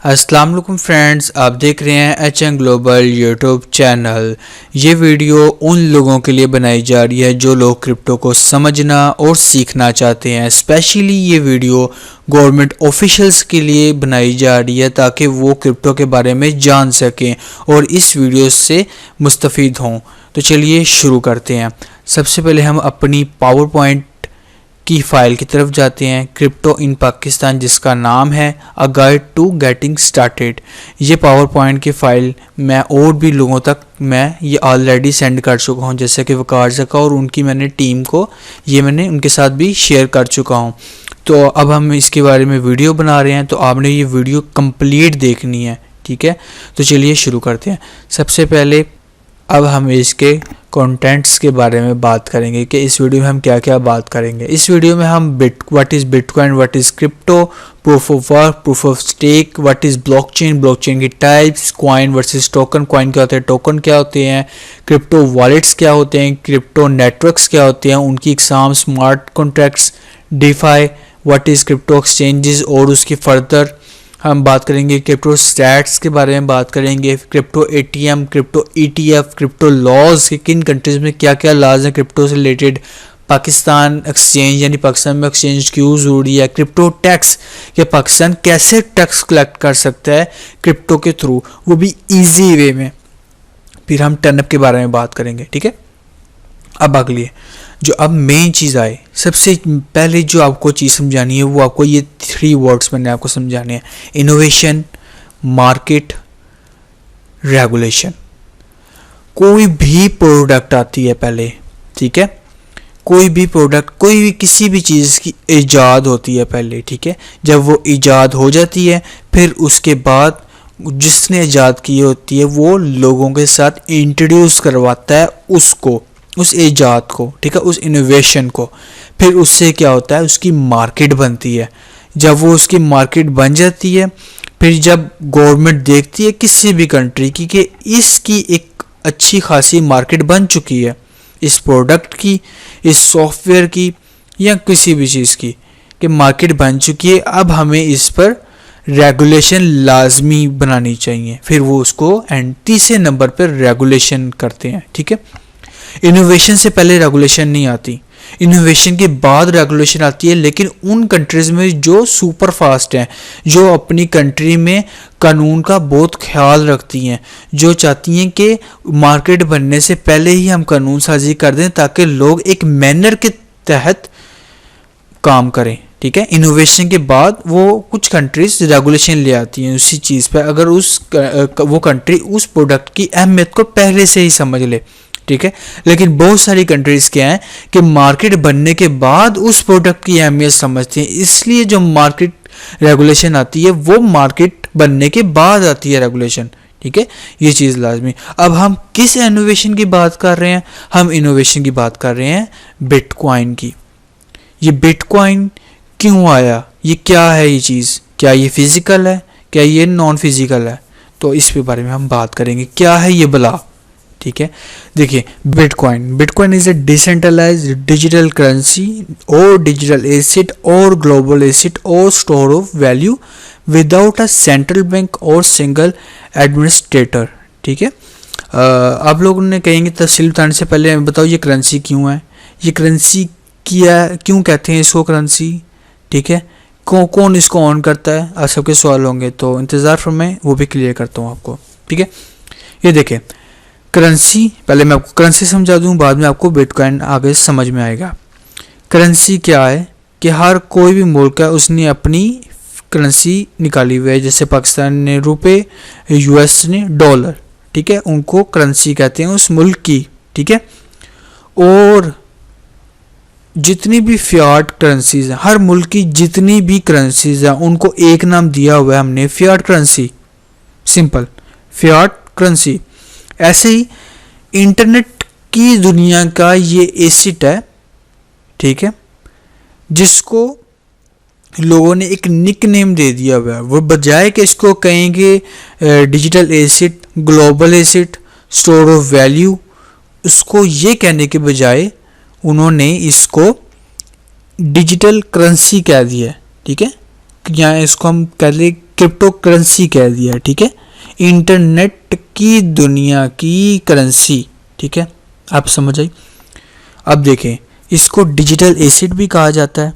अस्सलाम वालेकुम फ्रेंड्स, आप देख रहे हैं HN ग्लोबल यूट्यूब चैनल। ये वीडियो उन लोगों के लिए बनाई जा रही है जो लोग क्रिप्टो को समझना और सीखना चाहते हैं। स्पेशली ये वीडियो गवर्नमेंट ऑफिशियल्स के लिए बनाई जा रही है ताकि वो क्रिप्टो के बारे में जान सकें और इस वीडियो से मुस्तफ़ीद हों। तो चलिए शुरू करते हैं। सबसे पहले हम अपनी पावर पॉइंट की फाइल की तरफ जाते हैं, क्रिप्टो इन पाकिस्तान, जिसका नाम है a guide to getting started. ये पावर पॉइंट की फ़ाइल मैं और भी लोगों तक मैं ये ऑलरेडी सेंड कर चुका हूँ, जैसे कि वकार ज़का और उनकी मैंने टीम को ये मैंने उनके साथ भी शेयर कर चुका हूँ। तो अब हम इसके बारे में वीडियो बना रहे हैं, तो आपने ये वीडियो कंप्लीट देखनी है, ठीक है। तो चलिए शुरू करते हैं। सबसे पहले अब हम इसके कंटेंट्स के बारे में बात करेंगे कि इस वीडियो में हम क्या क्या बात करेंगे। इस वीडियो में हम what is bitcoin, what is crypto, proof of work, proof of stake, what is blockchain, blockchain की types, coin versus token, coin क्या होते हैं, टोकन क्या होते हैं, क्रिप्टो वॉलेट्स क्या होते हैं, क्रिप्टो नेटवर्क्स क्या होते हैं, उनकी exam, smart contracts, DeFi, what is crypto exchanges और उसकी फर्दर हम बात करेंगे। क्रिप्टो स्टैट्स के बारे में बात करेंगे, crypto ATM, crypto ETF, crypto laws के किन कंट्रीज़ में क्या क्या लॉज हैं क्रिप्टो से रिलेटेड, पाकिस्तान एक्सचेंज यानी पाकिस्तान में एक्सचेंज क्यों ज़रूरी है, क्रिप्टो टैक्स कि पाकिस्तान कैसे टैक्स कलेक्ट कर सकता है क्रिप्टो के थ्रू, वो भी ईजी वे में। फिर हम टर्नअप के बारे में बात करेंगे, ठीक है। अब अगली जो अब मेन चीज़ आए, सबसे पहले जो आपको चीज़ समझानी है वो आपको ये 3 वर्ड्स मैंने आपको समझाने हैं, इनोवेशन, मार्केट, रेगुलेशन। कोई भी प्रोडक्ट आती है पहले, ठीक है, कोई भी प्रोडक्ट, कोई भी किसी भी चीज़ की ईजाद होती है पहले, ठीक है। जब वो ईजाद हो जाती है फिर उसके बाद जिसने ईजाद की होती है वो लोगों के साथ इंट्रोड्यूस करवाता है उसको, उस ईजाद को, ठीक है, उस इनोवेशन को। फिर उससे क्या होता है, उसकी मार्केट बनती है। जब वो उसकी मार्केट बन जाती है फिर जब गवर्नमेंट देखती है किसी भी कंट्री की कि इसकी एक अच्छी खासी मार्केट बन चुकी है, इस प्रोडक्ट की, इस सॉफ्टवेयर की या किसी भी चीज़ की, कि मार्केट बन चुकी है, अब हमें इस पर रेगुलेशन लाजमी बनानी चाहिए। फिर वो उसको तीसरे नंबर पर रेगुलेशन करते हैं, ठीक है। इनोवेशन से पहले रेगुलेशन नहीं आती, इनोवेशन के बाद रेगुलेशन आती है, लेकिन उन कंट्रीज़ में जो सुपर फास्ट हैं, जो अपनी कंट्री में कानून का बहुत ख्याल रखती हैं, जो चाहती हैं कि मार्केट बनने से पहले ही हम कानून साजी कर दें ताकि लोग एक मैनर के तहत काम करें, ठीक है। इनोवेशन के बाद वो कुछ कंट्रीज रेगुलेशन ले आती हैं उसी चीज़ पर, अगर वो कंट्री उस प्रोडक्ट की अहमियत को पहले से ही समझ ले, ठीक है। लेकिन बहुत सारी कंट्रीज़ क्या हैं कि मार्केट बनने के बाद उस प्रोडक्ट की अहमियत समझती हैं, इसलिए जो मार्केट रेगुलेशन आती है वो मार्केट बनने के बाद आती है रेगुलेशन, ठीक है। ये चीज़ लाजमी। अब हम किस इनोवेशन की बात कर रहे हैं, हम इनोवेशन की बात कर रहे हैं बिटकॉइन की। ये बिटकॉइन क्यों आया, ये क्या है, ये चीज़ क्या ये फिज़िकल है, क्या ये नॉन फिज़िकल है, तो इस पे बारे में हम बात करेंगे, क्या है ये भला, ठीक है। देखिए bitcoin is a decentralised digital currency और डिजिटल एसेट और ग्लोबल एसेट और store of value without a central bank और सिंगल एडमिनिस्ट्रेटर, ठीक है। आप लोगों ने कहेंगे तफसील बताने से पहले बताओ ये करेंसी क्यों है, ये करेंसी क्यों कहते हैं इसको करेंसी, ठीक है, कौन इसको ऑन करता है, आप सबके सवाल होंगे, तो इंतज़ार फरमाएं, वो भी क्लियर करता हूँ आपको, ठीक है। ये देखें करेंसी, पहले मैं आपको करेंसी समझा दूं, बाद में आपको बिटकॉइन आगे समझ में आएगा। करेंसी क्या है कि हर कोई भी मुल्क है उसने अपनी करेंसी निकाली हुई है, जैसे पाकिस्तान ने रुपए, यूएस ने डॉलर, ठीक है, उनको करेंसी कहते हैं उस मुल्क की, ठीक है। और जितनी भी फियाट करेंसीज हैं, हर मुल्क की जितनी भी करेंसीज हैं उनको एक नाम दिया हुआ है हमने, Fiat currency, simple Fiat currency. ऐसे ही इंटरनेट की दुनिया का ये एसेट है, ठीक है, जिसको लोगों ने एक निक नेम दे दिया हुआ है। वो बजाय कि इसको कहेंगे digital asset, global asset, store of value, उसको ये कहने के बजाय उन्होंने इसको डिजिटल करेंसी कह दिया है, ठीक है। या इसको हम कह क्रिप्टो करेंसी कह दिया, ठीक है, इंटरनेट की दुनिया की करेंसी, ठीक है, आप समझ आई। अब देखें, इसको डिजिटल एसेट भी कहा जाता है,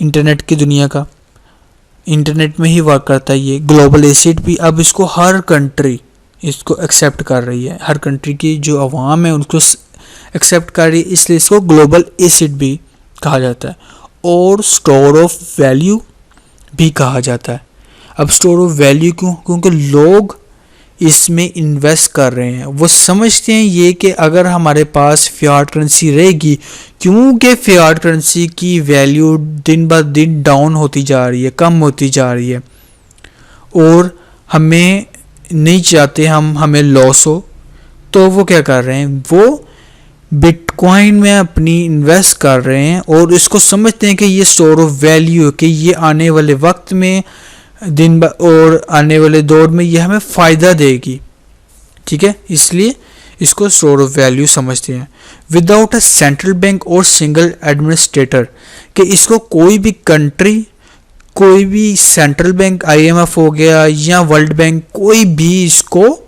इंटरनेट की दुनिया का, इंटरनेट में ही वर्क करता है ये। ग्लोबल एसेट भी अब इसको हर कंट्री इसको एक्सेप्ट कर रही है, हर कंट्री की जो अवाम है उनको एक्सेप्ट कर रही है, इसलिए इसको ग्लोबल एसेट भी कहा जाता है। और स्टोर ऑफ वैल्यू भी कहा जाता है। अब स्टोर ऑफ वैल्यू क्यों? क्योंकि लोग इसमें इन्वेस्ट कर रहे हैं, वो समझते हैं ये कि अगर हमारे पास फियाट करेंसी रहेगी, क्योंकि फियाट करेंसी की वैल्यू दिन ब दिन डाउन होती जा रही है, कम होती जा रही है, और हमें नहीं चाहते हमें लॉस हो, तो वो क्या कर रहे हैं, वो बिटकॉइन में अपनी इन्वेस्ट कर रहे हैं और इसको समझते हैं कि ये स्टोर ऑफ वैल्यू है, कि ये आने वाले वक्त में और आने वाले दौर में ये हमें फ़ायदा देगी, ठीक है, इसलिए इसको स्टोर ऑफ वैल्यू समझते हैं। विदाउट अ सेंट्रल बैंक और सिंगल एडमिनिस्ट्रेटर, कि इसको कोई भी कंट्री, कोई भी सेंट्रल बैंक, IMF हो गया या वर्ल्ड बैंक, कोई भी इसको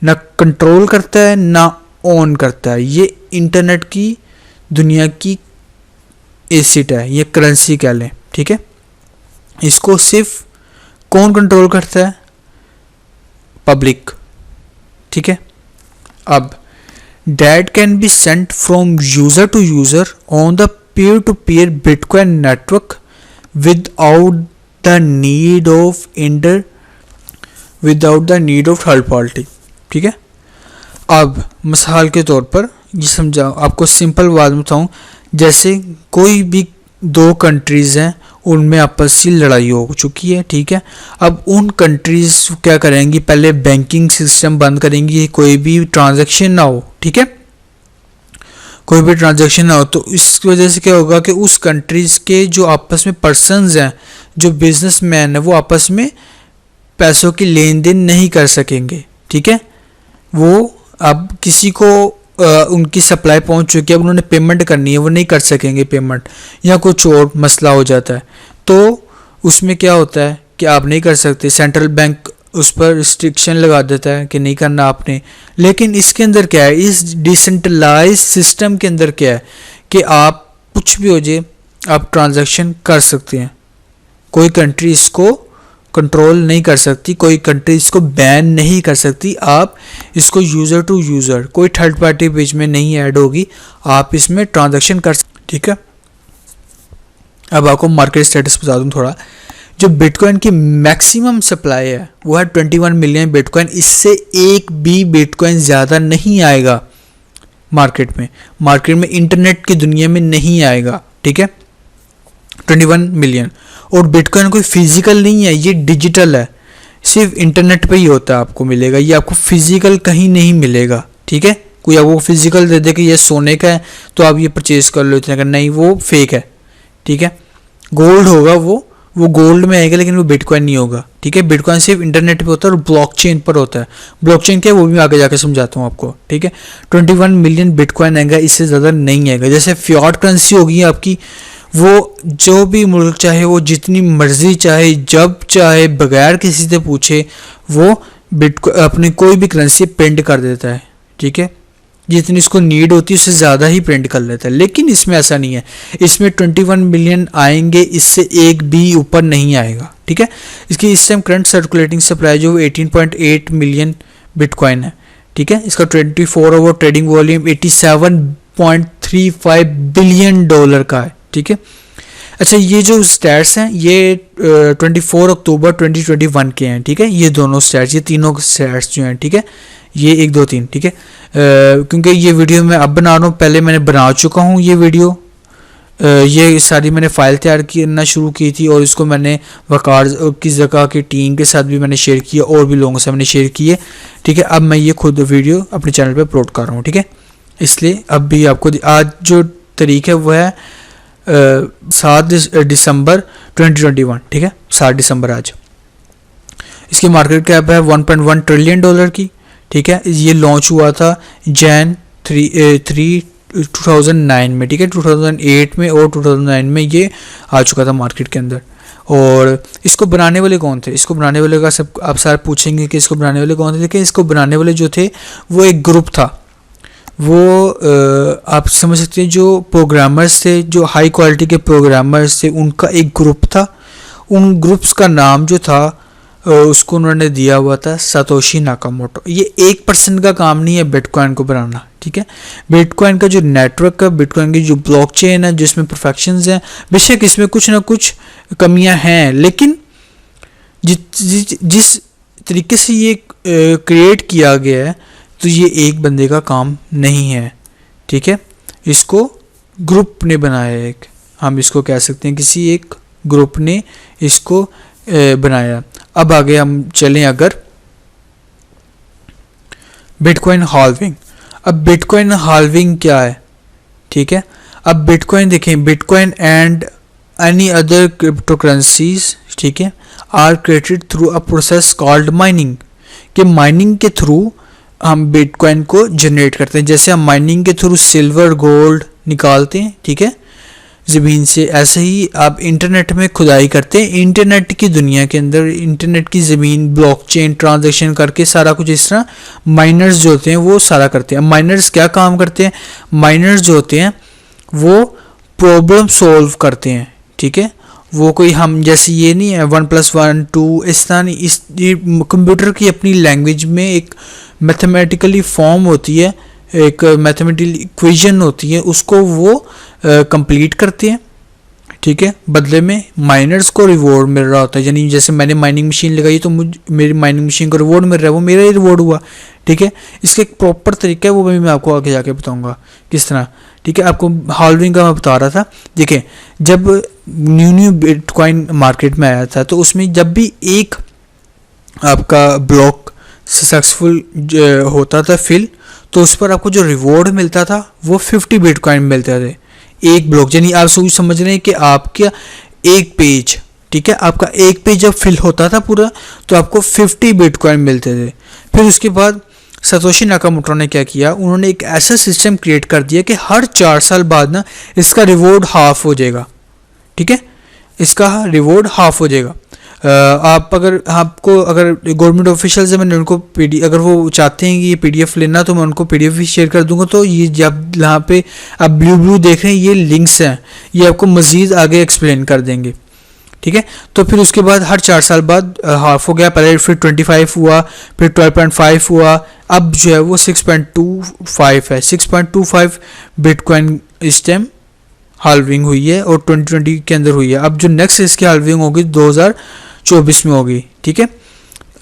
ना कंट्रोल करता है ना ऑन करता है। ये इंटरनेट की दुनिया की एसेट है, ये करेंसी कह लें, ठीक है। इसको सिर्फ कौन कंट्रोल करता है? पब्लिक, ठीक है। अब that can be sent from user to user on the peer-to-peer Bitcoin network without the need of third party, ठीक है। अब मिसाल के तौर पर ये समझाओ, आपको सिंपल बात बताऊं, जैसे कोई भी दो कंट्रीज़ हैं, उनमें आपस की लड़ाई हो चुकी है, ठीक है। अब उन कंट्रीज़ क्या करेंगी, पहले बैंकिंग सिस्टम बंद करेंगी, कोई भी ट्रांजैक्शन ना हो, ठीक है, कोई भी ट्रांजैक्शन ना हो। तो इस वजह से क्या होगा कि उस कंट्रीज़ के जो आपस में पर्सनस हैं, जो बिजनेसमैन है, वो आपस में पैसों की लेन देन नहीं कर सकेंगे, ठीक है। वो अब किसी को उनकी सप्लाई पहुंच चुकी है, अब उन्होंने पेमेंट करनी है, वो नहीं कर सकेंगे पेमेंट, या कुछ और मसला हो जाता है, तो उसमें क्या होता है कि आप नहीं कर सकते, सेंट्रल बैंक उस पर रिस्ट्रिक्शन लगा देता है कि नहीं करना आपने। लेकिन इसके अंदर क्या है, इस डिसेंट्रलाइज सिस्टम के अंदर क्या है कि आप कुछ भी हो जाए, आप ट्रांजैक्शन कर सकते हैं, कोई कंट्री इसको कंट्रोल नहीं कर सकती, कोई कंट्री इसको बैन नहीं कर सकती। आप इसको यूज़र टू यूज़र, कोई थर्ड पार्टी बीच में नहीं ऐड होगी, आप इसमें ट्रांजैक्शन कर सकते, ठीक है। अब आपको मार्केट स्टेटस बता दूं थोड़ा, जो बिटकॉइन की मैक्सिमम सप्लाई है वो है 21 मिलियन बिटकॉइन, इससे एक भी बिटकॉइन ज़्यादा नहीं आएगा मार्केट में इंटरनेट की दुनिया में नहीं आएगा, ठीक है, 21 मिलियन। और बिटकॉइन कोई फिजिकल नहीं है, ये डिजिटल है, सिर्फ इंटरनेट पे ही होता है, आपको मिलेगा, ये आपको फिजिकल कहीं नहीं मिलेगा, ठीक है। कोई आपको फिजिकल दे दे कि ये सोने का है तो आप ये परचेज कर लो इतने का, नहीं, वो फेक है, ठीक है। गोल्ड होगा, वो गोल्ड में आएगा, लेकिन वो बिटकॉइन नहीं होगा, ठीक है। बिटकॉइन सिर्फ इंटरनेट पे होता है और ब्लॉकचेन पर होता है। ब्लॉकचेन क्या है वो भी आगे जाके समझाता हूँ आपको, ठीक है। 21 मिलियन बिटकॉइन आएगा, इससे ज़्यादा नहीं आएगा। जैसे फियाट करेंसी होगी आपकी, वो जो भी मुल्क चाहे, वो जितनी मर्जी चाहे, जब चाहे, बगैर किसी से पूछे, वो अपनी कोई भी करेंसी प्रिंट कर देता है, ठीक है। जितनी इसको नीड होती है उससे ज़्यादा ही प्रिंट कर लेता है। लेकिन इसमें ऐसा नहीं है, इसमें 21 मिलियन आएंगे, इससे एक भी ऊपर नहीं आएगा, ठीक है। इसकी इस टाइम करंट सर्कुलेटिंग सप्लाई जो 18.8 मिलियन बिटकॉइन है, ठीक है। इसका 24 hour trading volume 87.35 billion dollar का है, ठीक है। अच्छा, ये जो स्टैट्स हैं ये 24 अक्टूबर 2021 के हैं, ठीक है। ये दोनों स्टैट्स, ये तीनों स्टैट्स जो हैं, ठीक है, ये 1 2 3, ठीक है। क्योंकि ये वीडियो मैं अब बना रहा हूँ, पहले मैंने बना चुका हूँ ये वीडियो, ये सारी मैंने फ़ाइल तैयार करना शुरू की थी और इसको मैंने वकार की ज़का की टीम के साथ भी मैंने शेयर किया और भी लोगों से मैंने शेयर किए, ठीक है। अब मैं ये खुद वीडियो अपने चैनल पे अपलोड कर रहा हूँ, ठीक है। इसलिए अब भी आपको आज जो तारीख है वो है 7 दिसंबर 2021, ठीक है, 7 दिसंबर आज। इसकी मार्केट कैप है 1.1 ट्रिलियन डॉलर की, ठीक है। ये लॉन्च हुआ था Jan 3 2009 में, ठीक है, 2008 में और 2009 में ये आ चुका था मार्केट के अंदर। और इसको बनाने वाले कौन थे, इसको बनाने वाले का सब आप सारे पूछेंगे कि इसको बनाने वाले कौन थे। देखिए इसको बनाने वाले जो थे वो एक ग्रुप था, वो आप समझ सकते हैं जो प्रोग्रामर्स थे, जो हाई क्वालिटी के प्रोग्रामर्स थे, उनका एक ग्रुप था। उन ग्रुप्स का नाम जो था उसको उन्होंने दिया हुआ था सातोशी नाकामोटो। ये एक पर्सन का काम नहीं है बिटकॉइन को बनाना, ठीक है। बिटकॉइन का जो नेटवर्क है, बिटकॉइन की जो ब्लॉकचेन है, जिसमें परफेक्शंस हैं, बेशक इसमें कुछ ना कुछ कमियां हैं, लेकिन जिस तरीके से ये क्रिएट किया गया है तो ये एक बंदे का काम नहीं है, ठीक है। इसको ग्रुप ने बनाया है, एक हम इसको कह सकते हैं किसी एक ग्रुप ने इसको बनाया। अब आगे हम चलें अगर बिटकॉइन हाल्विंग। अब बिटकॉइन हाल्विंग क्या है, ठीक है। अब बिटकॉइन देखें, bitcoin and any other crypto currencies, ठीक है, are created through a process called mining. कि माइनिंग के थ्रू हम बिटकॉइन को जनरेट करते हैं। जैसे हम माइनिंग के थ्रू सिल्वर गोल्ड निकालते हैं, ठीक है, ज़मीन से, ऐसे ही आप इंटरनेट में खुदाई करते हैं। इंटरनेट की दुनिया के अंदर इंटरनेट की ज़मीन ब्लॉकचेन ट्रांजैक्शन करके सारा कुछ इस तरह माइनर्स जो होते हैं वो सारा करते हैं। माइनर्स क्या काम करते हैं, माइनर्स जो होते हैं वो प्रॉब्लम सॉल्व करते हैं, ठीक है। वो कोई हम जैसे ये नहीं है 1+1=2 इस तरह नहीं, इस कंप्यूटर की अपनी लैंग्वेज में एक मैथमेटिकली फॉर्म होती है, एक मैथमेटिकल इक्वेशन होती है, उसको वो कंप्लीट करते हैं, ठीक है। बदले में माइनर्स को रिवॉर्ड मिल रहा होता है। यानी जैसे मैंने माइनिंग मशीन लगाई तो मेरी माइनिंग मशीन को रिवॉर्ड मिल रहा है, वो मेरा ही रिवॉर्ड हुआ, ठीक है। इसका एक प्रॉपर तरीका है, वो भी मैं आपको आगे जाके बताऊंगा किस तरह, ठीक है। आपको हाल्विंग का मैं बता रहा था। देखिए जब न्यू बिटकॉइन मार्केट में आया था तो उसमें जब भी एक आपका ब्लॉक सक्सेसफुल होता था फिल, तो उस पर आपको जो रिवॉर्ड मिलता था वो 50 बिटकॉइन मिलते थे एक ब्लॉक। यानी आप समझ रहे हैं कि आपका एक पेज, ठीक है, आपका एक पेज जब फिल होता था पूरा तो आपको 50 बिटकॉइन मिलते थे। फिर उसके बाद सतोशी नाकामोटो ने क्या किया, उन्होंने एक ऐसा सिस्टम क्रिएट कर दिया कि हर 4 साल बाद ना इसका रिवॉर्ड हाफ हो जाएगा, ठीक है, इसका रिवॉर्ड हाफ हो जाएगा। आप अगर गवर्नमेंट ऑफिशियल्स है, मैंने उनको अगर वो चाहते हैं कि ये PDF लेना तो मैं उनको PDF भी शेयर कर दूंगा। तो ये जब यहाँ पे आप ब्लू देख रहे हैं ये लिंक्स हैं, ये आपको मज़ीद आगे एक्सप्लेन कर देंगे, ठीक है। तो फिर उसके बाद हर 4 साल बाद हाफ हो गया, पहले फिर 25 हुआ, फिर 12.5 हुआ, अब जो है वो 6.25 है। 6.25 बिटकॉइन इस टाइम हाल्विंग हुई है और 2020 के अंदर हुई है। अब जो नेक्स्ट इसकी हाल्विंग होगी 2024 में होगी, ठीक है,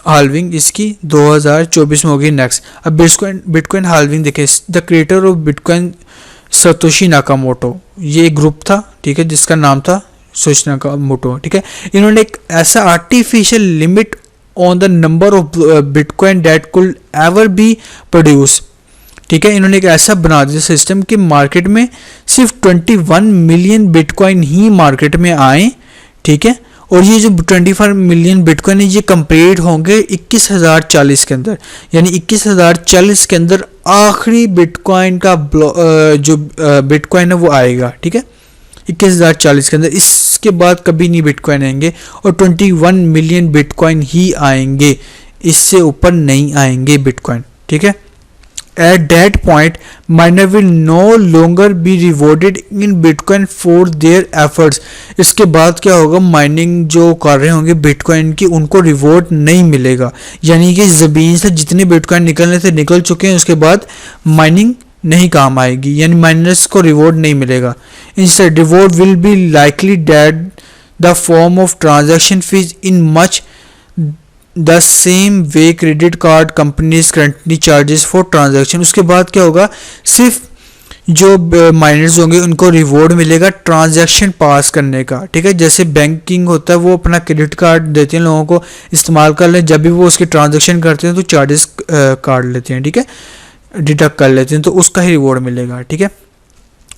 हाल्विंग इसकी 2024 में होगी नेक्स्ट। अब बिटकॉइन हाल्विंग देखें, the creator of bitcoin Satoshi Nakamoto, ये एक ग्रुप था, ठीक है, जिसका नाम था सतोशी नाकामोटो, ठीक है। इन्होंने एक ऐसा artificial limit on the number of bitcoin that could ever be produce, ठीक है। इन्होंने एक ऐसा बना दिया सिस्टम कि मार्केट में सिर्फ 21 मिलियन बिटकॉइन ही मार्केट में आए, ठीक है। और ये जो 25 मिलियन बिटकॉइन है ये कंप्लीट होंगे 21,040 के अंदर, यानी 21,040 के अंदर आखिरी बिटकॉइन का जो बिटकॉइन है वो आएगा, ठीक है, 21,040 के अंदर। इसके बाद कभी नहीं बिटकॉइन आएंगे और 21 मिलियन बिटकॉइन ही आएंगे, इससे ऊपर नहीं आएंगे बिटकॉइन, ठीक है। At that point, miner will no longer be rewarded in Bitcoin for their efforts. इसके बाद क्या होगा, माइनिंग जो कर रहे होंगे बिटकॉइन की उनको रिवॉर्ड नहीं मिलेगा, यानी कि ज़मीन से जितने बिटकॉइन निकलने थे निकल चुके हैं, उसके बाद माइनिंग नहीं काम आएगी, यानी माइनर्स को रिवॉर्ड नहीं मिलेगा। Instead, reward will be likely that the form of transaction fees in much the same way credit card companies currently charges for transaction. उसके बाद क्या होगा, सिर्फ जो माइनर्स होंगे उनको रिवॉर्ड मिलेगा ट्रांजैक्शन पास करने का, ठीक है। जैसे बैंकिंग होता है वो अपना क्रेडिट कार्ड देते हैं लोगों को इस्तेमाल कर लें, जब भी वो उसके ट्रांजैक्शन करते हैं तो चार्जेस काट लेते हैं, ठीक है, डिडक्ट कर लेते हैं, तो उसका ही रिवॉर्ड मिलेगा, ठीक है।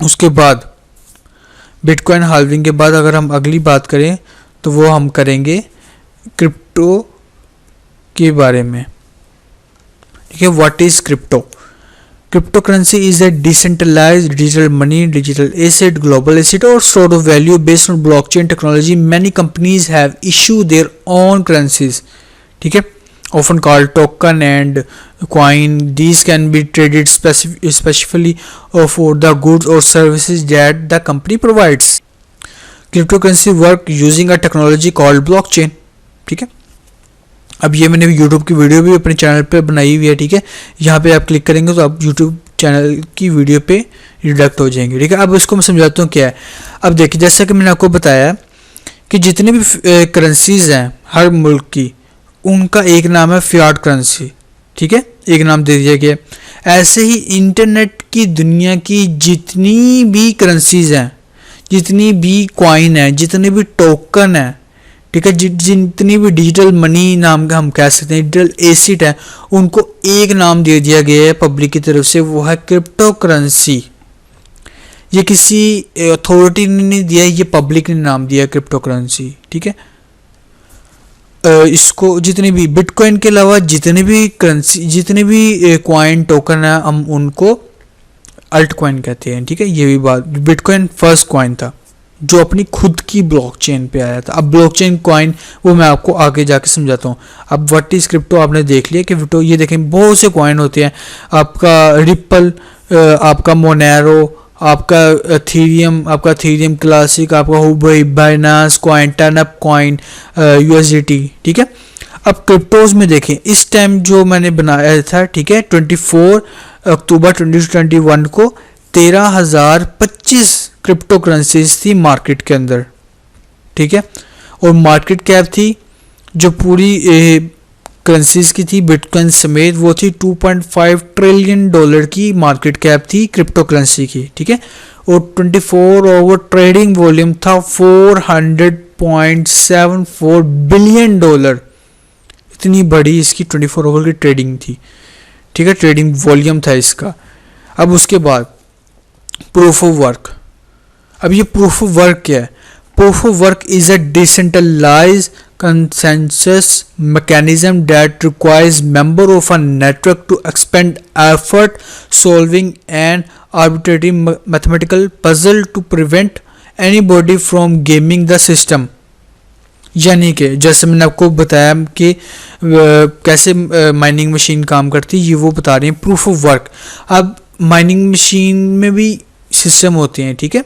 उसके बाद बिटकॉइन हाल्विंग के बाद अगर हम अगली बात करें तो वो हम करेंगे क्रिप्टो के बारे में, ठीक है। What is crypto, Cryptocurrency is a decentralized digital money, digital asset, global asset or store of value based on blockchain technology. Many companies have issued their own currencies, ठीक है, often called token and coin. These can be traded specifically for the goods or services that the company provides. Cryptocurrency work using a technology called blockchain, ठीक है. अब ये मैंने YouTube की video भी अपने चैनल पे बनाई हुई है, ठीक है. यहाँ पे आप क्लिक करेंगे तो आप YouTube चैनल की वीडियो पे रिडायरेक्ट हो जाएंगे, ठीक है. अब इसको मैं समझाता हूँ क्या है. अब देखिए, जैसा कि मैंने आपको बताया कि जितने भी करेंसीज हैं हर मुल्क की, उनका एक नाम है फियाट करेंसी, ठीक है, एक नाम दे दिया गया. ऐसे ही इंटरनेट की दुनिया की जितनी भी करेंसीज हैं, जितनी भी कॉइन है, जितने भी टोकन है, ठीक है, जितनी भी डिजिटल मनी नाम का हम कह सकते हैं, डिजिटल एसेट है, उनको एक नाम दे दिया गया है पब्लिक की तरफ से, वो है क्रिप्टो करेंसी. ये किसी अथॉरिटी ने नहीं दिया, ये पब्लिक ने नाम दिया क्रिप्टो करेंसी, ठीक है. इसको जितने भी बिटकॉइन के अलावा जितने भी करेंसी, जितने भी कॉइन टोकन है, हम उनको अल्ट कॉइन कहते हैं, ठीक है. ये भी बात, बिटकॉइन फर्स्ट कॉइन था जो अपनी खुद की ब्लॉकचेन पे आया था. अब ब्लॉकचेन कॉइन वो मैं आपको आगे जाके समझाता हूँ. अब व्हाट इज क्रिप्टो आपने देख लिया कि क्रिप्टो, ये देखें बहुत से कॉइन होते हैं. आपका रिपल, आपका मोनेरो, आपका थीरियम क्लासिक, आपका Huobi, Binance coin, turnup coin, USDT, ठीक है. अब क्रिप्टोज में देखें, इस टाइम जो मैंने बनाया था, ठीक है, 24 अक्टूबर 2021 को 13,025 क्रिप्टो करेंसीज थी मार्केट के अंदर, ठीक है. और मार्केट कैप थी जो पूरी करेंसीज की थी बिटकॉइन समेत, वो थी $2.5 ट्रिलियन की मार्केट कैप थी क्रिप्टो करेंसी की, ठीक है. और 24 ओवर ट्रेडिंग वॉल्यूम था $400.74 बिलियन. इतनी बड़ी इसकी 24 ओवर की ट्रेडिंग थी, ठीक है, ट्रेडिंग वॉल्यूम था इसका. अब उसके बाद प्रूफ ऑफ वर्क. अब ये प्रूफ ऑफ वर्क क्या है? Proof of work is a decentralised consensus mechanism that requires member of a network to expend effort solving an arbitrary mathematical puzzle to prevent anybody from gaming the system. यानी कि जैसे मैंने आपको बताया कि कैसे माइनिंग मशीन काम करती है, ये वो बता रहे हैं प्रूफ ऑफ वर्क. अब माइनिंग मशीन में भी सिस्टम होते हैं, ठीक है.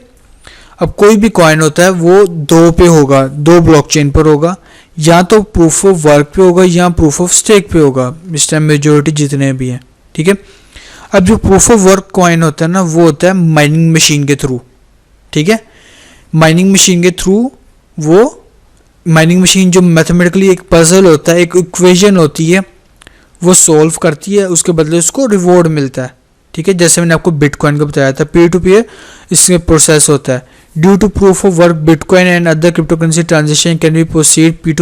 अब कोई भी कॉइन होता है वो दो पे होगा, दो ब्लॉकचेन पर होगा, या तो प्रूफ ऑफ वर्क पे होगा या प्रूफ ऑफ स्टेक पे होगा. इस टाइम मेजोरिटी जितने भी हैं, ठीक है. अब जो प्रूफ ऑफ वर्क कॉइन होता है ना, वो होता है माइनिंग मशीन के थ्रू, ठीक है. माइनिंग मशीन के थ्रू, वो माइनिंग मशीन जो मैथमेटिकली एक पजल होता है, एक इक्वेशन होती है, वो सॉल्व करती है, उसके बदले उसको रिवॉर्ड मिलता है, ठीक है. जैसे मैंने आपको बिटकॉइन का बताया था, पीयर टू पीयर इसमें प्रोसेस होता है. Due to proof of work, bitcoin and other cryptocurrency transaction can be proceed peer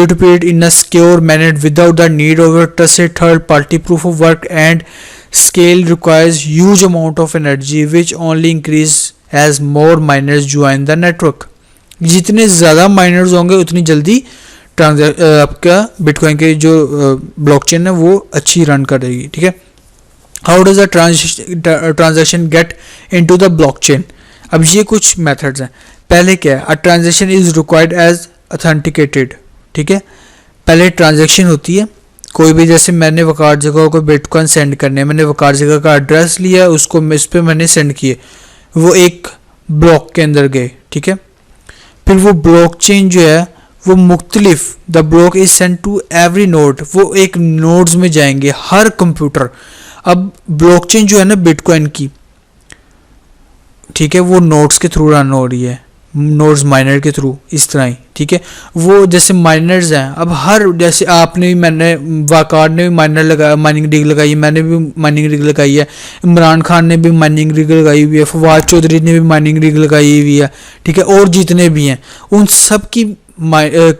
to peer in a secure manner without the need of a trusted third party. Proof of work and scale requires huge amount of energy which only increase as more miners join the network. जितने ज़्यादा miners होंगे उतनी जल्दी आपका bitcoin के जो blockchain है वो अच्छी रन करेगी, ठीक है. How does a transaction get into the blockchain? अब ये कुछ मेथड्स हैं. पहले क्या है, a transaction is required as authenticated, ठीक है. पहले ट्रांजेक्शन होती है कोई भी, जैसे मैंने वकार जगह को बिटकॉइन सेंड करने, मैंने वकार जगह का एड्रेस लिया, उसको इस पर मैंने सेंड किए, वो एक ब्लॉक के अंदर गए, ठीक है. फिर वो ब्लॉकचेन जो है वो मुख्तलिफ, the block is send to every node, वो एक नोड्स में जाएंगे हर कंप्यूटर. अब ब्लॉकचेन जो है ना बिटकॉइन की, ठीक है, वो नोड्स के थ्रू रन हो रही है, नोड्स माइनर के थ्रू, इस तरह ही, ठीक है. वो जैसे माइनर्स हैं, अब हर, जैसे आपने भी, मैंने वाकार ने भी माइनर लगाया, माइनिंग रिग लगाई, मैंने भी माइनिंग रिग लगाई है, इमरान खान ने भी माइनिंग रिग लगाई हुई है, फवाद चौधरी ने भी माइनिंग रिग लगाई हुई है, ठीक है. और जितने भी हैं उन सब की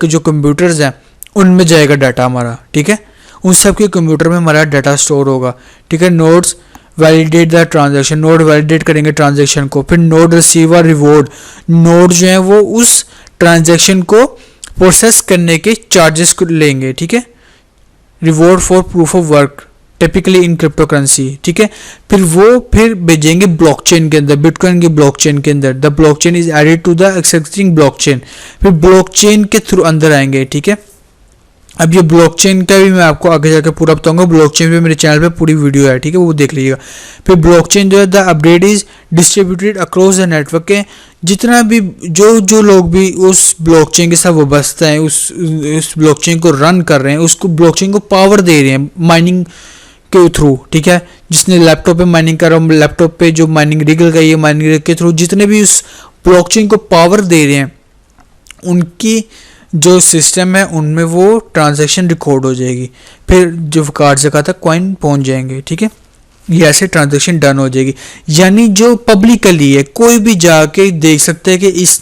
जो कंप्यूटर्स हैं उनमें जाएगा डाटा हमारा, ठीक है. उन सब के कंप्यूटर में हमारा डाटा स्टोर होगा, ठीक है. Nodes validate the transaction, node validate करेंगे ट्रांजैक्शन को, फिर node receive a reward, node जो है वो उस ट्रांजैक्शन को प्रोसेस करने के चार्जेस को लेंगे, ठीक है. Reward for proof of work typically in crypto currency, ठीक है। फिर भेजेंगे ब्लॉकचेन के अंदर, बिटकॉइन की ब्लॉकचेन के अंदर। The blockchain is added to the existing blockchain, फिर ब्लॉकचेन के थ्रू अंदर आएंगे, ठीक है। अब ये ब्लॉकचेन का भी मैं आपको आगे जाकर पूरा बताऊंगा, ब्लॉकचेन पे मेरे चैनल पे पूरी वीडियो है, ठीक है, वो देख लीजिएगा। फिर ब्लॉकचेन जो है the update is distributed across the network के, जितना भी जो लोग भी उस ब्लॉकचेन के साथ वाबस्ता हैं, उस ब्लॉकचेन को रन कर रहे हैं, उसको ब्लॉकचेन को पावर दे रहे हैं माइनिंग के थ्रू, ठीक है। जिसने लैपटॉप पे माइनिंग कर रहा हूँ, लैपटॉप पे जो माइनिंग रिग लगाई है, माइनिंग रिग के थ्रू जितने भी उस ब्लॉकचेन को पावर दे रहे हैं, उनकी जो सिस्टम है उनमें वो ट्रांजैक्शन रिकॉर्ड हो जाएगी। फिर जो कार्ड जगह तक कॉइन पहुंच जाएंगे, ठीक है। ये ऐसे ट्रांजैक्शन डन हो जाएगी। यानी जो पब्लिकली है, कोई भी जाके देख सकते हैं कि इस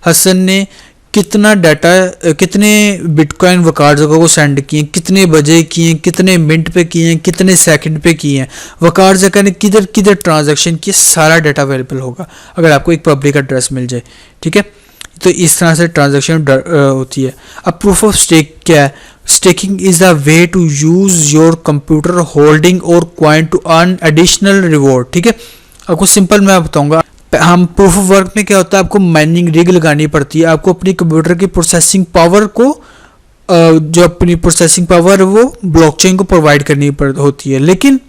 हसन ने कितना डाटा, कितने बिटकॉइन वकार जगह को सेंड किए, कितने बजे किए, कितने मिनट पे किए, कितने सेकंड पे किए हैं, वकार जगह ने किधर किधर ट्रांजैक्शन किए, सारा डाटा अवेलेबल होगा अगर आपको एक पब्लिक एड्रेस मिल जाए, ठीक है। तो इस तरह से ट्रांजैक्शन होती है। अब प्रूफ ऑफ स्टेक क्या है? Staking is a way to use your computer holding और coin to earn additional reward, ठीक है। आपको सिंपल मैं बताऊंगा, हम प्रूफ ऑफ वर्क में क्या होता है, आपको माइनिंग रिग लगानी पड़ती है, आपको अपनी कंप्यूटर की प्रोसेसिंग पावर को, जो अपनी प्रोसेसिंग पावर है वो ब्लॉकचेन को प्रोवाइड करनी होती है। लेकिन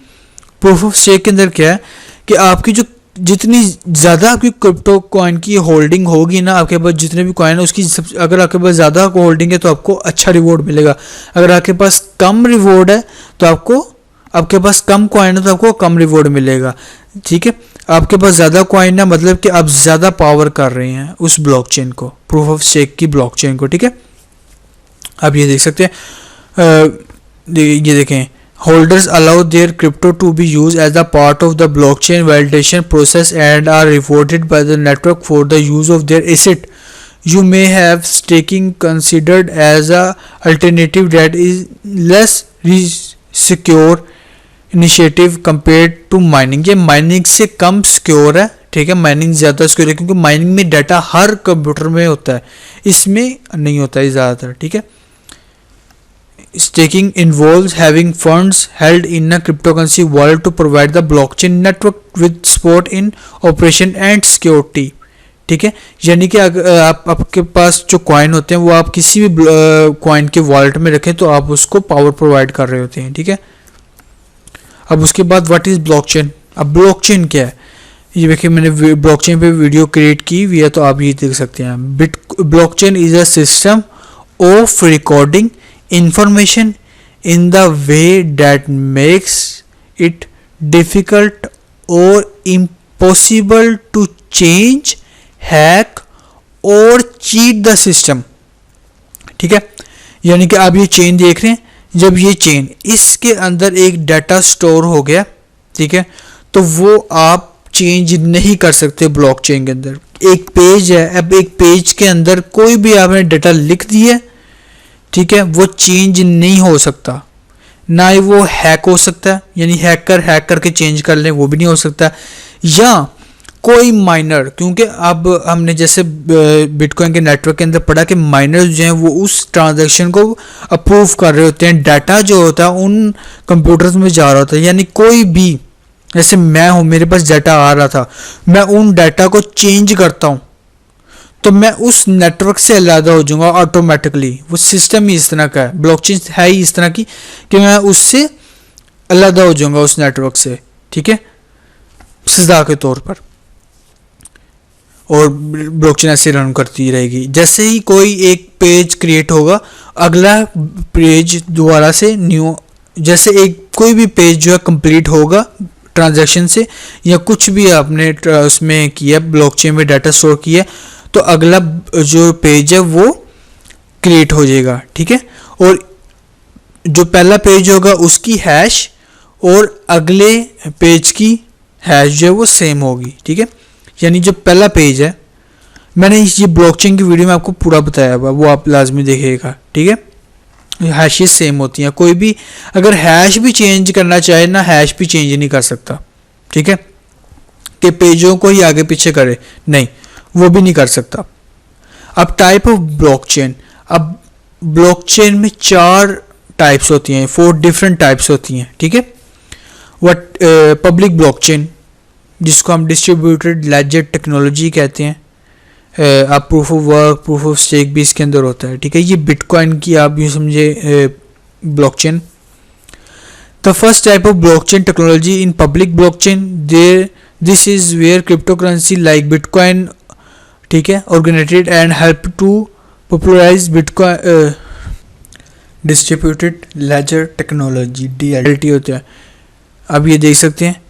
प्रूफ ऑफ स्टेक के अंदर क्या है कि आपकी जो जितनी ज़्यादा आपकी क्रिप्टो कॉइन की होल्डिंग होगी ना, आपके पास जितने भी कॉइन है उसकी अगर आपके पास ज़्यादा होल्डिंग है तो आपको अच्छा रिवॉर्ड मिलेगा। अगर आपके पास कम रिवॉर्ड है तो आपके पास कम कॉइन है तो आपको कम रिवॉर्ड मिलेगा, ठीक है। आपके पास ज़्यादा कॉइन है मतलब कि आप ज़्यादा पावर कर रहे हैं उस ब्लॉकचेन को, प्रूफ ऑफ स्टेक की ब्लॉकचेन को, ठीक है। आप ये देख सकते हैं, ये देखें, holders allow their crypto to be used as a part of the blockchain validation process and are rewarded by the network for the use of their asset. You may have staking considered as a alternative that is less secure initiative compared to mining. ये mining से कम secure है, ठीक है। Mining ज़्यादा secure है क्योंकि mining में data हर computer में होता है, इसमें नहीं होता है ज़्यादातर, ठीक है। Staking involves having funds held in a cryptocurrency wallet to provide the blockchain network with support in operation and security, ठीक है। यानी कि आपके पास जो कॉइन होते हैं वो आप किसी भी कॉइन के वॉलेट में रखें तो आप उसको पावर प्रोवाइड कर रहे होते हैं, ठीक है। अब उसके बाद व्हाट इज ब्लॉकचेन? अब ब्लॉकचेन क्या है, ये देखिए मैंने ब्लॉकचेन पे वीडियो क्रिएट की हुई है तो आप ये देख सकते हैं। Blockchain is a system of recording information in the way that makes it difficult or impossible to change, hack or cheat the system, ठीक है। यानी कि आप ये चेन देख रहे हैं, जब ये चेन इसके अंदर एक डाटा स्टोर हो गया, ठीक है, तो वो आप चेंज नहीं कर सकते ब्लॉकचेन के अंदर। एक पेज है, अब एक पेज के अंदर कोई भी आपने डाटा लिख दिया, ठीक है, वो चेंज नहीं हो सकता, ना ही वो हैक हो सकता है, यानी हैक करके चेंज कर लें वो भी नहीं हो सकता, या कोई माइनर, क्योंकि अब हमने जैसे बिटकॉइन के नेटवर्क के अंदर पढ़ा कि माइनर जो हैं वो उस ट्रांजैक्शन को अप्रूव कर रहे होते हैं, डाटा जो होता है उन कंप्यूटर्स में जा रहा होता है। यानी कोई भी, जैसे मैं हूँ, मेरे पास डाटा आ रहा था, मैं उन डाटा को चेंज करता हूँ तो मैं उस नेटवर्क से अलग हो जाऊंगा ऑटोमेटिकली। वो सिस्टम ही इस तरह का है, ब्लॉकचेन है ही इस तरह की कि मैं उससे अलग हो जाऊंगा उस नेटवर्क से, ठीक है, सजा के तौर पर। और ब्लॉकचेन ऐसे रन करती रहेगी। जैसे ही कोई एक पेज क्रिएट होगा, अगला पेज दोबारा से न्यू, जैसे एक कोई भी पेज जो है कंप्लीट होगा ट्रांजैक्शन से या कुछ भी आपने उसमें किया, ब्लॉकचेन में डाटा स्टोर किया, तो अगला जो पेज है वो क्रिएट हो जाएगा, ठीक है। और जो पहला पेज होगा उसकी हैश और अगले पेज की हैश जो है वो सेम होगी, ठीक है। यानी जो पहला पेज है, मैंने ये ब्लॉकचेन की वीडियो में आपको पूरा बताया हुआ, वो आप लाजमी देखिएगा, ठीक है। हैशेस सेम होती हैं, कोई भी अगर हैश भी चेंज करना चाहे ना, हैश भी चेंज नहीं कर सकता, ठीक है, कि पेजों को ही आगे पीछे करे, नहीं, वो भी नहीं कर सकता। अब टाइप ऑफ ब्लॉकचेन, अब ब्लॉकचेन में 4 टाइप्स होती हैं, 4 डिफरेंट टाइप्स होती हैं, ठीक है। व्हाट पब्लिक ब्लॉकचेन, जिसको हम डिस्ट्रीब्यूटेड लेजर टेक्नोलॉजी कहते हैं। आप proof of work, proof of stake भी इसके अंदर होता है, ठीक है। ये बिटकॉइन की आप यूँ समझे blockchain. The first type of blockchain technology in public blockchain, there this is where crypto currency like bitcoin, ठीक है, organised and help to popularise bitcoin. Distributed ledger technology DLT होता है। अब ये देख सकते हैं,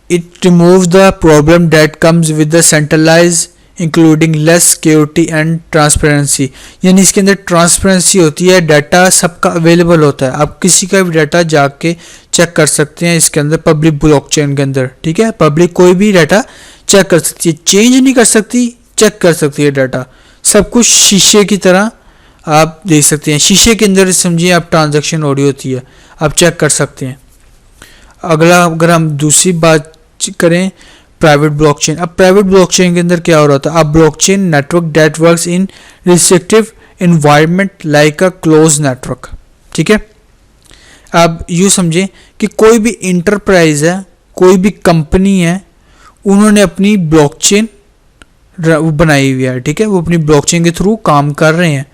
it removes the problem that comes with the centralise including less security and transparency, यानी इसके अंदर ट्रांसपेरेंसी होती है, डाटा सबका अवेलेबल होता है, आप किसी का भी डाटा जाके चेक कर सकते हैं इसके अंदर पब्लिक ब्लॉकचेन के अंदर, ठीक है। पब्लिक कोई भी डाटा चेक कर सकती है, चेंज नहीं कर सकती, चेक कर सकती है डाटा, सब कुछ शीशे की तरह आप देख सकते हैं। शीशे के अंदर समझिए आप ट्रांजैक्शन हो रही होती है, आप चेक कर सकते हैं। अगला अगर हम दूसरी बात करें प्राइवेट ब्लॉकचेन। अब प्राइवेट ब्लॉकचेन के अंदर क्या हो रहा था, अब blockchain network that works in restrictive environment like a close network, ठीक है। अब यूँ समझें कि कोई भी इंटरप्राइज है, कोई भी कंपनी है, उन्होंने अपनी ब्लॉकचेन बनाई हुई है, ठीक है, वो अपनी ब्लॉकचेन के थ्रू काम कर रहे हैं,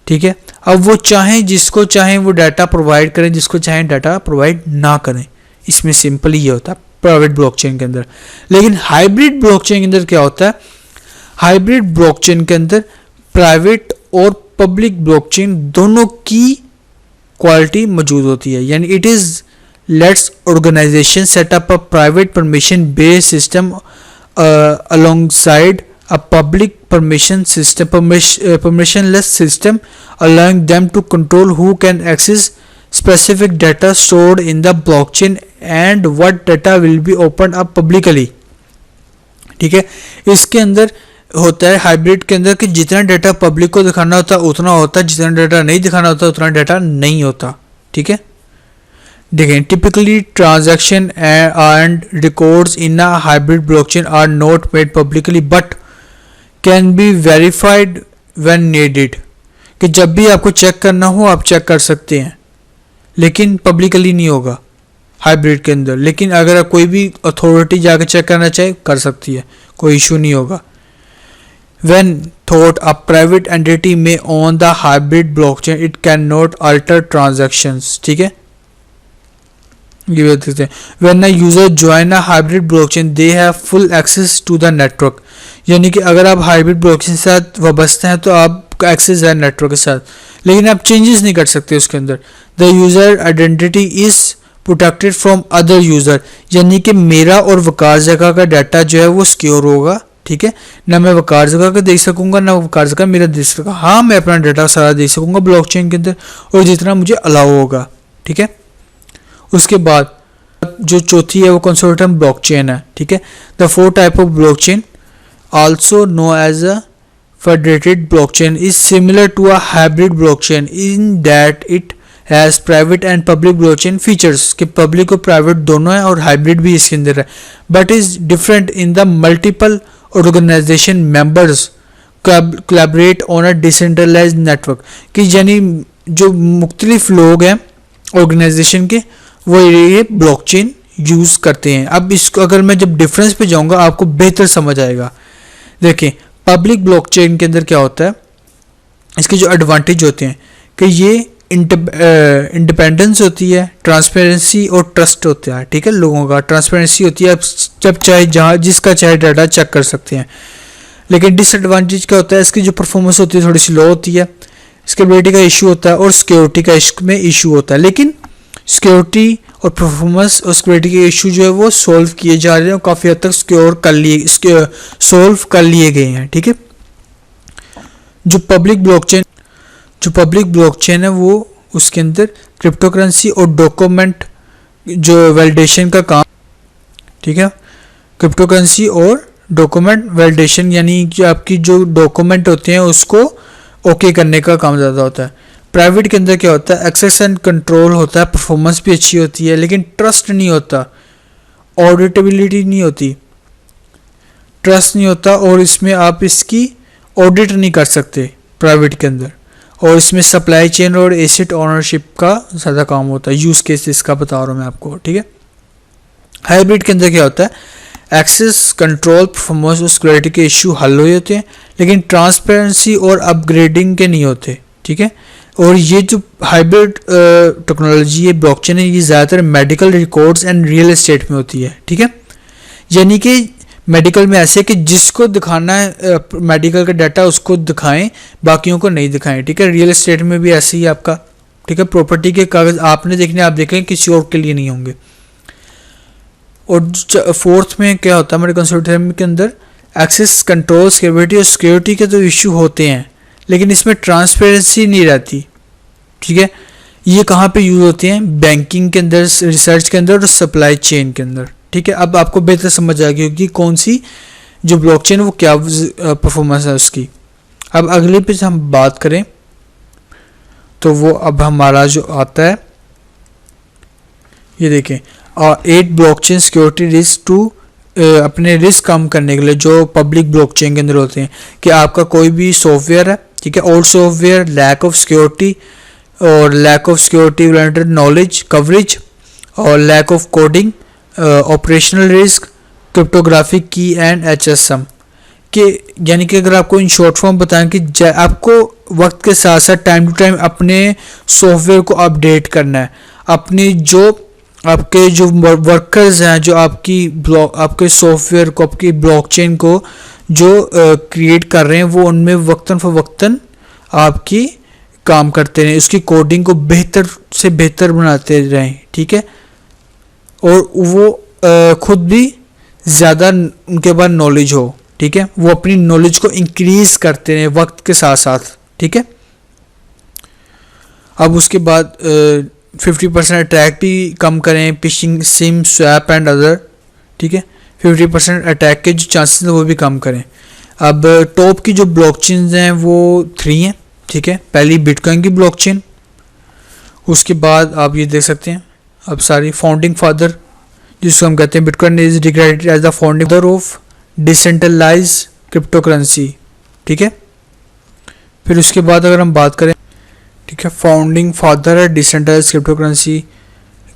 ठीक है। अब वो चाहें जिसको चाहें वो डाटा प्रोवाइड करें, जिसको चाहें डाटा प्रोवाइड ना करें, इसमें सिंपल ये होता है प्राइवेट ब्लॉकचेन के अंदर। लेकिन हाइब्रिड ब्लॉकचेन के अंदर क्या होता है, हाइब्रिड ब्लॉकचेन के अंदर प्राइवेट और पब्लिक ब्लॉकचेन दोनों की क्वालिटी मौजूद होती है, यानी it is lets organisation set up a private permission based system alongside a public permissionless system, allowing them to control who can access specific data stored in the blockchain and what data will be opened up publicly, ठीक है। इसके अंदर होता है hybrid के अंदर कि जितना डाटा पब्लिक को दिखाना होता है उतना होता है, जितना डाटा नहीं दिखाना होता उतना डाटा नहीं होता, ठीक है। देखें, typically transaction and records in a hybrid blockchain are not made publicly but can be verified when needed, कि जब भी आपको चेक करना हो आप चेक कर सकते हैं, लेकिन पब्लिकली नहीं होगा हाइब्रिड के अंदर। लेकिन अगर कोई भी अथॉरिटी जाकर चेक करना चाहे कर सकती है, कोई इशू नहीं होगा। When thought a private entity may own the hybrid blockchain, it cannot alter transactions, ठीक है, ये भी देखते हैं। When a user join a hybrid blockchain, they have full access to the network, यानी कि अगर आप हाइब्रिड ब्लॉकचेन के साथ वाबस्ते हैं तो आपका एक्सेस है नेटवर्क के साथ, लेकिन आप चेंजेस नहीं कर सकते उसके अंदर। The user identity is protected from other user, यानी कि मेरा और वकार जगह का डाटा जो है वो सिक्योर होगा, ठीक है। ना मैं वकार जगह का देख सकूंगा, ना वकार जगह मेरा देख सकूंगा। हाँ, मैं अपना डाटा सारा देख सकूंगा ब्लॉकचेन के अंदर, और जितना मुझे अलाउ होगा, ठीक है। उसके बाद जो चौथी है वो कंसोर्टियम ब्लॉकचेन है, ठीक है। The fourth type of blockchain also known as a federated blockchain is similar to a hybrid blockchain in that it has private and public blockchain features, कि public और private दोनों है और hybrid भी इसके अंदर है, but is different in the multiple organization members collaborate on a decentralized network, कि यानी जो मुख्तलिफ लोग हैं ऑर्गेनाइजेशन के वो ये ब्लॉकचेन यूज़ करते हैं। अब इसको अगर मैं जब डिफरेंस पे जाऊंगा आपको बेहतर समझ आएगा। देखिए, पब्लिक ब्लॉकचेन के अंदर क्या होता है, इसके जो एडवांटेज होते हैं कि ये इंडिपेंडेंस होती है, ट्रांसपेरेंसी और ट्रस्ट होता है, ठीक है। लोगों का ट्रांसपेरेंसी होती है, आप जब चाहे जहाँ जिसका चाहे डाटा चेक कर सकते हैं। लेकिन डिसएडवांटेज क्या होता है, इसकी जो परफॉर्मेंस होती है थोड़ी सी लो होती है, स्केलेबिलिटी का इशू होता है और सिक्योरिटी का में इशू होता है। लेकिन सिक्योरिटी और परफॉर्मेंस और सिक्योरिटी के इशू जो है वो सॉल्व किए जा रहे हैं और काफ़ी हद तक सॉल्व कर लिए गए हैं, ठीक है। जो पब्लिक ब्लॉकचेन है वो उसके अंदर क्रिप्टो करेंसी और डॉक्यूमेंट जो वैलिडेशन का काम, ठीक है, क्रिप्टो करेंसी और डॉक्यूमेंट वैलिडेशन, यानी कि आपकी जो डॉक्यूमेंट होते हैं उसको ओके करने का काम ज़्यादा होता है। प्राइवेट के अंदर क्या होता है, एक्सेस एंड कंट्रोल होता है, परफॉर्मेंस भी अच्छी होती है, लेकिन ट्रस्ट नहीं होता, ऑडिटेबिलिटी नहीं होती, ट्रस्ट नहीं होता, और इसमें आप इसकी ऑडिट नहीं कर सकते प्राइवेट के अंदर, और इसमें सप्लाई चेन और एसेट ओनरशिप का ज़्यादा काम होता है। यूज़ केस इसका बता रहा हूँ मैं आपको, ठीक है। हाइब्रिड के अंदर क्या होता है, एक्सेस कंट्रोल परफॉर्मेंस और सिक्योरिटी के इशू हल हो जाते हैं, लेकिन ट्रांसपेरेंसी और अपग्रेडिंग के नहीं होते, ठीक है। और ये जो हाइब्रिड टेक्नोलॉजी है, ब्लॉकचेन है, ये ज़्यादातर medical records and real estate में होती है, ठीक है। यानी कि मेडिकल में ऐसे कि जिसको दिखाना है मेडिकल का डाटा उसको दिखाएं, बाकियों को नहीं दिखाएं, ठीक है। रियल एस्टेट में भी ऐसे ही आपका, ठीक है, प्रॉपर्टी के कागज़ आपने देखने, आप देखें, किसी और के लिए नहीं होंगे। और फोर्थ में क्या होता है हमारे कंसोर्टियम के अंदर, एक्सेस कंट्रोल सिक्योरिटी और सिक्योरिटी के तो इशू होते हैं, लेकिन इसमें ट्रांसपेरेंसी नहीं रहती, ठीक है। ये कहाँ पे यूज़ होते हैं, बैंकिंग के अंदर, रिसर्च के अंदर और सप्लाई चेन के अंदर, ठीक है। अब आपको बेहतर समझ आ गई कि कौन सी जो ब्लॉकचेन वो क्या परफॉर्मेंस है उसकी। अब अगले पे हम बात करें तो वो अब हमारा जो आता है, ये देखें, 8 ब्लॉकचेन सिक्योरिटी रिस्क टू, अपने रिस्क कम करने के लिए जो पब्लिक ब्लॉकचेन के अंदर होते हैं, कि आपका कोई भी सॉफ्टवेयर है, ठीक है, old software, lack of security और lack of security oriented knowledge coverage और lack of coding, operational risk, cryptographic key and HSM के। यानी कि अगर आपको इन शॉर्ट फॉर्म बताएं कि आपको वक्त के साथ साथ टाइम टू टाइम अपने सॉफ्टवेयर को अपडेट करना है, अपनी जो आपके जो वर्कर्स हैं जो आपके सॉफ्टवेयर को, आपकी ब्लॉकचेन को जो क्रिएट कर रहे हैं, वो उनमें वक्तन फवक्तन आपकी काम करते रहें, उसकी कोडिंग को बेहतर से बेहतर बनाते रहें, ठीक है। और वो खुद भी ज़्यादा उनके पास नॉलेज हो, ठीक है, वो अपनी नॉलेज को इंक्रीज करते रहें वक्त के साथ साथ, ठीक है। अब उसके बाद 50% अटैक भी कम करें, fishing, SIM swap and other, ठीक है। 50% अटैक के जो चांसेस हैं वो भी कम करें। अब टॉप की जो ब्लॉकचेन हैं वो 3 हैं, ठीक है। पहली बिटकॉइन की ब्लॉकचेन, उसके बाद आप ये देख सकते हैं अब सारी फाउंडिंग फादर जिसको हम कहते हैं, bitcoin is recognised as the founding father of decentralised cryptocurrency, ठीक है। फिर उसके बाद अगर हम बात करें, ठीक है, फाउंडिंग फादर है डिसेंट्रलाइज्ड क्रिप्टोकरेंसी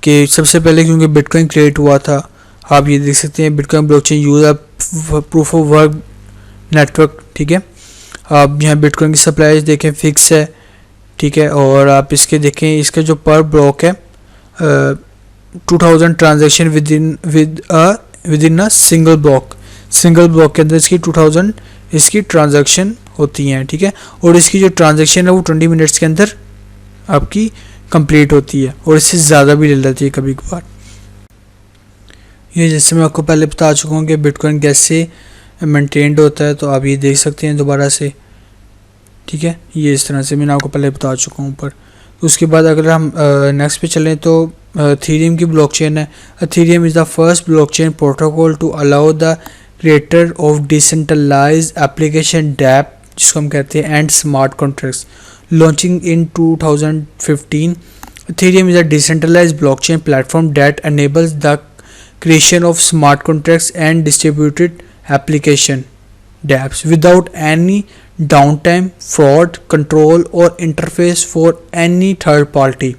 के सबसे पहले, क्योंकि बिटकॉइन क्रिएट हुआ था। आप ये देख सकते हैं bitcoin blockchain use proof of work network, ठीक है। आप यहाँ बिटकॉइन की सप्लाई देखें, फिक्स है, ठीक है। और आप इसके देखें, इसका जो पर ब्लॉक है 2000 transaction with in a single block के अंदर इसकी 2000 इसकी ट्रांजैक्शन होती हैं, ठीक है। और इसकी जो ट्रांजैक्शन है वो 20 मिनट्स के अंदर आपकी कंप्लीट होती है, और इससे ज़्यादा भी ले लेती है कभी कभार। ये जैसे मैं आपको पहले बता चुका हूँ कि बिटकॉइन कैसे मेंटेन्ड होता है, तो आप ये देख सकते हैं दोबारा से, ठीक है। ये इस तरह से मैंने आपको पहले बता चुका हूँ ऊपर। उसके बाद अगर हम नेक्स्ट पे चलें तो इथेरियम की ब्लॉकचेन है। Ethereum is the first blockchain protocol to allow the creator of decentralised application dApp, जिसको हम कहते हैं, and smart contracts, launching in 2015। Ethereum is a decentralized blockchain platform that enables the creation of smart contracts and distributed application dApps without any downtime, fraud, control or interface for any third party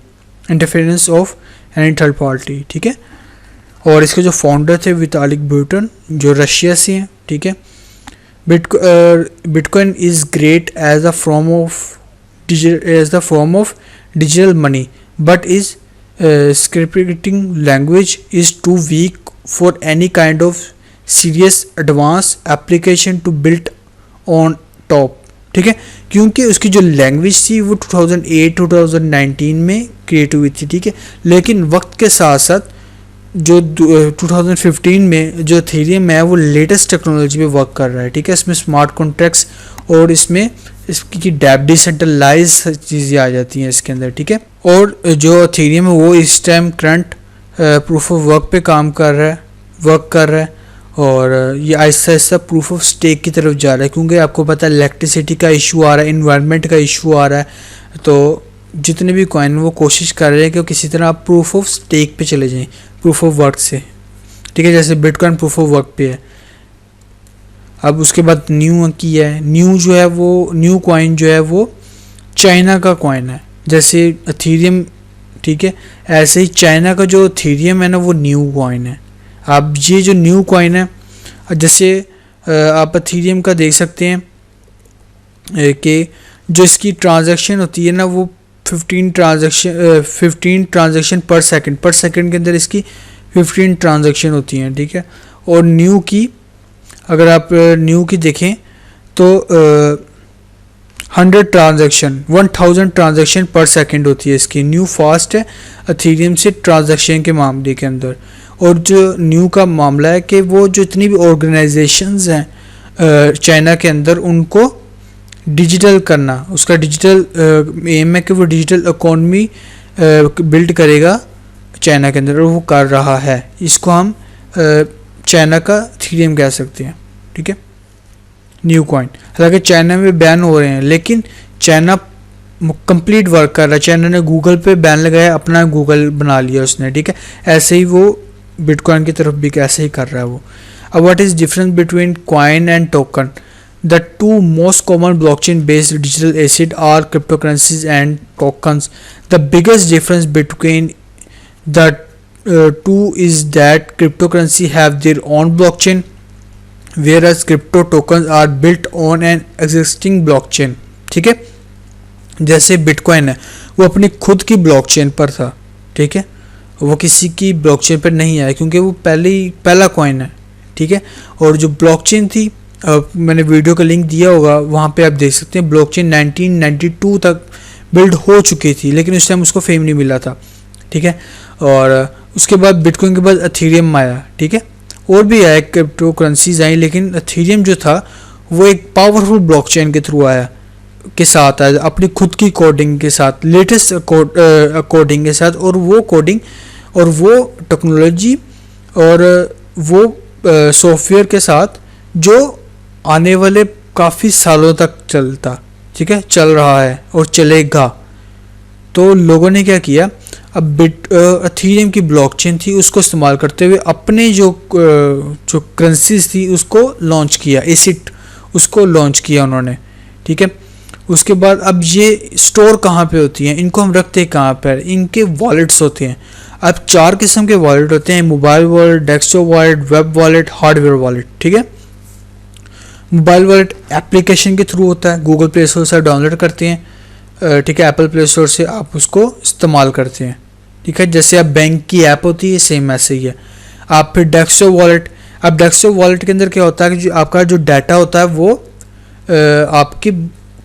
interference of any third party, ठीक है। और इसके जो founder थे वितालिक butane, जो Russia से हैं, ठीक है। Bitcoin is great as the form of digital money, but is scripting language is too weak for any kind of serious advanced application to build on top, ठीक है। क्योंकि उसकी जो लैंग्वेज थी वो 2008-2019 में क्रिएट हुई थी, ठीक है। लेकिन वक्त के साथ साथ जो 2015 में जो इथेरियम है वो लेटेस्ट टेक्नोलॉजी पे वर्क कर रहा है, ठीक है। इसमें स्मार्ट कॉन्ट्रैक्ट्स और इसमें इसकी डैप डिसेंट्रलाइज चीज़ें आ जाती हैं इसके अंदर, ठीक है। और जो इथेरियम है वो इस time current proof of work पे काम कर रहा है और ये Aahista Aahista proof of stake की तरफ जा रहा है, क्योंकि आपको पता है इलेक्ट्रिसिटी का इशू आ रहा है, इन्वायरमेंट का इशू आ रहा है। तो जितने भी कॉइन वो कोशिश कर रहे हैं कि किसी तरह आप प्रूफ ऑफ स्टेक पे चले जाएं, प्रूफ ऑफ वर्क से, ठीक है। जैसे बिटकॉइन प्रूफ ऑफ वर्क पे है। अब उसके बाद न्यू की है, न्यू जो है वो न्यू कॉइन जो है वो चाइना का कॉइन है, जैसे इथेरियम, ठीक है। ऐसे ही चाइना का जो इथेरियम है ना वो न्यू कॉइन है। अब ये जो न्यू कॉइन है, जैसे आप एथेरियम का देख सकते हैं कि जो इसकी ट्रांजैक्शन होती है ना वो 15 ट्रांजैक्शन पर सेकंड के अंदर इसकी 15 ट्रांजैक्शन होती हैं, ठीक है। और न्यू की अगर आप न्यू की देखें तो 1000 ट्रांजैक्शन पर सेकंड होती है इसकी। न्यू फास्ट है एथेरियम से ट्रांजैक्शन के मामले के अंदर। और जो न्यू का मामला है कि वो जो इतनी भी ऑर्गेनाइजेशंस हैं चाइना के अंदर उनको डिजिटल करना, उसका डिजिटल एम है कि वो डिजिटल इकोनॉमी बिल्ड करेगा चाइना के अंदर, और वो कर रहा है। इसको हम चाइना का एथेरियम कह सकते हैं, ठीक है, न्यू कॉइन। हालांकि चाइना में बैन हो रहे हैं लेकिन चाइना कंप्लीट वर्क कर रहा है। चाइना ने गूगल पे बैन लगाया, अपना गूगल बना लिया उसने, ठीक है। ऐसे ही वो बिटकॉइन की तरफ भी ऐसे ही कर रहा है वो। अब what is difference between coin and token? The two most common blockchain-based digital asset are cryptocurrencies and tokens. The biggest difference between the two is that cryptocurrency have their own blockchain, whereas crypto tokens are built on an existing blockchain. ठीक है, जैसे bitcoin है वो अपनी खुद की blockchain पर था, ठीक है, वो किसी की ब्लॉकचेन पर नहीं आया क्योंकि वो पहला कॉइन है, ठीक है। और जो ब्लॉकचेन थी, मैंने वीडियो का लिंक दिया होगा, वहाँ पे आप देख सकते हैं ब्लॉकचेन 1992 तक बिल्ड हो चुकी थी लेकिन उस टाइम उसको फेम नहीं मिला था, ठीक है। और उसके बाद बिटकॉइन के बाद एथेरियम आया, ठीक है, और भी आया, क्रिप्टो करेंसीज आई, लेकिन एथेरियम जो था वो एक पावरफुल ब्लॉकचेन के थ्रू आया, के साथ आया, अपनी खुद की कोडिंग के साथ, लेटेस्ट कोडिंग के साथ, और वो कोडिंग और वो टेक्नोलॉजी और वो सॉफ्टवेयर के साथ जो आने वाले काफ़ी सालों तक चलता, ठीक है, चल रहा है और चलेगा। तो लोगों ने क्या किया, अब एथेरियम की ब्लॉकचेन थी उसको इस्तेमाल करते हुए अपने जो करेंसीज थी उसको लॉन्च किया, एसिड उसको लॉन्च किया उन्होंने, ठीक है। उसके बाद अब ये स्टोर कहाँ पे होती हैं, इनको हम रखते हैं कहाँ पर, इनके वॉलेट्स होते हैं। अब 4 किस्म के वॉलेट होते हैं, mobile wallet, desktop wallet, web wallet, hardware wallet, ठीक है। मोबाइल वॉलेट एप्लीकेशन के थ्रू होता है, गूगल प्ले स्टोर से डाउनलोड करते हैं, ठीक है, एप्पल प्ले स्टोर से आप उसको इस्तेमाल करते हैं, ठीक है। जैसे आप बैंक की ऐप होती है सेम ऐसे ही है। आप फिर डेस्कटॉप वॉलेट, अब डेस्कटॉप वॉलेट के अंदर क्या होता है कि जो आपका जो डाटा होता है वो आपके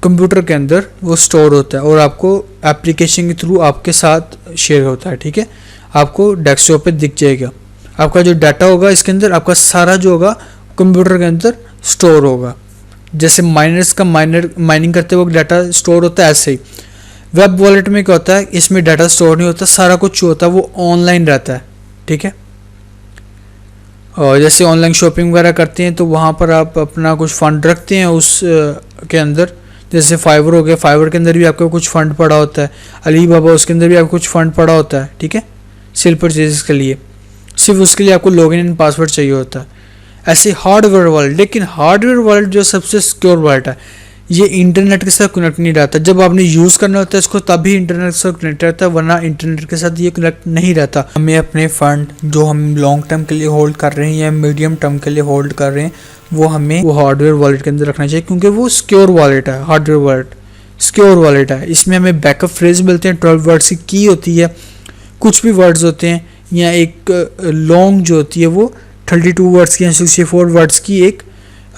कंप्यूटर के अंदर वो स्टोर होता है और आपको एप्लीकेशन के थ्रू आपके साथ शेयर होता है, ठीक है। आपको डेस्कटॉप पे दिख जाएगा, आपका जो डाटा होगा इसके अंदर आपका सारा जो होगा कंप्यूटर के अंदर स्टोर होगा। जैसे माइनर्स का माइनिंग करते वक्त डाटा स्टोर होता है, ऐसे ही वेब वॉलेट में क्या होता है, इसमें डाटा स्टोर नहीं होता, सारा कुछ जो होता है वो ऑनलाइन रहता है, ठीक है। और जैसे ऑनलाइन शॉपिंग वगैरह करते हैं तो वहाँ पर आप अपना कुछ फंड रखते हैं उस के अंदर। जैसे फाइवर हो गया, फाइवर के अंदर भी आपको कुछ फंड पड़ा होता है, अली बाबा उसके अंदर भी आपको कुछ फंड पड़ा होता है, ठीक है, सेल परचेजेस के लिए। सिर्फ उसके लिए आपको लॉगिन एंड पासवर्ड चाहिए होता है। ऐसे हार्डवेयर वॉलेट, लेकिन हार्डवेयर वॉलेट जो सबसे सिक्योर वॉलेट है ये इंटरनेट के साथ कनेक्ट नहीं रहता। जब आपने यूज़ करना होता है इसको तभी इंटरनेट के साथ कनेक्ट रहता है, वरना इंटरनेट के साथ ये कनेक्ट नहीं रहता। हमें अपने फंड जो हम लॉन्ग टर्म के लिए होल्ड कर रहे हैं या मीडियम टर्म के लिए होल्ड कर रहे हैं वो हमें वो हार्डवेयर वॉलेट के अंदर रखना चाहिए क्योंकि वो सिक्योर वॉलेट है। हार्डवेयर वॉलेट सिक्योर वॉलेट है, इसमें हमें बैकअप फ्रेज मिलते हैं, 12 वर्ड्स की की होती है, कुछ भी वर्ड्स होते हैं, या एक लॉन्ग जो होती है वो 32 वर्ड्स की या 64 वर्ड्स की एक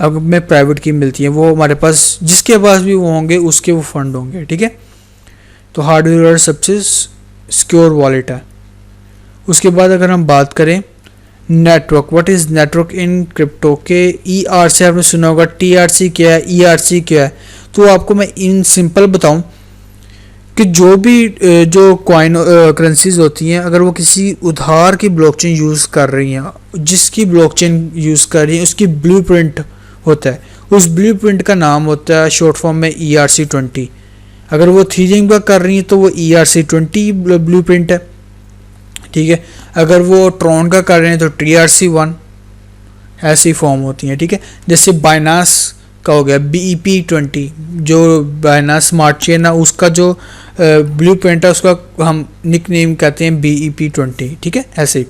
में प्राइवेट की मिलती है, वो हमारे पास जिसके पास भी वो होंगे उसके वो फंड होंगे, ठीक है। तो हार्डवेयर सबसे सिक्योर वॉलेट है। उसके बाद अगर हम बात करें network, what is network in crypto के ERC आपने सुना होगा, TRC क्या है, ERC क्या है। तो आपको मैं इन सिंपल बताऊं कि जो भी जो कॉइन करेंसीज होती हैं अगर वो किसी उधार की ब्लॉकचेन यूज़ कर रही हैं, जिसकी ब्लॉकचेन यूज़ कर रही है उसकी ब्लूप्रिंट होता है, उस ब्लूप्रिंट का नाम होता है शॉर्ट फॉर्म में ERC-20। अगर वो एथेरियम का कर रही है तो वो ERC-20 ब्लूप्रिंट है, ठीक है। अगर वो ट्रॉन का कर रहे हैं तो TRC-1, ऐसी फॉर्म होती हैं, ठीक है। जैसे बाइनास का हो गया BEP-20, जो बाइनास स्मार्ट चेन है उसका जो ब्लूप्रिंट है उसका हम निक नेम कहते हैं BEP-20, ठीक है। ऐसे ही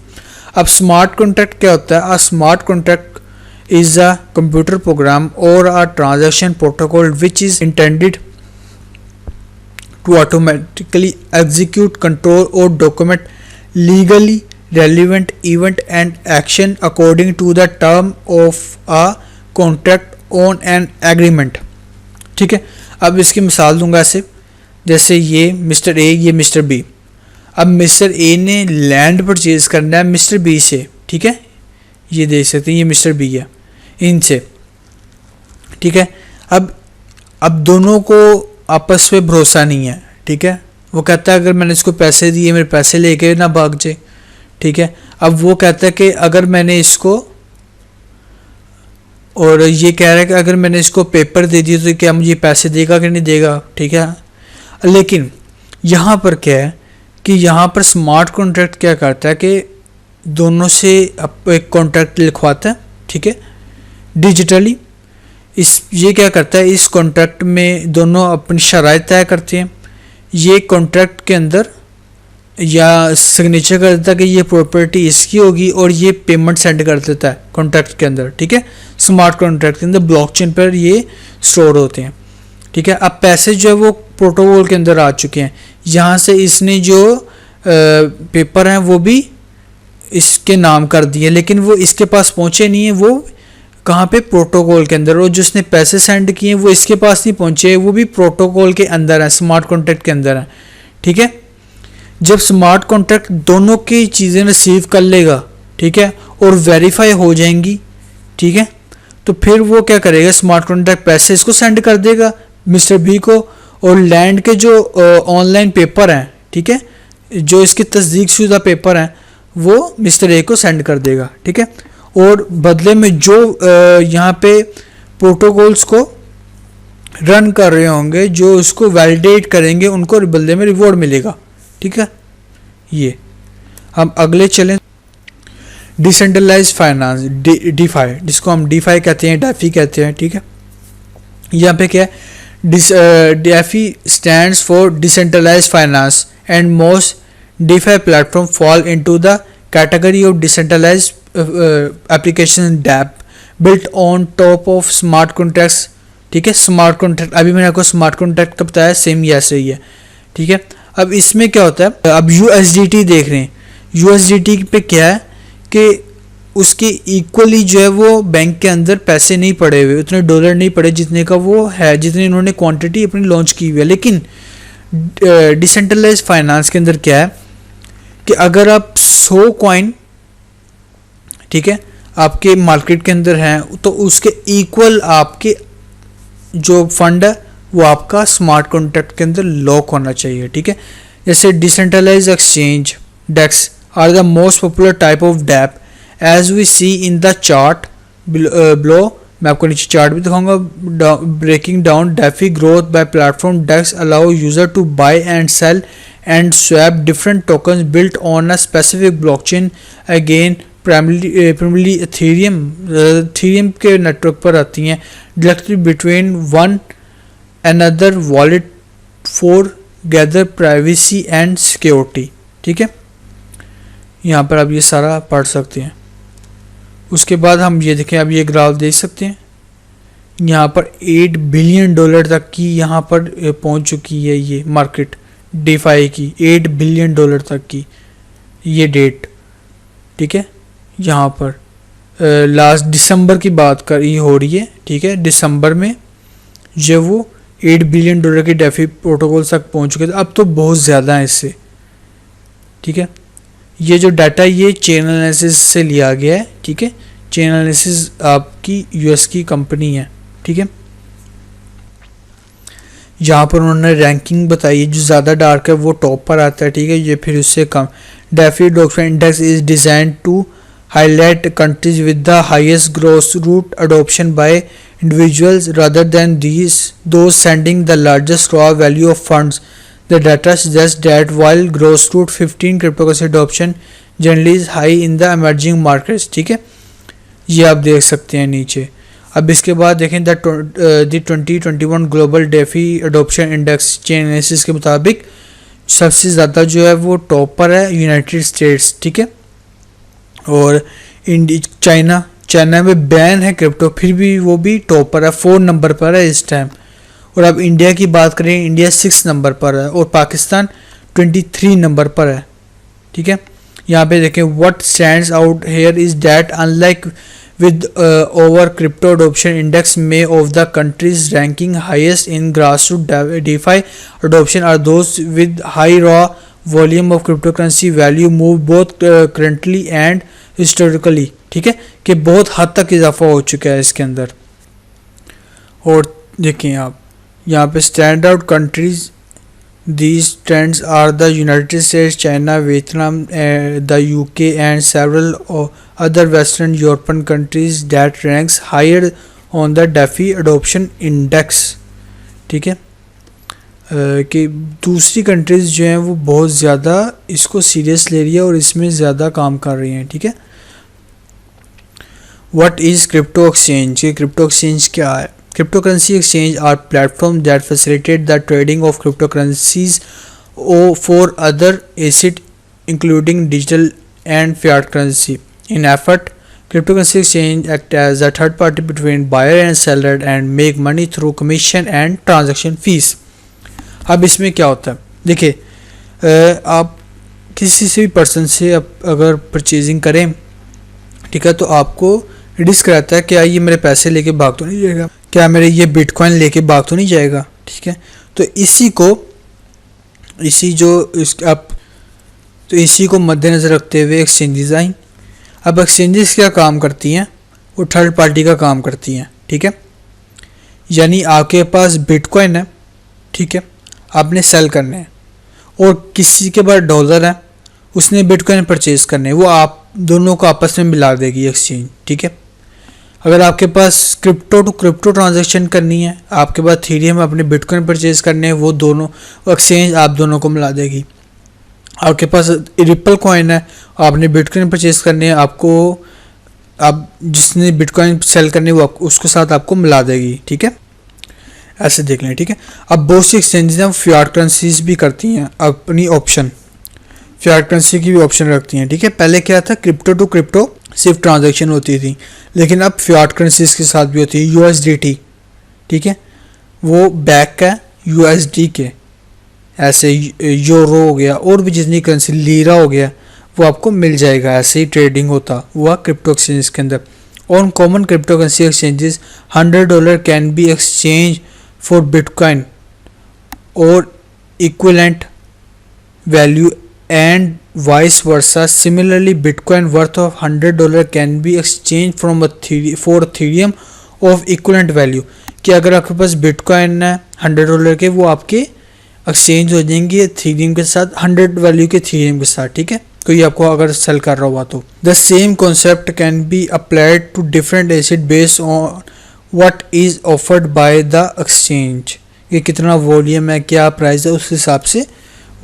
अब स्मार्ट कॉन्ट्रैक्ट क्या होता है? A smart contract is a computer program or a transaction protocol which is intended to automatically execute, control or document legally relevant event and action according to the term of a contract on an agreement. ठीक है, अब इसकी मिसाल दूंगा ऐसे, जैसे ये mister A, ये मिस्टर बी। अब मिस्टर ए ने लैंड परचेज करना है मिस्टर बी से, ठीक है, ये देख सकते हैं, ये मिस्टर बी है, इनसे, ठीक है। अब दोनों को आपस में भरोसा नहीं है, ठीक है। वो कहता है अगर मैंने इसको पैसे दिए मेरे पैसे लेके ना भाग जाए, ठीक है। अब वो कहता है कि अगर मैंने इसको, और ये कह रहा है कि अगर मैंने इसको पेपर दे दिए तो क्या मुझे पैसे देगा कि नहीं देगा, ठीक है। लेकिन यहाँ पर क्या है कि यहाँ पर स्मार्ट कॉन्ट्रैक्ट क्या करता है कि दोनों से एक कॉन्ट्रैक्ट लिखवाता है, ठीक है, डिजिटली। ये क्या करता है, इस कॉन्ट्रैक्ट में दोनों अपनी शराइत तय करते हैं। ये कॉन्ट्रैक्ट के अंदर या सिग्नेचर कर देता है कि ये प्रॉपर्टी इसकी होगी और ये पेमेंट सेंड कर देता है कॉन्ट्रैक्ट के अंदर, ठीक है। स्मार्ट कॉन्ट्रैक्ट के अंदर ब्लॉकचेन पर ये स्टोर होते हैं, ठीक है। अब पैसे जो है वो प्रोटोकॉल के अंदर आ चुके हैं, यहाँ से इसने जो पेपर हैं वो भी इसके नाम कर दिए, लेकिन वो इसके पास पहुँचे नहीं है, वो कहाँ पे, प्रोटोकॉल के अंदर। और जिसने पैसे सेंड किए वो इसके पास नहीं पहुँचे, वो भी प्रोटोकॉल के अंदर है, स्मार्ट कॉन्ट्रैक्ट के अंदर है, ठीक है। जब स्मार्ट कॉन्ट्रैक्ट दोनों की चीज़ें रिसीव कर लेगा, ठीक है, और वेरीफाई हो जाएंगी, ठीक है, तो फिर वो क्या करेगा, स्मार्ट कॉन्ट्रैक्ट पैसे इसको सेंड कर देगा मिस्टर बी को, और लैंड के जो ऑनलाइन पेपर हैं, ठीक है, जो इसके तस्दीक शुदा पेपर हैं वो मिस्टर ए को सेंड कर देगा, ठीक है। और बदले में जो यहाँ पे प्रोटोकॉल्स को रन कर रहे होंगे, जो उसको वैलिडेट करेंगे, उनको बदले में रिवॉर्ड मिलेगा, ठीक है। ये हम अगले चलें, डिसेंट्रलाइज्ड फाइनेंस, डीफाई, जिसको हम डीफाई कहते हैं, डैफी कहते हैं, ठीक है। यहाँ पे क्या है, DeFi stands for decentralized finance and most DeFi platform fall into the category of decentralized application dApp built on top of smart contracts, ठीक है। स्मार्ट कॉन्ट्रैक्ट, अभी मैंने आपको स्मार्ट कॉन्ट्रैक्ट का बताया, सेम ही ऐसे ही है, ठीक है। अब इसमें क्या होता है, अब USDT देख रहे हैं, USDT पे क्या है कि उसके इक्वली जो है वो बैंक के अंदर पैसे नहीं पड़े हुए, उतने डॉलर नहीं पड़े जितने का वो है, जितनी इन्होंने क्वांटिटी अपनी लॉन्च की हुई है। लेकिन डिसेंट्रलाइज्ड फाइनेंस के अंदर क्या है कि अगर आप 100 कॉइन, ठीक है, आपके मार्केट के अंदर हैं, तो उसके इक्वल आपके जो फंड है वो आपका स्मार्ट कॉन्ट्रैक्ट के अंदर लॉक होना चाहिए, ठीक है। जैसे decentralized exchange DEXs are the most popular type of dapp as we see in the chart below. मैं आपको नीचे चार्ट भी दिखाऊंगा। Breaking down DeFi growth by platform DEXs allow user to buy and sell and swap different tokens built on a specific blockchain, again primarily Ethereum के network पर आती हैं, directly between one another wallet for gather privacy and security, ठीक है। यहाँ पर आप ये सारा पढ़ सकते हैं। उसके बाद हम ये देखें, अब ये ग्राफ देख सकते हैं, यहाँ पर $8 बिलियन तक की यहाँ पर पहुँच चुकी है ये मार्केट डीफाई की, $8 बिलियन तक की ये डेट, ठीक है। यहाँ पर लास्ट दिसंबर की बात कर ये हो रही है, ठीक है। दिसंबर में जब वो $8 बिलियन की डेफी प्रोटोकॉल तक पहुँच चुके थे, अब तो बहुत ज़्यादा है इससे, ठीक है। ये जो डाटा ये चेन एनालिसिस से लिया गया है, ठीक है। चेन एनालिसिस आपकी यूएस की कंपनी है, ठीक है। यहाँ पर उन्होंने रैंकिंग बताई है, जो ज़्यादा डार्क है वो टॉप पर आता है, ठीक है। ये फिर उससे कम। Defi doctor index is design to highlight countries with the highest growth root adoption by individuals rather than those sending the largest raw value of funds. The data suggests that while grassroots 15 cryptocurrency adoption generally is high in the emerging markets, ठीक है, ये आप देख सकते हैं नीचे। अब इसके बाद देखें the 2021 global DeFi adoption index chain analysis के मुताबिक सबसे ज़्यादा जो है वो टॉप पर है यूनाइटेड स्टेट्स, ठीक है। और चाइना में बैन है क्रिप्टो, फिर भी वो भी टॉप पर है, 4 नंबर पर है इस टाइम। और अब इंडिया की बात करें, इंडिया 6 नंबर पर है और पाकिस्तान 23 नंबर पर है। ठीक है, यहाँ पे देखें, what stands out here is that unlike with over crypto adoption index, may of the countries ranking highest in grassroots DeFi adoption are those with high raw volume of cryptocurrency value move both currently and historically। ठीक है, कि बहुत हद तक इजाफा हो चुका है इसके अंदर। और देखें आप यहाँ पे stand out countries, these trends are the United States, China, Vietnam, the UK and several other Western European countries that ranks higher on the DeFi adoption index। ठीक है, कि दूसरी कंट्रीज़ जो हैं वो बहुत ज़्यादा इसको सीरियस ले रही है और इसमें ज़्यादा काम कर रही हैं। ठीक है, व्हाट इज़ क्रिप्टो एक्सचेंज, ये क्रिप्टो एक्सचेंज क्या है? Cryptocurrency exchange are platforms that facilitate the trading of cryptocurrencies for other assets including digital and fiat currency. In effect, cryptocurrency exchange act as a third party between buyer and seller and make money through commission and transaction fees। अब इसमें क्या होता है, देखिए आप किसी से भी पर्सन से अगर परचेजिंग करें, ठीक है, तो आपको रिस्क रहता है कि ये मेरे पैसे लेके भाग तो नहीं जाएगा, क्या मेरे ये बिटकॉइन लेके भाग तो नहीं जाएगा। ठीक है, तो इसी को मद्देनज़र रखते हुए एक्सचेंजेस आई। अब एक्सचेंजेस क्या काम करती हैं, वो थर्ड पार्टी का काम करती हैं। ठीक है, यानी आपके पास बिटकॉइन है, ठीक है, आपने सेल करने हैं, और किसी के पास डॉलर है, उसने बिटकॉइन परचेज करने हैं, वो आप दोनों को आपस में मिला देगी एक्सचेंज। ठीक है, अगर आपके पास क्रिप्टो टू क्रिप्टो ट्रांजैक्शन करनी है, आपके पास इथेरियम अपने बिटकॉइन परचेज करने हैं, वो दोनों एक्सचेंज आप दोनों को मिला देगी। आपके पास रिपल कॉइन है, आपने बिटकॉइन परचेज करने हैं, आप जिसने बिटकॉइन सेल करने वो उसके साथ आपको मिला देगी। ठीक है, ऐसे देख लें। ठीक है, अब बहुत सी एक्सचेंजेस हैं फियाट करेंसीज भी करती हैं अपनी ऑप्शन, फियाट करेंसी की भी ऑप्शन रखती हैं। ठीक है, पहले क्या था, क्रिप्टो टू क्रिप्टो सिर्फ ट्रांजैक्शन होती थी, लेकिन अब फियाट करेंसीज के साथ भी होती है। USDT, ठीक है, वो बैक है USD के, ऐसे यूरो हो गया और भी जितनी करेंसी, लीरा हो गया, वो आपको मिल जाएगा। ऐसे ही ट्रेडिंग होता हुआ क्रिप्टो एक्सचेंज के अंदर। On common crypto currency exchanges $100 can be exchange for bitcoin और equivalent value and vice versa. Similarly, Bitcoin worth of $100 can be exchanged for Ethereum of equivalent value। कि अगर आपके पास बिटकॉइन है $100 के, वो आपके एक्सचेंज हो जाएंगे इथेरियम के साथ, 100 वैल्यू के इथेरियम के साथ। ठीक है, कोई आपको अगर सेल कर रहा हुआ तो। The same concept can be applied to different asset based on what is offered by the exchange. ये कितना वॉल्यूम है, क्या प्राइस है, उस हिसाब से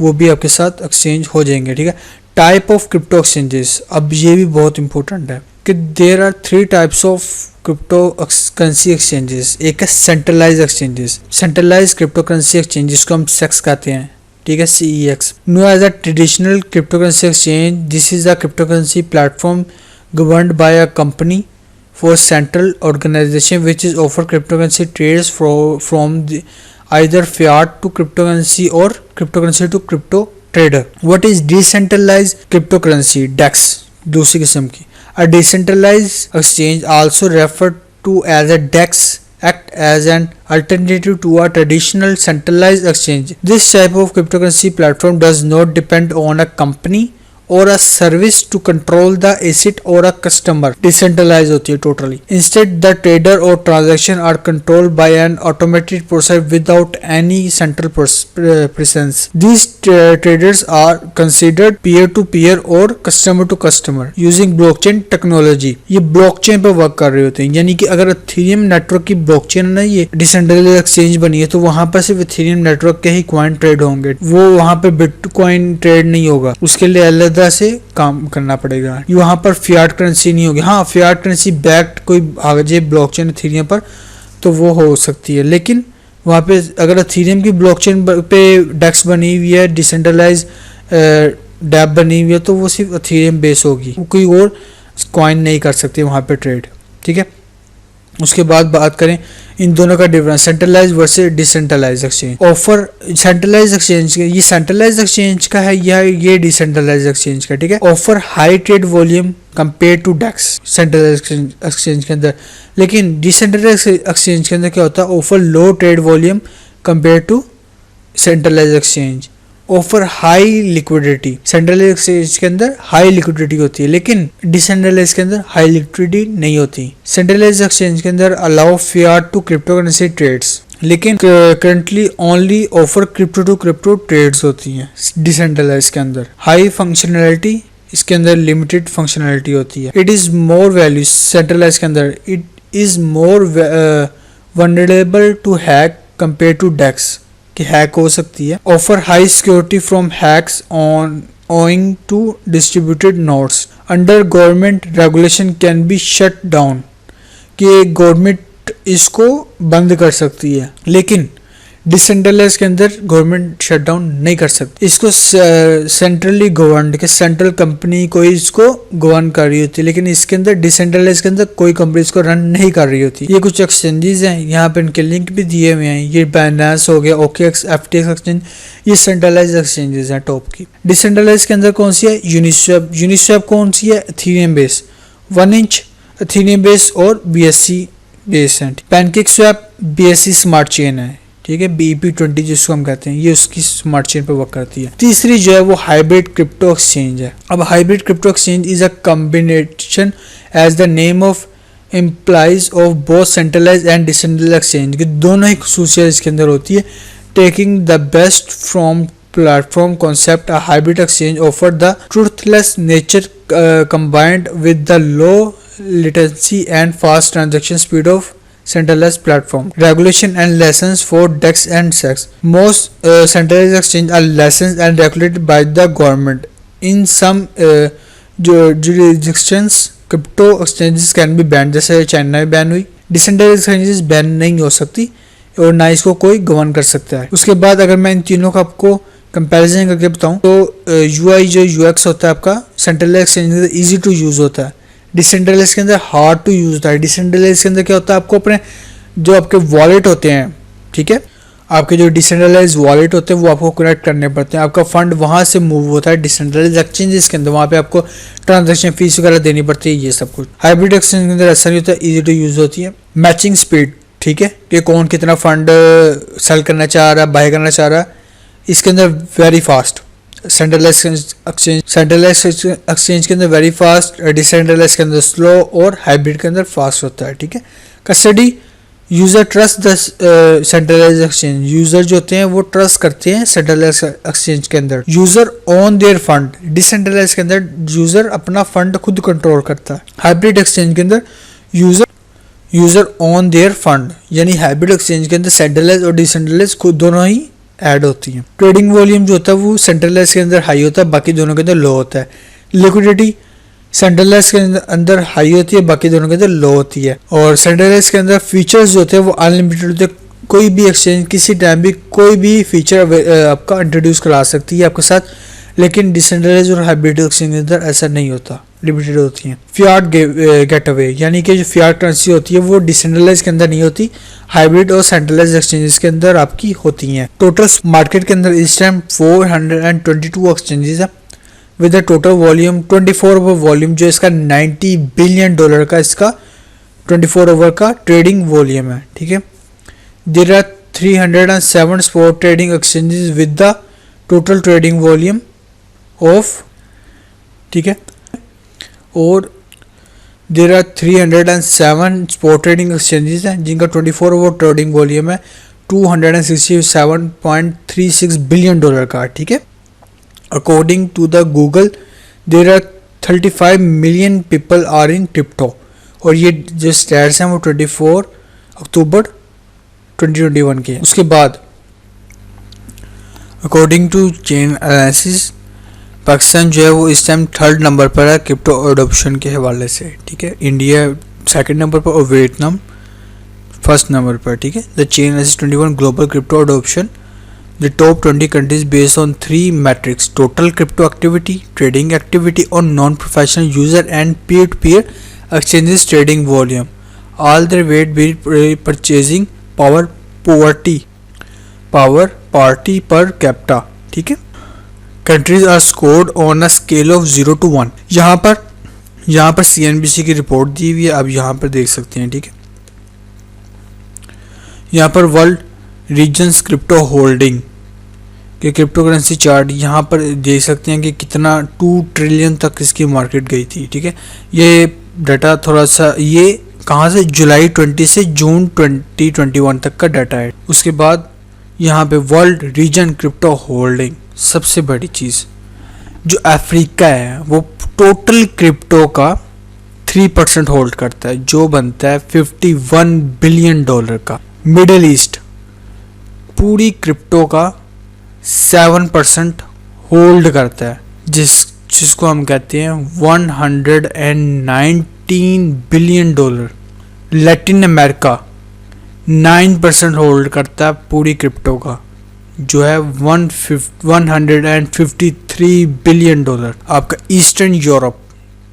वो भी आपके साथ एक्सचेंज हो जाएंगे। ठीक है, टाइप ऑफ क्रिप्टो एक्सचेंजेस, अब ये भी बहुत इंपॉर्टेंट है कि there are 3 types of crypto currency exchanges. एक है centralize exchanges, centralize crypto currency exchange, जिसको हम सेक्स कहते हैं। ठीक है, CEX। Known as a traditional crypto currency exchange, this is a crypto currency platform governed by a company for central organization which is offer crypto currency trades from either fiat to cryptocurrency or cryptocurrency to crypto trader। What is decentralized cryptocurrency? DEX, दूसरी किस्म की। A decentralized exchange, also referred to as a DEX, act as an alternative to a traditional centralized exchange। This type of cryptocurrency platform does not depend on a company or a service to control the asset or a customer। Decentralized होती है totally। Instead, the trader or transaction are controlled by an automated process without any central presence। These traders are considered peer to peer or customer to customer using blockchain technology। ये blockchain पे work कर रहे होते हैं, यानी कि अगर Ethereum network की blockchain है ना, ये decentralized exchange बनी है, तो वहाँ पर सिर्फ Ethereum नेटवर्क के ही coin ट्रेड होंगे, वो वहाँ पे बिटकॉइन ट्रेड नहीं होगा, उसके लिए अलग से काम करना पड़ेगा। वहां पर फियाट करेंसी नहीं होगी। हाँ, फियाट करेंसी बैक्ड कोई आ जाए ब्लॉकचेन इथेरियम पर तो वो हो सकती है, लेकिन वहां पे अगर इथेरियम की ब्लॉकचेन पे डेक्स बनी हुई है, डिसेंट्रलाइज डैप बनी हुई है, तो वो सिर्फ इथेरियम बेस होगी, कोई और कॉइन नहीं कर सकते वहाँ पे ट्रेड, ठीक है। उसके बाद बात करें इन दोनों का difference, centralize versus decentralize exchange. Offer centralize exchange, ये सेंट्रलाइज एक्सचेंज का है या ये डिसेंट्रलाइज एक्सचेंज का, ठीक है। Offer high trade volume compare to DEXs centralize exchange के अंदर, लेकिन डिसेंट्रलाइज एक्सचेंज के अंदर क्या होता है, offer low trade volume compare to centralize exchange. Offer high liquidity, centralize exchange के अंदर हाई लिक्विडिटी होती है, लेकिन डिसेंट्रलाइज के अंदर हाई लिक्विडिटी नहीं होती। सेंट्रलाइज एक्सचेंज के अंदर allow fiat to crypto currency trades, लेकिन currently only offer crypto to crypto trades होती हैं डिसेंट्रलाइज के अंदर। हाई फंक्शनैलिटी, इसके अंदर लिमिटेड फंक्शनैलिटी होती है। It is more value, centralise के अंदर it is more vulnerable to hack compare to DEX, कि हैक हो सकती है। Offer high security from hacks on owing to distributed nodes under government regulation can be shut down, कि government इसको बंद कर सकती है, लेकिन डिसेंट्रलाइज के अंदर गवर्नमेंट शट डाउन नहीं कर सकती। इसको सेंट्रली गवर्नड के सेंट्रल कंपनी कोई इसको गवर्न कर रही होती है, लेकिन इसके अंदर डिसेंट्रलाइज के अंदर कोई कंपनी इसको रन नहीं कर रही होती। ये कुछ एक्सचेंजेस हैं, यहाँ पे इनके लिंक भी दिए हुए हैं। ये बाइनेंस हो गया, OKX, FTX एक्सचेंज, ये सेंट्रलाइज एक्सचेंजेस हैं टॉप की। डिसेंट्रलाइज के अंदर कौन सी है, यूनिस्वैप। यूनिस्वैप कौन सी है, Ethereum base, 1 inch Ethereum base और BSC बेस है। पैनकेकस्वैप BSC स्मार्ट चेन है, ठीक है, BEP20 जिसको हम कहते हैं, ये उसकी स्मार्ट चेन पे वर्क करती है। तीसरी जो है वो हाइब्रिड क्रिप्टो एक्सचेंज है। अब hybrid crypto exchange is a combination as the name of implies of both centralize and decentralize exchange, कि दोनों ही खसूसियत इसके अंदर होती है। Taking the best from platform concept, a hybrid exchange offer the trustless nature combined with the low latency and fast transaction speed of centralized platform. Regulation and license for DEX and SEX. Most centralized exchange are licensed and regulated by the government. In some jurisdictions, crypto exchanges can be banned. जैसे China में ban हुई, decentralised exchanges ban नहीं हो सकती और ना इसको कोई गवर्न कर सकता है। उसके बाद अगर मैं इन तीनों का आपको कंपैरिजन करके बताऊं तो UI जो UX होता है आपका सेंट्रलाइज्ड एक्सचेंज के अंदर ईजी टू यूज़ होता है, डिसेंट्रलाइज के अंदर हार्ड टू यूज होता है। डिसेंट्रलाइज के अंदर क्या होता है, आपको अपने जो आपके वॉलेट होते हैं, ठीक है, आपके जो डिसेंट्रलाइज वॉलेट होते हैं वो आपको कनेक्ट करने पड़ते हैं। आपका फंड वहाँ से मूव होता है डिसेंट्रलाइज एक्सचेंजेस के अंदर, वहाँ पे आपको ट्रांजैक्शन फीस वगैरह देनी पड़ती है, ये सब कुछ। हाइब्रिड एक्सचेंज के अंदर ऐसा नहीं होता, ईजी टू यूज होती है। मैचिंग स्पीड, ठीक है, कि कौन कितना फंड सेल करना चाह रहा है, बाय करना चाह रहा है, इसके अंदर वेरी फास्ट। सेंट्रलाइज एक्सचेंज के अंदर वेरी फास्ट, डिसेंट्रलाइज के अंदर स्लो और हाइब्रिड के अंदर फास्ट होता है, ठीक है। Custody, user trust the centralize exchange, user जो होते हैं वो ट्रस्ट करते हैं सेंट्रलाइज एक्सचेंज के अंदर। User own their fund, decentralize के अंदर यूजर अपना फंड खुद कंट्रोल करता है। हाइब्रिड एक्सचेंज के अंदर यूजर ऑन देयर फंड, यानी हाइब्रिड एक्सचेंज के अंदर सेंट्रलाइज और डिसेंट्रलाइज खुद दोनों ही ऐड होती हैं। ट्रेडिंग वॉल्यूम जो होता है वो सेंट्रलाइज के अंदर हाई होता है, बाकी दोनों के अंदर लो होता है। लिक्विडिटी सेंट्रलाइज के अंदर हाई होती है, बाकी दोनों के अंदर लो होती है। और सेंट्रलाइज के अंदर फीचर्स जो होते हैं वो अनलिमिटेड होते हैं, कोई भी एक्सचेंज किसी टाइम भी कोई भी फीचर आपका इंट्रोड्यूस करा सकती है आपके साथ, लेकिन डिसेंट्रलाइज और हाइब्रिड एक्सचेंज के अंदर ऐसा नहीं होता, लिमिटेड होती हैं। फियाट गेटअवे, यानी कि जो फियाट करेंसी होती है वो डिसेंट्रलाइज के अंदर नहीं होती, हाइब्रिड और सेंट्रलाइज एक्सचेंजेस के अंदर आपकी होती हैं। टोटल मार्केट के अंदर इस टाइम 422 एक्सचेंजेस है with a total volume 24 over volume, जो इसका $90 बिलियन का इसका 24 ओवर का ट्रेडिंग वॉल्यूम है, ठीक है। There are 307 spot trading exchanges with the total trading volume of, ठीक है, और there are 307 spot trading exchanges हैं जिनका 24 ओवर ट्रेडिंग वॉल्यूम है $267.36 बिलियन का, ठीक है। According to the Google there are 35 million people are in crypto, और ये जो स्टैट्स हैं वो 24 अक्टूबर 2021 के। उसके बाद according to chain analysis Pakistan जो है वो इस टाइम 3rd नंबर पर है क्रिप्टो अडोप्शन के हवाले से, ठीक है। इंडिया 2nd नंबर पर और वियतनाम 1st नंबर पर, ठीक है। The chain analysis 21 global crypto adoption the top 20 countries based on three metrics: total crypto activity, trading activity on non-professional user, and peer-to-peer exchanges trading volume. All their weight be purchasing power party per capita. ठीक है. Countries are scored on a scale of 0 to 1. यहाँ पर CNBC की report दी हुई है, आप यहाँ पर देख सकते हैं. ठीक है. यहाँ पर वर्ल्ड रीजन्स क्रिप्टो होल्डिंग के क्रिप्टो करेंसी चार्ट यहाँ पर देख सकते हैं कि कितना 2 ट्रिलियन तक इसकी मार्केट गई थी. ठीक है. ये डाटा थोड़ा सा, ये कहाँ से, जुलाई 20 से जून 2021 तक का डाटा है. उसके बाद यहाँ पे वर्ल्ड रीजन क्रिप्टो होल्डिंग, सबसे बड़ी चीज़ जो अफ्रीका है वो टोटल क्रिप्टो का 3% होल्ड करता है, जो बनता है $51 बिलियन का. मिडल ईस्ट पूरी क्रिप्टो का 7% होल्ड करता है, जिसको हम कहते हैं $119 बिलियन. लैटिन अमेरिका 9% होल्ड करता है पूरी क्रिप्टो का, जो है $153 बिलियन. आपका ईस्टर्न यूरोप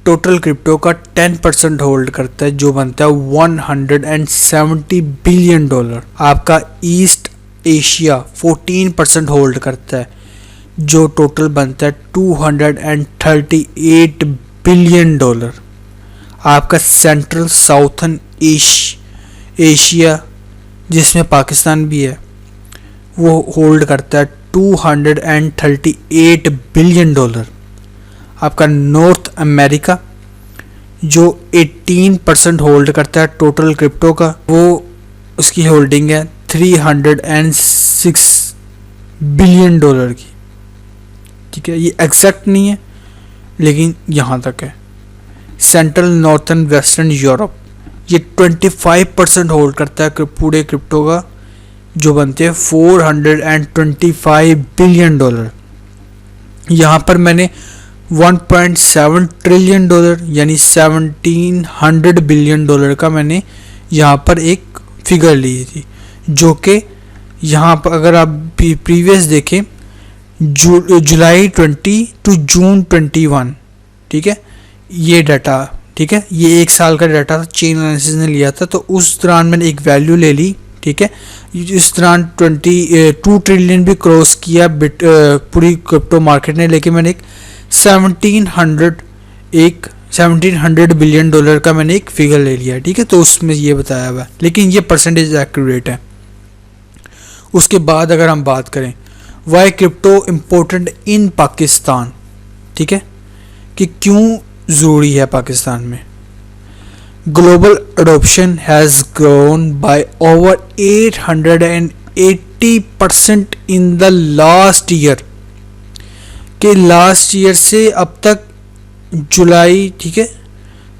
टोटल क्रिप्टो का 10% होल्ड करता है, जो बनता है $170 बिलियन. आपका ईस्ट एशिया 14% होल्ड करता है, जो टोटल बनता है $238 बिलियन. आपका सेंट्रल साउथर्न एशिया जिसमें पाकिस्तान भी है वो होल्ड करता है $238 बिलियन. आपका नॉर्थ अमेरिका जो 18% होल्ड करता है टोटल क्रिप्टो का, वो उसकी होल्डिंग है $306 बिलियन की. ठीक है. ये एग्जैक्ट नहीं है लेकिन यहाँ तक है. सेंट्रल नॉर्थर्न वेस्टर्न यूरोप ये 25% होल्ड करता है पूरे क्रिप्टो का, जो बनते हैं $425 बिलियन. यहाँ पर मैंने $1.7 ट्रिलियन यानी $1700 बिलियन का मैंने यहाँ पर एक फिगर ली थी, जो कि यहाँ पर अगर आप प्रीवियस देखें जुलाई 20 टू जून 21. ठीक है. ये डाटा, ठीक है, ये 1 साल का डाटा था, चेन एनालिसिस ने लिया था, तो उस दौरान मैंने एक वैल्यू ले ली. ठीक है. इस दौरान 2 ट्रिलियन भी क्रॉस किया पूरी क्रिप्टो मार्केट ने, लेकिन मैंने एक 1700 बिलियन का मैंने एक फिगर ले लिया. ठीक है. तो उसमें ये बताया हुआ है, लेकिन ये परसेंटेज एक्यूरेट है. उसके बाद अगर हम बात करें why crypto important in Pakistan, ठीक है, कि क्यों ज़रूरी है पाकिस्तान में. Global adoption has grown by over 880% in the last year. के लास्ट ईयर से अब तक जुलाई, ठीक है,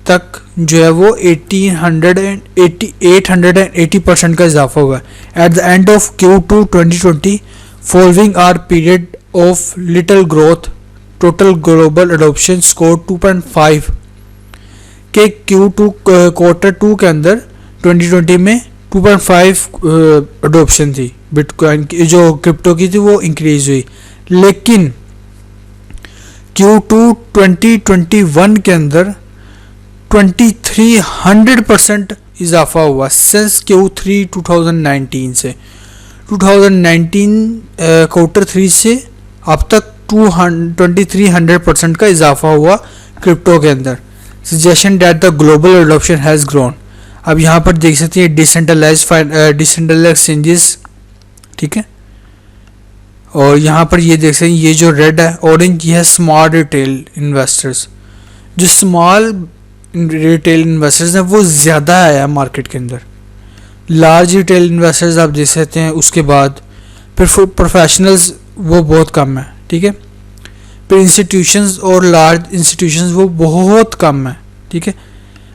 तक जो है वो 880% का इजाफा हुआ है. At the end of Q2 2020 following our period of little growth, total global adoption score 2.5 के Q2 क्वार्टर 2 के अंदर 2020 में 2.5 अडोप्शन थी बिटकॉइन की, जो क्रिप्टो की थी वो इंक्रीज हुई. लेकिन Q2 2021 के अंदर 2300% इजाफा हुआ सिंस Q3 2019 से. 2019 क्वार्टर 3 से अब तक 2300% का इजाफा हुआ क्रिप्टो के अंदर. Suggestion that the global adoption has grown. अब यहाँ पर देख सकते हैं डिसेंट्रलाइज्ड एक्सचेंजेस, ठीक है, और यहाँ पर ये देख सकते हैं, ये जो रेड है ऑरेंज, ये है स्मॉल रिटेल इन्वेस्टर्स. जो स्मॉल रिटेल इन्वेस्टर्स हैं वो ज़्यादा आया मार्केट के अंदर. लार्ज रिटेल इन्वेस्टर्स आप देख सकते हैं, उसके बाद फिर प्रोफेशनल्स वो बहुत कम है. ठीक है. फिर इंस्टीट्यूशंस और लार्ज इंस्टीट्यूशंस वो बहुत कम है. ठीक है.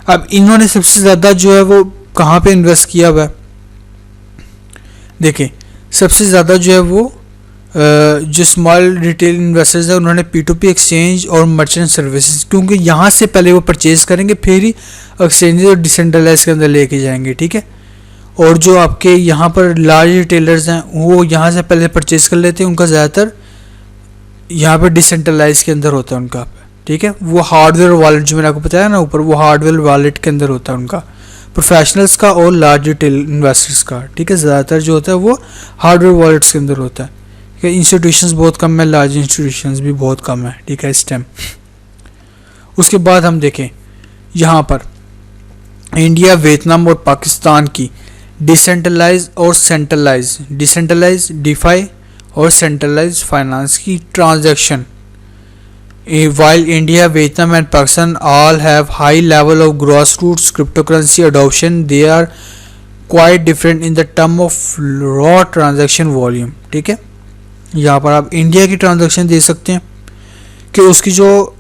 अब इन्होंने सबसे ज़्यादा जो है वो कहाँ पे इन्वेस्ट किया हुआ है, देखें, सबसे ज़्यादा जो है वो जो स्मॉल रिटेल इन्वेस्टर्स है उन्होंने P2P एक्सचेंज और मर्चेंट सर्विसेज, क्योंकि यहाँ से पहले वो परचेज करेंगे फिर ही एक्सचेंज और डिसेंट्रलाइज के अंदर लेके जाएंगे. ठीक है. और जो आपके यहाँ पर लार्ज रिटेलर्स हैं वो यहाँ से पहले परचेज कर लेते हैं, उनका ज़्यादातर यहाँ पे डिसेंट्रलाइज के अंदर होता है उनका, ठीक है। वो हार्डवेयर वॉलेट जो मैंने आपको बताया ना ऊपर, वो हार्डवेयर वॉलेट के अंदर होता है उनका, प्रोफेशनल्स का और लार्ज रिटेल इन्वेस्टर्स का, ठीक है। ज़्यादातर जो होता है वो हार्डवेयर वॉलेट्स के अंदर होता है, ठीक है। इंस्टीट्यूशंस बहुत कम है, लार्ज इंस्टीट्यूशंस भी बहुत कम है, ठीक है, इस टाइम। उसके बाद हम देखें यहाँ पर इंडिया, वियतनाम और पाकिस्तान की डिसेंट्रलाइज और सेंट्रलाइज, डिसेंट्रलाइज डीफाई और सेंट्रलाइज फाइनेंस की transaction, while India, Vietnam and Pakistan all have high level of grassroots cryptocurrency adoption, they are quite different in the term of raw transaction volume, ठीक है। यहाँ पर आप India की transaction दे सकते हैं कि उसकी जो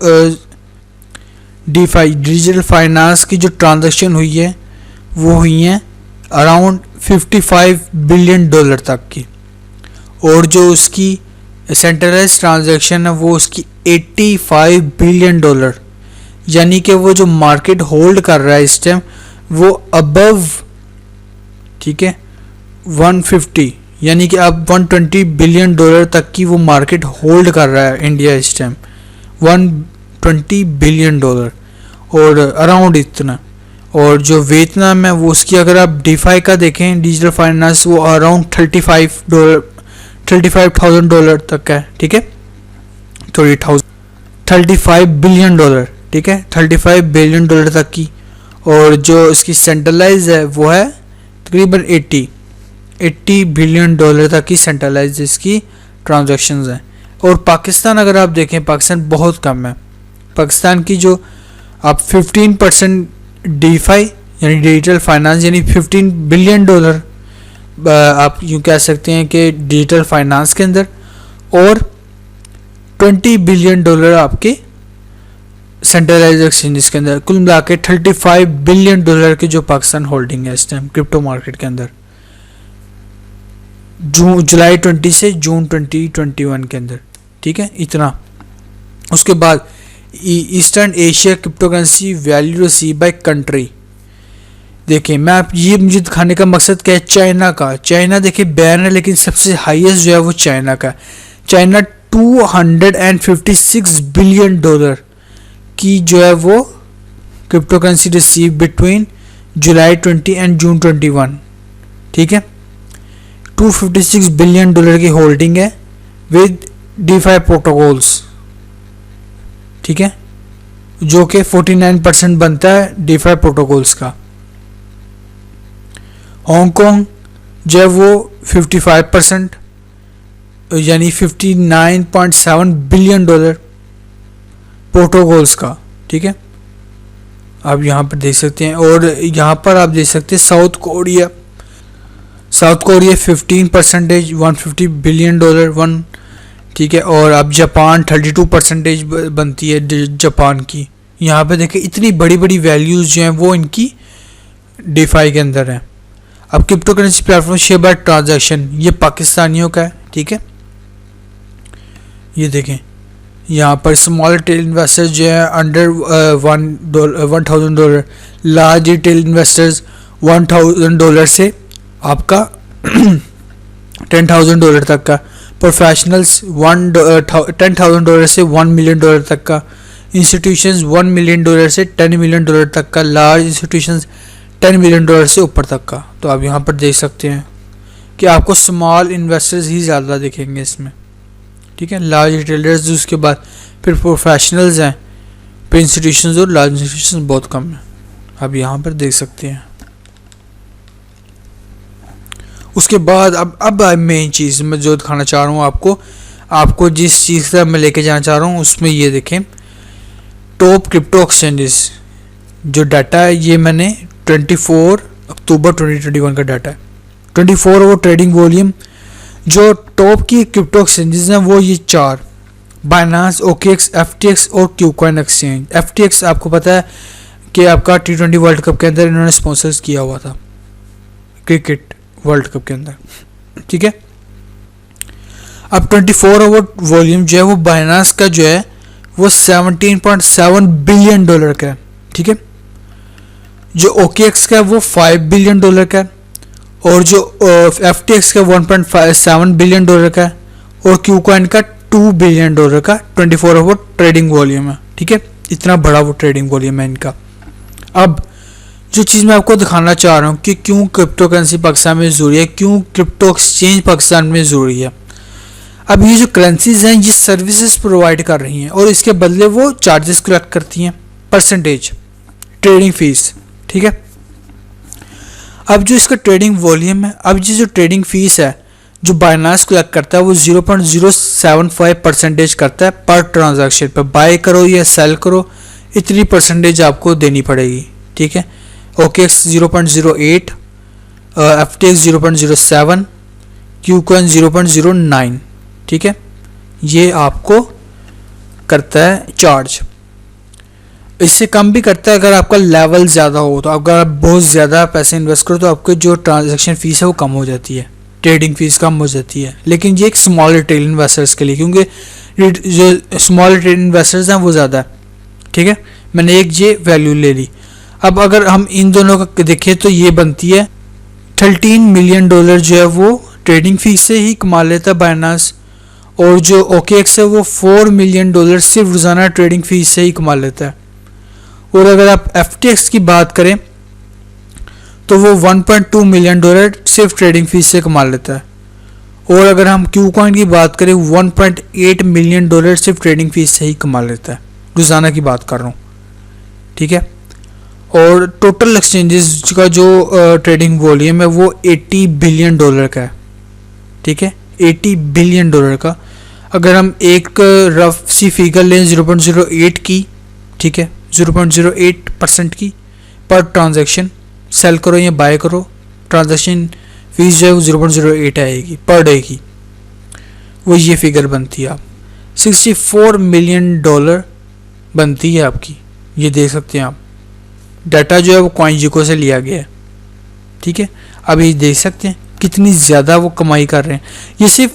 डीफाई डिजिटल फाइनेंस की जो ट्रांजैक्शन हुई है वो हुई है अराउंड $55 बिलियन तक की, और जो उसकी सेंट्रलाइज ट्रांजैक्शन है वो उसकी $85 बिलियन, यानी कि वो जो मार्केट होल्ड कर रहा है इस टाइम वो अबव, ठीक है, 150, यानी कि अब $120 बिलियन तक की वो मार्केट होल्ड कर रहा है इंडिया इस टाइम, $120 बिलियन और अराउंड इतना। और जो वियतनाम है वो उसकी अगर आप डीफाई का देखें डिजिटल फाइनेंस, वो अराउंड $35,000 तक का है, ठीक है, 35 बिलियन, ठीक है, $35 बिलियन तक की। और जो इसकी सेंट्रलाइज है वो है तकरीबन 80 बिलियन तक की सेंट्रलाइज इसकी ट्रांजैक्शंस हैं। और पाकिस्तान अगर आप देखें, पाकिस्तान बहुत कम है, पाकिस्तान की जो आप 15% डीफाई यानी डिजिटल फाइनेंस यानी $15 बिलियन आप यूँ कह सकते हैं कि डिजिटल फाइनेंस के अंदर, और $20 बिलियन आपके सेंट्रलाइज एक्सचेंजेस के अंदर, कुल मिला के $35 बिलियन की जो पाकिस्तान होल्डिंग है इस टाइम क्रिप्टो मार्केट के अंदर, जुलाई 20 से जून 2021 के अंदर, ठीक है, इतना। उसके बाद eastern Asia crypto currency value receive by country, देखिए मैं आप ये मुझे दिखाने का मकसद क्या है, चाइना का, चाइना देखिए बैन है लेकिन सबसे हाईएस्ट जो है वो चाइना का, चाइना $256 बिलियन की जो है वो crypto currency receive between July 20 and June 21, ठीक है, $256 बिलियन की होल्डिंग है विद डीफाई प्रोटोकॉल्स, ठीक है, जो कि 49% बनता है डीफाई प्रोटोकॉल्स का। हांगकांग जो है वो 55% यानी $59.7 बिलियन प्रोटोकॉल्स का, ठीक है, आप यहाँ पर देख सकते हैं। और यहाँ पर आप देख सकते हैं साउथ कोरिया 15% $150 बिलियन, ठीक है। और अब जापान 32% बनती है जापान की। यहाँ पे देखें इतनी बड़ी बड़ी वैल्यूज़ जो हैं वो इनकी डीफाई के अंदर हैं। अब crypto currency platform share bye transaction, ये पाकिस्तानियों का है, ठीक है, ये देखें यहाँ पर स्मॉल रिटेल इन्वेस्टर्स जो है अंडर $1,000, लार्ज रिटेल इन्वेस्टर्स $1,000 से आपका $10,000 तक का, प्रोफेशनल्स $10,000 से $1 मिलियन तक का, इंस्टीट्यूशंस $1 मिलियन से $10 मिलियन तक का, लार्ज इंस्टीट्यूशंस $10 मिलियन से ऊपर तक का। तो आप यहाँ पर देख सकते हैं कि आपको स्मॉल इन्वेस्टर्स ही ज़्यादा दिखेंगे इसमें, ठीक है, लार्ज रिटेलर्स, उसके बाद फिर प्रोफेशनल्स हैं, फिर इंस्टीट्यूशंस और लार्ज इंस्टीट्यूशंस बहुत कम है, आप यहाँ पर देख सकते हैं। उसके बाद अब मेन चीज़ मैं जो दिखाना चाह रहा हूँ आपको जिस चीज़ का मैं लेके जाना चाह रहा हूँ उसमें ये देखें, टॉप क्रिप्टो एक्सचेंजेस जो डाटा है ये मैंने 24 अक्टूबर 2021 का डाटा है। 24 आवर ट्रेडिंग वॉल्यूम जो टॉप की क्रिप्टो एक्सचेंजेस हैं वो ये 4, बाइनांस, OKX, FTX और क्यूकॉइन एक्सचेंज। FTX आपको पता है कि आपका T20 वर्ल्ड कप के अंदर इन्होंने स्पॉन्सर्स किया हुआ था, क्रिकेट वर्ल्ड कप के अंदर, ठीक है। अब 24 आवर वॉल्यूम जो है वो बाइनांस का जो है वो $17.7 बिलियन का है, ठीक है। जो OKX का है वो $5 बिलियन का है, और जो FTX का 1.7 बिलियन डॉलर का है और क्यूकॉइन का 2 बिलियन डॉलर का 24 आवर ट्रेडिंग वॉल्यूम है। ठीक है, इतना बड़ा वो ट्रेडिंग वॉल्यूम है इनका। अब जो चीज़ मैं आपको दिखाना चाह रहा हूँ कि क्यों क्रिप्टो करेंसी पाकिस्तान में ज़रूरी है, क्यों क्रिप्टो एक्सचेंज पाकिस्तान में ज़रूरी है। अब ये जो करेंसीज हैं ये सर्विसेज प्रोवाइड कर रही हैं और इसके बदले वो चार्जेस कलेक्ट करती हैं, परसेंटेज, ट्रेडिंग फीस। ठीक है, अब जो इसका ट्रेडिंग वॉल्यूम है, अब ये जो ट्रेडिंग फीस है जो बाइनांस कलेक्ट करता है वो 0.075% करता है पर ट्रांजैक्शन पर। बाय करो या सेल करो इतनी परसेंटेज आपको देनी पड़ेगी। ठीक है, OKX 0.08, FTX 0.07, क्यूकॉइन 0.09। ठीक है, ये आपको करता है चार्ज। इससे कम भी करता है अगर आपका लेवल ज़्यादा हो, तो अगर आप बहुत ज़्यादा पैसे इन्वेस्ट करो तो आपके जो ट्रांजैक्शन फीस है वो कम हो जाती है, ट्रेडिंग फीस कम हो जाती है। लेकिन ये एक स्मॉल रिटेल इन्वेस्टर्स के लिए, क्योंकि जो स्मॉल रिटेल इन्वेस्टर्स हैं वो ज़्यादा है। ठीक है, मैंने एक ये वैल्यू ले ली। अब अगर हम इन दोनों का देखें तो ये बनती है 13 मिलियन डॉलर जो है वो ट्रेडिंग फीस से ही कमा लेता है बाइनांस, और जो OKX है वो 4 मिलियन डॉलर सिर्फ रोज़ाना ट्रेडिंग फीस से ही कमा लेता है। और अगर आप FTX की बात करें तो वो 1.2 मिलियन डॉलर सिर्फ ट्रेडिंग फीस से कमा लेता है। और अगर हम क्यूकॉइन की बात करें 1.8 मिलियन डॉलर सिर्फ ट्रेडिंग फीस से ही कमा लेता है, रोज़ाना की बात कर रहा हूँ। ठीक है, और टोटल एक्सचेंजेस का जो ट्रेडिंग वॉल्यूम है वो 80 बिलियन डॉलर का है। ठीक है, 80 बिलियन डॉलर का। अगर हम एक रफ सी फिगर लें 0.08 की, ठीक है, 0.08% की पर ट्रांजैक्शन, सेल करो या बाय करो, ट्रांजैक्शन फीस जो है वो 0.08 आएगी पर डे की, वो ये फिगर बनती है। आप 64 मिलियन डॉलर बनती है आपकी, ये देख सकते हैं आप। डाटा जो है वो CoinGecko से लिया गया है। ठीक है, अब ये देख सकते हैं कितनी ज़्यादा वो कमाई कर रहे हैं। ये सिर्फ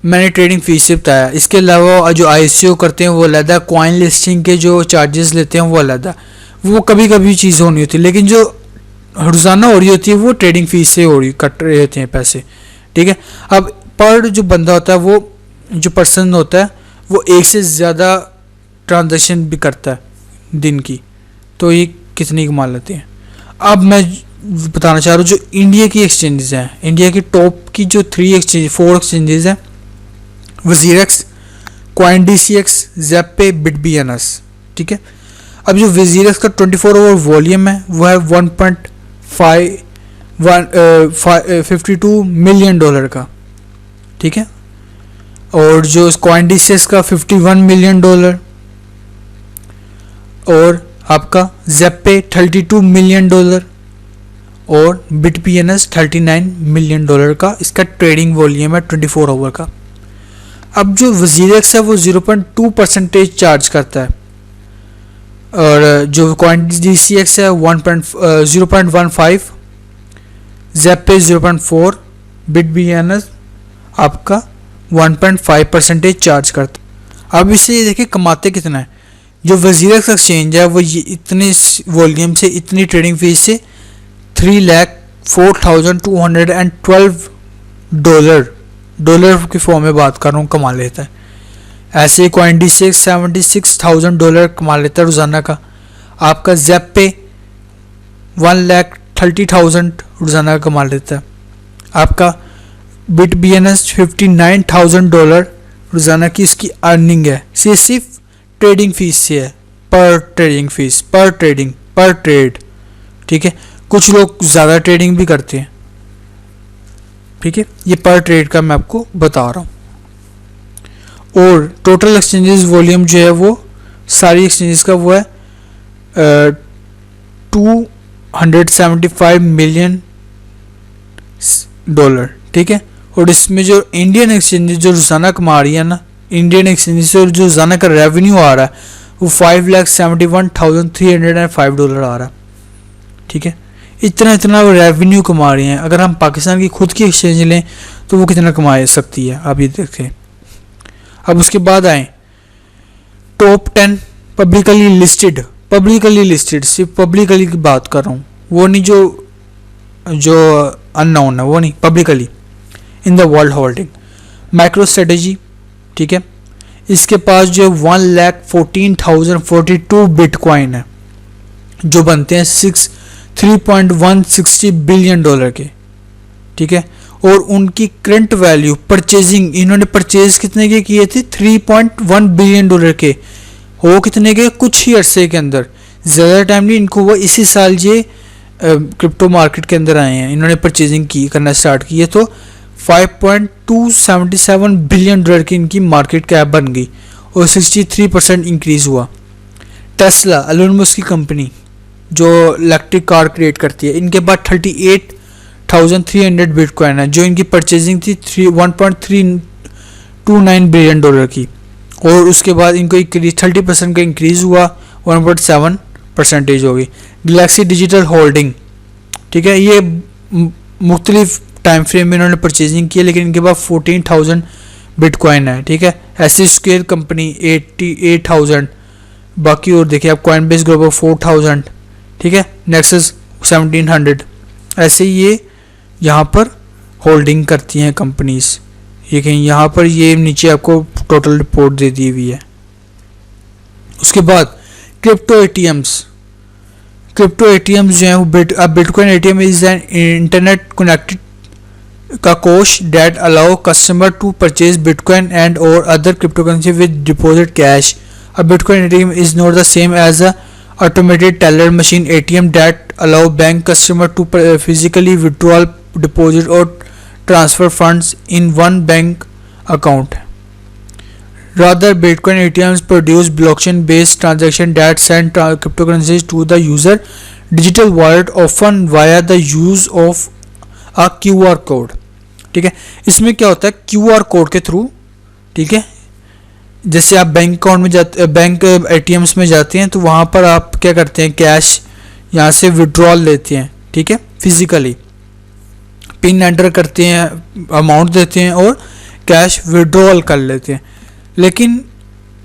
मैंने ट्रेडिंग फीस से बताया, इसके अलावा जो ICO करते हैं वो अलग, कॉइन लिस्टिंग के जो चार्जेस लेते हैं वो अलग, वो कभी कभी चीज़ होनी होती है, लेकिन जो रोज़ाना हो रही होती है वो ट्रेडिंग फीस से हो रही, कट रहे होते हैं पैसे। ठीक है, अब पर जो बंदा होता है, वो जो पर्सन होता है वो एक से ज़्यादा ट्रांजैक्शन भी करता है दिन की, तो ये कितनी कमा लेते हैं। अब मैं बताना चाह रहा हूँ जो इंडिया की एक्सचेंजेस हैं, इंडिया की टॉप की जो 4 एक्सचेंजेस हैं, वजीरेक्स, CoinDCX, Zapay, BitBNS। ठीक है, अब जो वजीरेक्स का 24 आवर वॉल्यूम है वो है 1.52 मिलियन डॉलर का। ठीक है, और जो CoinDCX का 51 मिलियन डॉलर, और आपका Zapay 32 मिलियन डॉलर, और BitBNS 39 मिलियन डॉलर का इसका ट्रेडिंग वॉल्यूम है 24 आवर का। अब जो वजीरेक्स है वो 0.2% चार्ज करता है, और जो CoinDCX है 0.15, Zapay 0.4, BitBNS आपका 1.5% चार्ज करता है। अब इससे ये देखिए कमाते कितना है। जो वजीरेक्स एक्सचेंज है वो ये इतने वॉल्यूम से, इतनी ट्रेडिंग फीस से 3,04,212 डॉलर की फॉर्म में बात कर रहा हूँ कमा लेता है। ऐसे CoinDCX 76,000 डॉलर कमा लेता है रोज़ाना का। आपका Zapay 1,30,000 रोज़ाना का कमा लेता है। आपका BitBNS 59,000 डॉलर रोज़ाना की इसकी अर्निंग है, सिर्फ ट्रेडिंग फीस से है, पर ट्रेडिंग फीस, पर ट्रेड। ठीक है, कुछ लोग ज़्यादा ट्रेडिंग भी करते हैं। ठीक है, ये पर ट्रेड का मैं आपको बता रहा हूँ। और टोटल एक्सचेंजेस वॉल्यूम जो है वो सारी एक्सचेंजेस का वो है 275 मिलियन डॉलर। ठीक है, और इसमें जो इंडियन एक्सचेंजेस जो रोज़ाना कमा रही है ना, इंडियन एक्सचेंजेस से जो रोज़ाना का रेवेन्यू आ रहा है वो 5,71,305 डॉलर आ रहा है। ठीक है, इतना वो रेवेन्यू कमा रही हैं। अगर हम पाकिस्तान की खुद की एक्सचेंज लें तो वो कितना कमा सकती है, आप ये देखें। अब उसके बाद आए टॉप 10 पब्लिकली लिस्टेड, सिर्फ पब्लिकली की बात कर रहा हूँ, वो नहीं जो अननोन है, वो नहीं, publicly in the world holding. Micro strategy, ठीक है, इसके पास जो 1,14,042 बिटकॉइन है जो बनते हैं 3.160 बिलियन डॉलर के, ठीक है। और उनकी करंट वैल्यू परचेजिंग, इन्होंने परचेज कितने के किए थे, 3.1 बिलियन डॉलर के। हो कितने के, कुछ ही अरसे के अंदर, ज़्यादा टाइम नहीं, इनको वो इसी साल ये क्रिप्टो मार्केट के अंदर आए हैं, इन्होंने परचेजिंग की करना स्टार्ट की है। तो 5.277 बिलियन डॉलर की इनकी मार्केट कैप बन गई और 63% इंक्रीज हुआ। टेस्ला, एलोन मस्क की कंपनी जो इलेक्ट्रिक कार क्रिएट करती है, इनके पास 38,300 बिटकॉइन है जो इनकी परचेजिंग थी 1.329 बिलियन डॉलर की। और उसके बाद इनको 30% का इंक्रीज हुआ, 1.7% हो गई। गैलेक्सी डिजिटल होल्डिंग, ठीक है, ये मुख्तलिफ टाइम फ्रेम में इन्होंने परचेजिंग की है, लेकिन इनके पास 14,000 बिटकॉइन है, ठीक है। एसी स्क्वायर कंपनी 88,000, बाकी और देखिए आप कॉइनबेस ग्लोबल 4,000, ठीक है, नेक्सस 1,700। ऐसे ये यहाँ पर होल्डिंग करती हैं कंपनीज। ये कहीं यहाँ पर ये नीचे आपको टोटल रिपोर्ट दे दी हुई है। उसके बाद क्रिप्टो एटीएम्स, क्रिप्टो एटीएम्स जो हैं वो bitcoin ATM is an internet connected kiosk that allow customer to purchase bitcoin and और other crypto currency with deposit cash. A bitcoin ATM is not the same as a automated teller machine ATM that allow bank customer to physically withdraw, deposit or transfer funds in one bank account. Rather, Bitcoin ATMs produce blockchain-based transactions that send cryptocurrencies to the user digital wallet, often via the use of a QR code. ठीक है, इसमें क्या होता है, QR code के through, ठीक है, जैसे आप बैंक अकाउंट में जाते, बैंक एटीएम्स में जाते हैं तो वहाँ पर आप क्या करते हैं, कैश यहाँ से विड्रॉल लेते हैं, ठीक है, फिजिकली पिन एंटर करते हैं, अमाउंट देते हैं और कैश विड्रॉल कर लेते हैं। लेकिन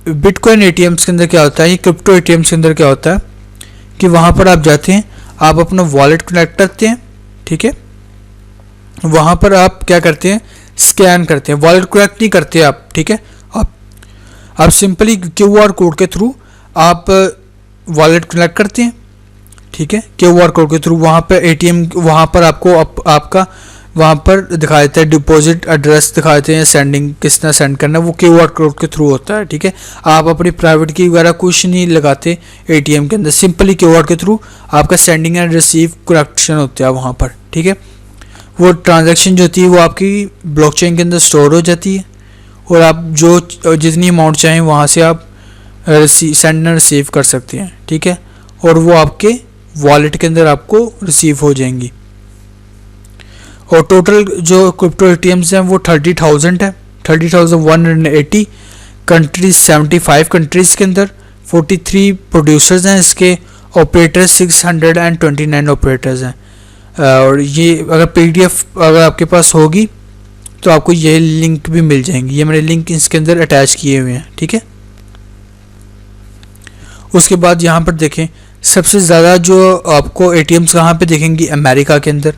बिटकॉइन एटीएम्स के अंदर क्या होता है, ये क्रिप्टो एटीएम्स के अंदर क्या होता है कि वहाँ पर आप जाते हैं, आप अपना वॉलेट कनेक्ट करते हैं, ठीक है, वहाँ पर आप क्या करते हैं, स्कैन करते हैं, वॉलेट कनेक्ट नहीं करते आप, ठीक है, आप सिंपली QR कोड के थ्रू आप वॉलेट कनेक्ट करते हैं, ठीक है, QR कोड के थ्रू वहाँ पर ATM, वहाँ पर आपको आपका वहाँ पर दिखा देता है, डिपॉजिट एड्रेस दिखा देते हैं, सेंडिंग किस तरह सेंड करना है, वो QR कोड के थ्रू होता है, ठीक है। आप अपनी प्राइवेट की वगैरह कुछ नहीं लगाते ATM के अंदर, सिंपली QR के थ्रू आपका सेंडिंग एंड रिसीव कनेक्शन होता है वहाँ पर, ठीक है। वो ट्रांजैक्शन जो होती है वो आपकी ब्लॉकचेन के अंदर स्टोर हो जाती है और आप जो जितनी अमाउंट चाहें वहाँ से आप सेंड एंड रिसीव कर सकते हैं, ठीक है, और वो आपके वॉलेट के अंदर आपको रिसीव हो जाएंगी। और टोटल जो क्रिप्टो एटीएम्स हैं वो 30,000 है, 30,180 कंट्रीज, 75 कंट्रीज़ के अंदर 43 प्रोड्यूसर्स हैं, इसके ऑपरेटर्स 629 ऑपरेटर्स हैं। और ये अगर PDF अगर आपके पास होगी तो आपको ये लिंक भी मिल जाएंगी, ये मैंने लिंक इसके अंदर अटैच किए हुए हैं, ठीक है। उसके बाद यहाँ पर देखें, सबसे ज़्यादा जो आपको ATMs कहाँ पे देखेंगी, अमेरिका के अंदर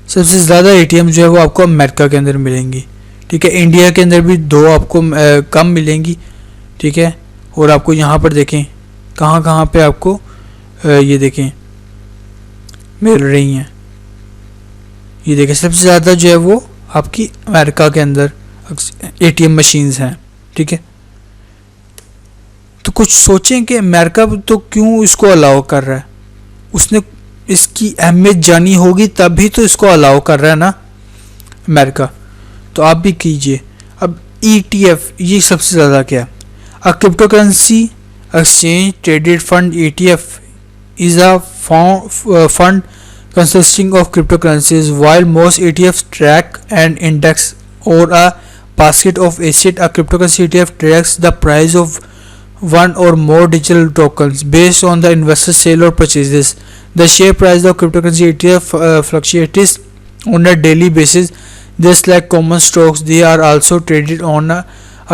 सबसे ज़्यादा ATM जो है वो आपको अमेरिका के अंदर मिलेंगी, ठीक है। इंडिया के अंदर भी 2 आपको कम मिलेंगी, ठीक है। और आपको यहाँ पर देखें कहाँ कहाँ पे आपको ये देखें मिल रही हैं, ये देखें सबसे ज़्यादा जो है वो आपकी अमेरिका के अंदर ATM मशीन्स हैं, ठीक है। तो कुछ सोचें कि अमेरिका तो क्यों इसको अलाउ कर रहा है, उसने इसकी अहमियत जानी होगी तभी तो इसको अलाउ कर रहा है ना अमेरिका, तो आप भी कीजिए। अब ETF ये सबसे ज़्यादा क्या, अ crypto currency exchange traded fund ETF is a fund consisting of cryptocurrencies. While most ETFs track an index or a basket of assets, a cryptocurrency ETF tracks the price of one or more digital tokens based on the investor's sale or purchases. The share price of cryptocurrency ETF fluctuates on a daily basis. Just like common stocks, they are also traded on a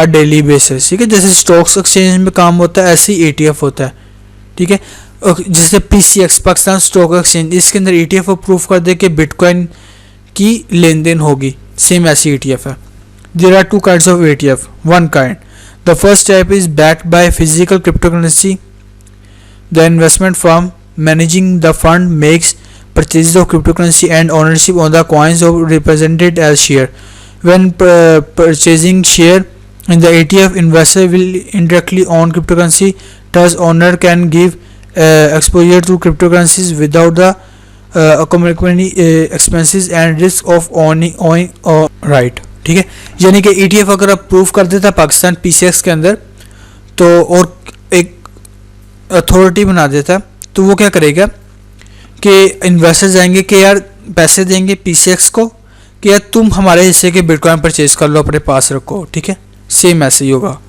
daily basis. ठीक है, जैसे stocks exchange में काम होता है ऐसे ही ETF होता है, ठीक है। जैसे PCX पाकिस्तान स्टॉक एक्सचेंज, इसके अंदर ETF अप्रूव कर दे कि बिटकॉइन उसकी लेन देन होगी, सेम ऐसी ETF है। There are two kinds of ETF, one kind, the first type is backed by physical cryptocurrency, the investment firm managing the fund makes purchases of cryptocurrency and ownership on the coins of represented as share. When purchasing share in the ETF, investor will indirectly own cryptocurrency. Thus, owner can give exposure to cryptocurrencies without the accumulating expenses and risk of owning right. ठीक है, यानी कि ETF अगर approve कर देता Pakistan PCX के अंदर तो और एक अथॉरिटी बना देता, तो वो क्या करेगा कि इन्वेस्टर्स जाएंगे कि यार पैसे देंगे PCX को कि यार तुम हमारे हिस्से के बिटकॉइन परचेज कर लो, अपने पास रखो। ठीक है, सेम ऐसे ही होगा,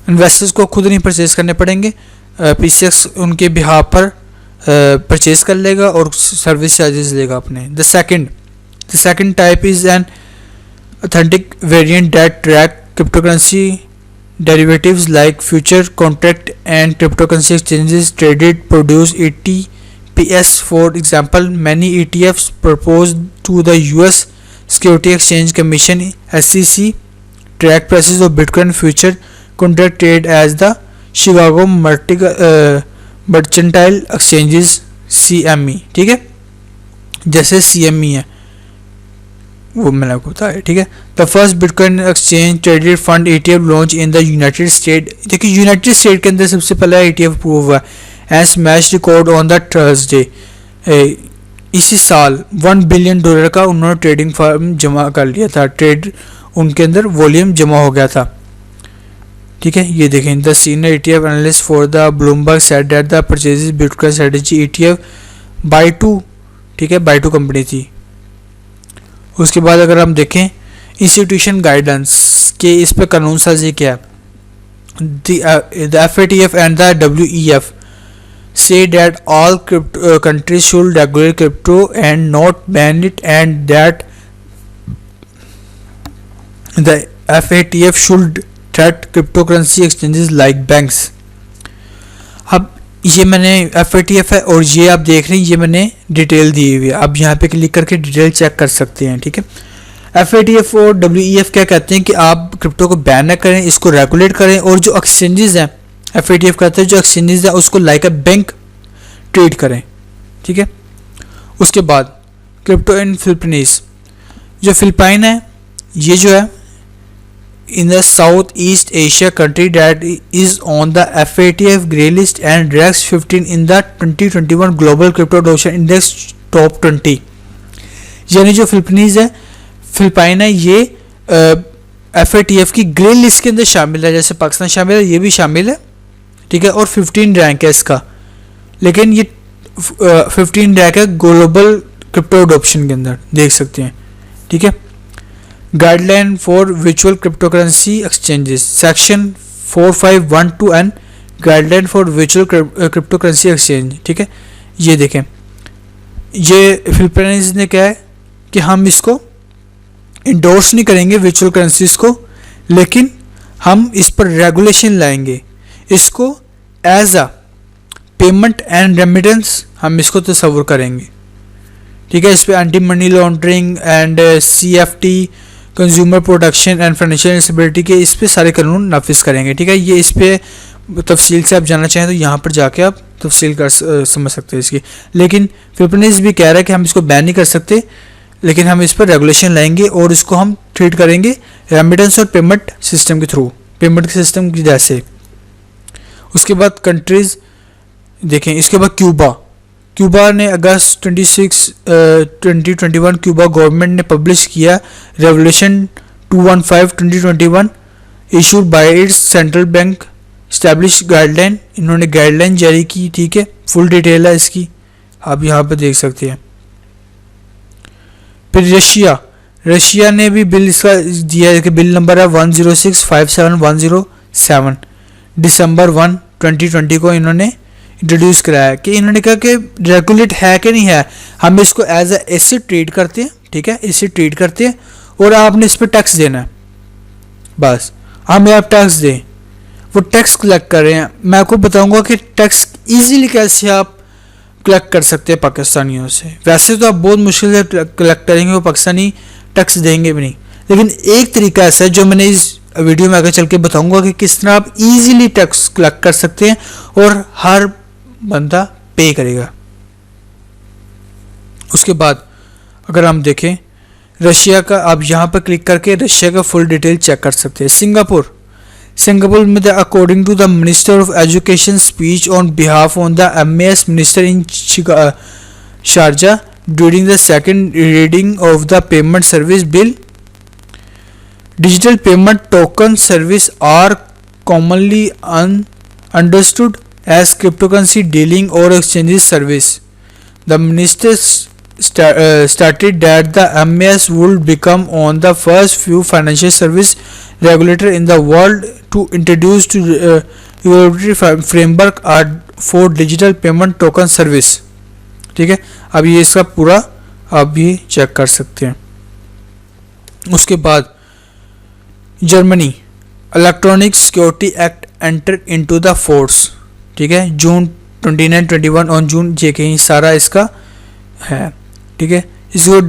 इन्वेस्टर्स को खुद नहीं परचेज करने पड़ेंगे, PCX उनके बिहाफ पर परचेज कर लेगा और सर्विस चार्जेस लेगा अपने। The second type is an authentic variant that track cryptocurrency derivatives like future contract and cryptocurrency exchanges traded produce ETPs. For example, many ETFs proposed to the US Security Exchange Commission SEC track prices of Bitcoin future contract trade as the Chicago Mercantile Exchanges CME। ठीक है, जैसे CME है वो मैंने आपको बताया। ठीक है, the first bitcoin exchange traded fund ETF launch in the United state. देखिए यूनाइटेड स्टेट के अंदर सबसे पहला ETF अप्रूव हुआ and smash record on the Thursday. इसी साल $1 बिलियन का उन्होंने ट्रेडिंग फर्म जमा कर लिया था, ट्रेड उनके अंदर वॉल्यूम जमा हो गया था। ठीक है, ये देखें, the senior ETF analyst for the Bloomberg said that the purchases bitcoin strategy ETF by two. ठीक है, बाय2 कंपनी थी। उसके बाद अगर हम देखें इंस्टीट्यूशन गाइडेंस के इस पे कानून साजी क्या है, the FATF and the WEF say that all countries should regulate crypto and not ban it, and that the FATF should treat cryptocurrency exchanges like banks। अब ये मैंने FATF है और ये आप देख रहे हैं, ये मैंने डिटेल दी हुई है, आप यहाँ पे क्लिक करके डिटेल चेक कर सकते हैं। ठीक है, FATF और WEF क्या कहते हैं कि आप क्रिप्टो को बैन न करें, इसको रेगुलेट करें, और जो एक्सचेंजेस हैं FATF कहते हैं जो एक्सचेंजेस हैं उसको लाइक अ बैंक ट्रीट करें। ठीक है, उसके बाद क्रिप्टो इन फिलीपींस, जो फिलिपाइन है ये जो है in the Southeast Asia country that is on the FATF grey list and ranks 15 in the 2021 Global Crypto Adoption Index Top 20। यानी जो फिलीपींस है, फिलिपाइन है, ये FATF की ग्रे लिस्ट के अंदर शामिल है, जैसे पाकिस्तान शामिल है ये भी शामिल है। ठीक है, और 15 रैंक है इसका, लेकिन ये 15 रैंक है ग्लोबल क्रिप्टो अडोप्शन के अंदर, देख सकते हैं। ठीक है, guideline for virtual cryptocurrency exchanges section 4512 guideline for virtual cryptocurrency exchange. ठीक है, ये देखें, ये फिलीपींस ने क्या है कि हम इसको इंडोर्स नहीं करेंगे वर्चुअल करेंसीज को, लेकिन हम इस पर रेगुलेशन लाएंगे, इसको as a payment and remittance हम इसको तस्वुर करेंगे। ठीक है, इस पर anti money laundering and CFT consumer protection and financial instability के इस पे सारे कानून नाफिज करेंगे। ठीक है, ये इस पे तफसील से आप जानना चाहें तो यहाँ पर जाके आप तफसील कर समझ सकते हैं इसकी, लेकिन फिलीपींस भी कह रहा है कि हम इसको बैन नहीं कर सकते, लेकिन हम इस पर रेगुलेशन लाएंगे और इसको हम ट्रीट करेंगे रेमिटेंस और पेमेंट सिस्टम के थ्रू, पेमेंट सिस्टम की जैसे। उसके बाद कंट्रीज़ देखें, इसके बाद क्यूबा ने अगस्त 26 2021 क्यूबा गवर्नमेंट ने पब्लिश किया revolution 215/2021 issued by it's central bank establish guideline, इन्होंने गाइडलाइन जारी की। ठीक है, फुल डिटेल है इसकी, आप यहाँ पे देख सकते हैं। फिर रशिया ने भी बिल इसका दिया है कि बिल नंबर है 10657-107 दिसंबर 1 2020 को इन्होंने इंट्रोड्यूस कराया कि इन्होंने कहा कि रेगुलेट है कि नहीं है, हम इसको एज ए एसेट ट्रीट करते हैं। ठीक है, एसेट ट्रीट करते हैं और आपने इस पर टैक्स देना है, बस हमें आप टैक्स दें, वो टैक्स कलेक्ट कर रहे हैं। मैं आपको बताऊंगा कि टैक्स इजीली कैसे आप कलेक्ट कर सकते हैं पाकिस्तानियों से। वैसे तो आप बहुत मुश्किल से कलेक्ट करेंगे, वो पाकिस्तानी टैक्स देंगे भी नहीं, लेकिन एक तरीका ऐसा है जो मैंने इस वीडियो में आगे चल के बताऊंगा कि किस तरह आप इजीली टैक्स कलेक्ट कर सकते हैं और हर बंदा पे करेगा। उसके बाद अगर हम देखें रशिया का, आप यहाँ पर क्लिक करके रशिया का फुल डिटेल चेक कर सकते हैं। सिंगापुर में according to the minister of education speech on behalf on the MAS minister in Sharjah during the second reading of the payment service bill, digital payment token service are commonly understood as cryptocurrency dealing or exchanges service. The minister stated that the MAS would become on the first few financial service regulator in the world to introduce to regulatory framework for digital payment token service. ठीक है, अब ये इसका पूरा आप भी check कर सकते हैं। उसके बाद Germany electronic security act enter into the force. ठीक है, जून 29-21 ऑन जून जे के सारा इसका है। ठीक है, इसको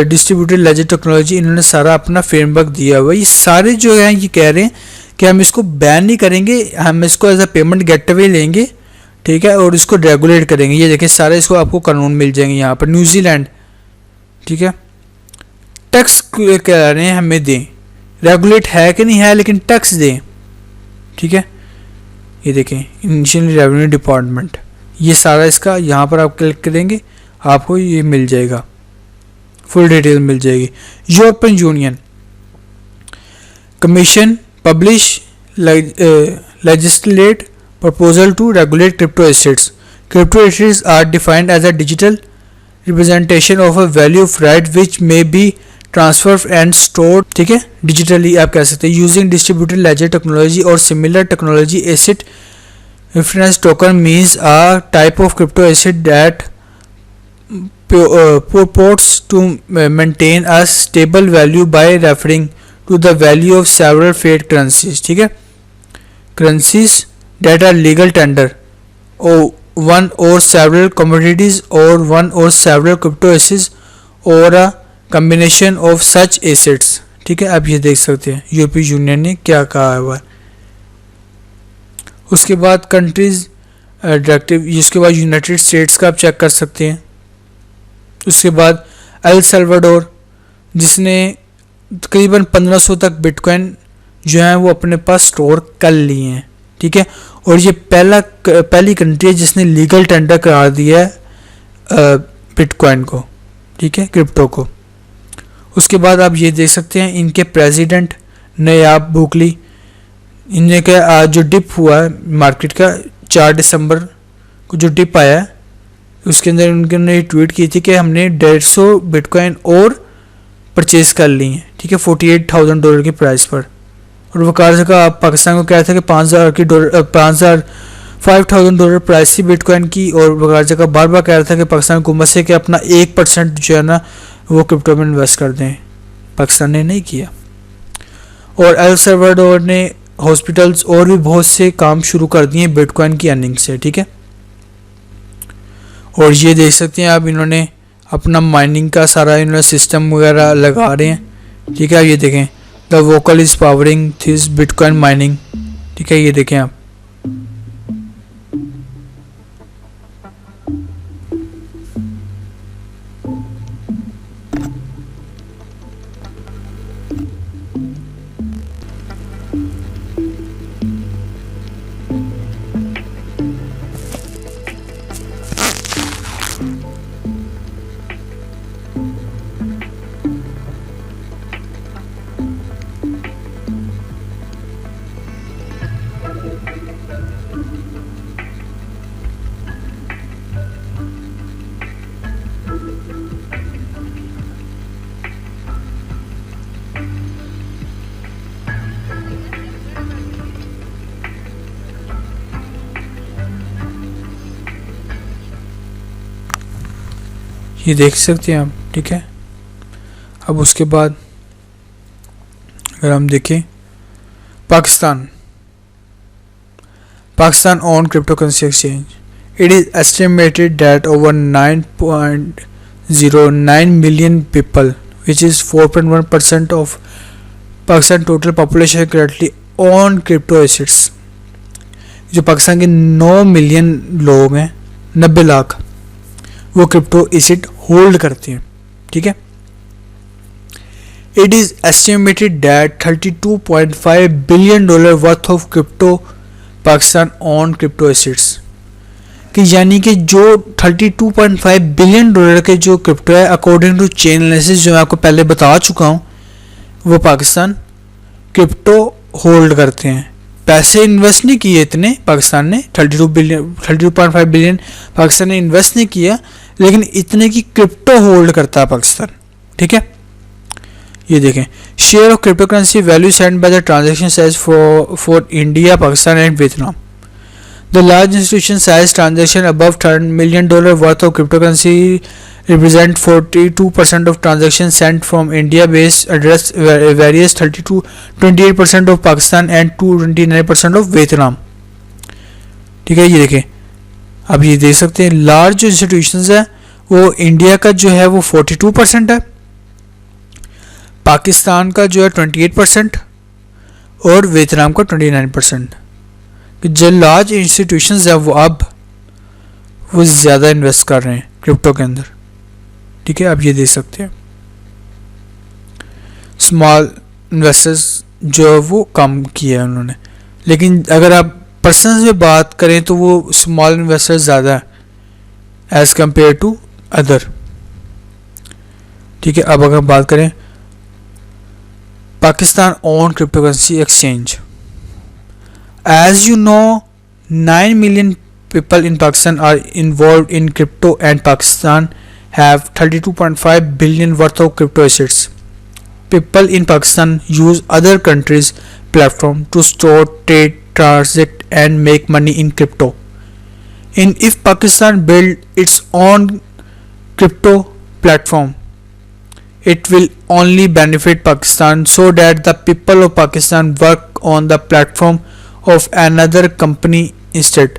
डिस्ट्रीब्यूटेड लेजर टेक्नोलॉजी इन्होंने सारा अपना फ्रेमवर्क दिया हुआ। ये सारे जो है ये कह रहे हैं कि हम इसको बैन नहीं करेंगे, हम इसको एज अ पेमेंट गेटवे लेंगे। ठीक है, और इसको रेगुलेट करेंगे। ये देखें सारे इसको आपको कानून मिल जाएंगे यहाँ पर। न्यूजीलैंड, ठीक है, टैक्स कह रहे हैं हमें दें, रेगुलेट है कि नहीं है लेकिन टैक्स दें। ठीक है, ये देखें इनिशियल रेवेन्यू डिपार्टमेंट, ये सारा इसका यहाँ पर आप क्लिक करेंगे आपको ये मिल जाएगा, फुल डिटेल मिल जाएगी। European union commission publish legislate proposal to regulate crypto assets. Crypto assets are defined as a digital representation of a value of right which may be transferred and stored, ठीक है, digitally आप कह सकते हैं, using distributed ledger technology or similar technology. Asset reference token means a type of crypto asset that purports to maintain a stable value by referring to the value of several fiat currencies. ठीक है, currencies that are legal tender or one or several commodities or one or several crypto assets or a combination of such assets. ठीक है, आप ये देख सकते हैं यूरोपीय यूनियन ने क्या कहा है। उसके बाद कंट्रीज डायरेक्टिव, उसके बाद यूनाइटेड स्टेट्स का आप चेक कर सकते हैं। उसके बाद एल सल्वाडोर जिसने तकरीबन 1500 तक बिटकॉइन जो है वो अपने पास स्टोर कर लिए हैं। ठीक है, और ये पहली कंट्री है जिसने लीगल टेंडर करार दिया है बिटकॉइन को, ठीक है, क्रिप्टो को। उसके बाद आप ये देख सकते हैं इनके प्रेसिडेंट नयाब बुकली, इनने का जो डिप हुआ है मार्केट का 4 दिसंबर को जो डिप आया है उसके अंदर उन्होंने ट्वीट की थी कि हमने 150 बिटकॉइन और परचेज कर ली हैं। ठीक है, $48,000 की प्राइस पर। और वकार का पाकिस्तान को कहा था कि $5,000 प्राइस थी बिटकॉइन की, और वकार का बार बार कह रहा था कि पाकिस्तान हुकूमत से कि अपना 1% जो है ना वो क्रिप्टो में इन्वेस्ट कर दें। पाकिस्तान ने नहीं किया। और एल सल्वाडोर ने हॉस्पिटल्स और भी बहुत से काम शुरू कर दिए बिटकॉइन की अर्निंग से। ठीक है, और ये देख सकते हैं आप इन्होंने अपना माइनिंग का सारा इन्होंने सिस्टम वगैरह लगा रहे हैं। ठीक है, ये देखें the vocal is powering this bitcoin mining. ठीक है, ये देखें आप। ये देख सकते हैं आप। ठीक है, अब उसके बाद अगर हम देखें Pakistan on crypto currency exchange, It is estimated that over 9.09 million people, which is 4.1% of Pakistan total population, currently own crypto assets. जो पाकिस्तान के 9 मिलियन लोग हैं, 90 लाख, वो क्रिप्टो एसेट होल्ड करते हैं, ठीक है। It is estimated that $32.5 billion worth of crypto Pakistan own crypto assets, कि यानी कि जो $32.5 बिलियन के जो क्रिप्टो है, अकॉर्डिंग टू चेन एनालिसिस जो मैं आपको पहले बता चुका हूँ, वो पाकिस्तान क्रिप्टो होल्ड करते हैं। पैसे इन्वेस्ट नहीं किए इतने पाकिस्तान ने, 32.5 बिलियन पाकिस्तान ने इन्वेस्ट नहीं किया, लेकिन इतने की क्रिप्टो होल्ड करता है पाकिस्तान, ठीक है। ये देखें, share of crypto currency value send by the transaction size for India, Pakistan and Vietnam. The large institution size transaction above $10 million worth of cryptocurrency represent 42% of transactions sent from India-based address various 28% of Pakistan and 29% of Vietnam, ठीक है। ये देखें, अब ये देख सकते हैं large जो इंस्टीट्यूशंस है वो इंडिया का जो है वो 42% है, पाकिस्तान का जो है 28% और वियतनाम का 29%। कि जो लार्ज इंस्टीट्यूशंस है वो अब वो ज़्यादा इन्वेस्ट कर रहे हैं क्रिप्टो के अंदर, ठीक है। आप ये देख सकते हैं स्मॉल इन्वेस्टर्स जो है वो कम किया है उन्होंने, लेकिन अगर आप पर्सनल में बात करें तो वो स्मॉल इन्वेस्टर्स ज़्यादा है एज़ कम्पेयर टू अदर, ठीक है। अब अगर बात करें Pakistan own crypto currency exchange, as you know 9 million people in Pakistan are involved in crypto and Pakistan have 32.5 billion worth of crypto assets. People in Pakistan use other countries platform to store, trade, transact and make money in crypto. And if Pakistan build its own crypto platform, it will only benefit Pakistan, so that the people of Pakistan work on the platform of another company instead.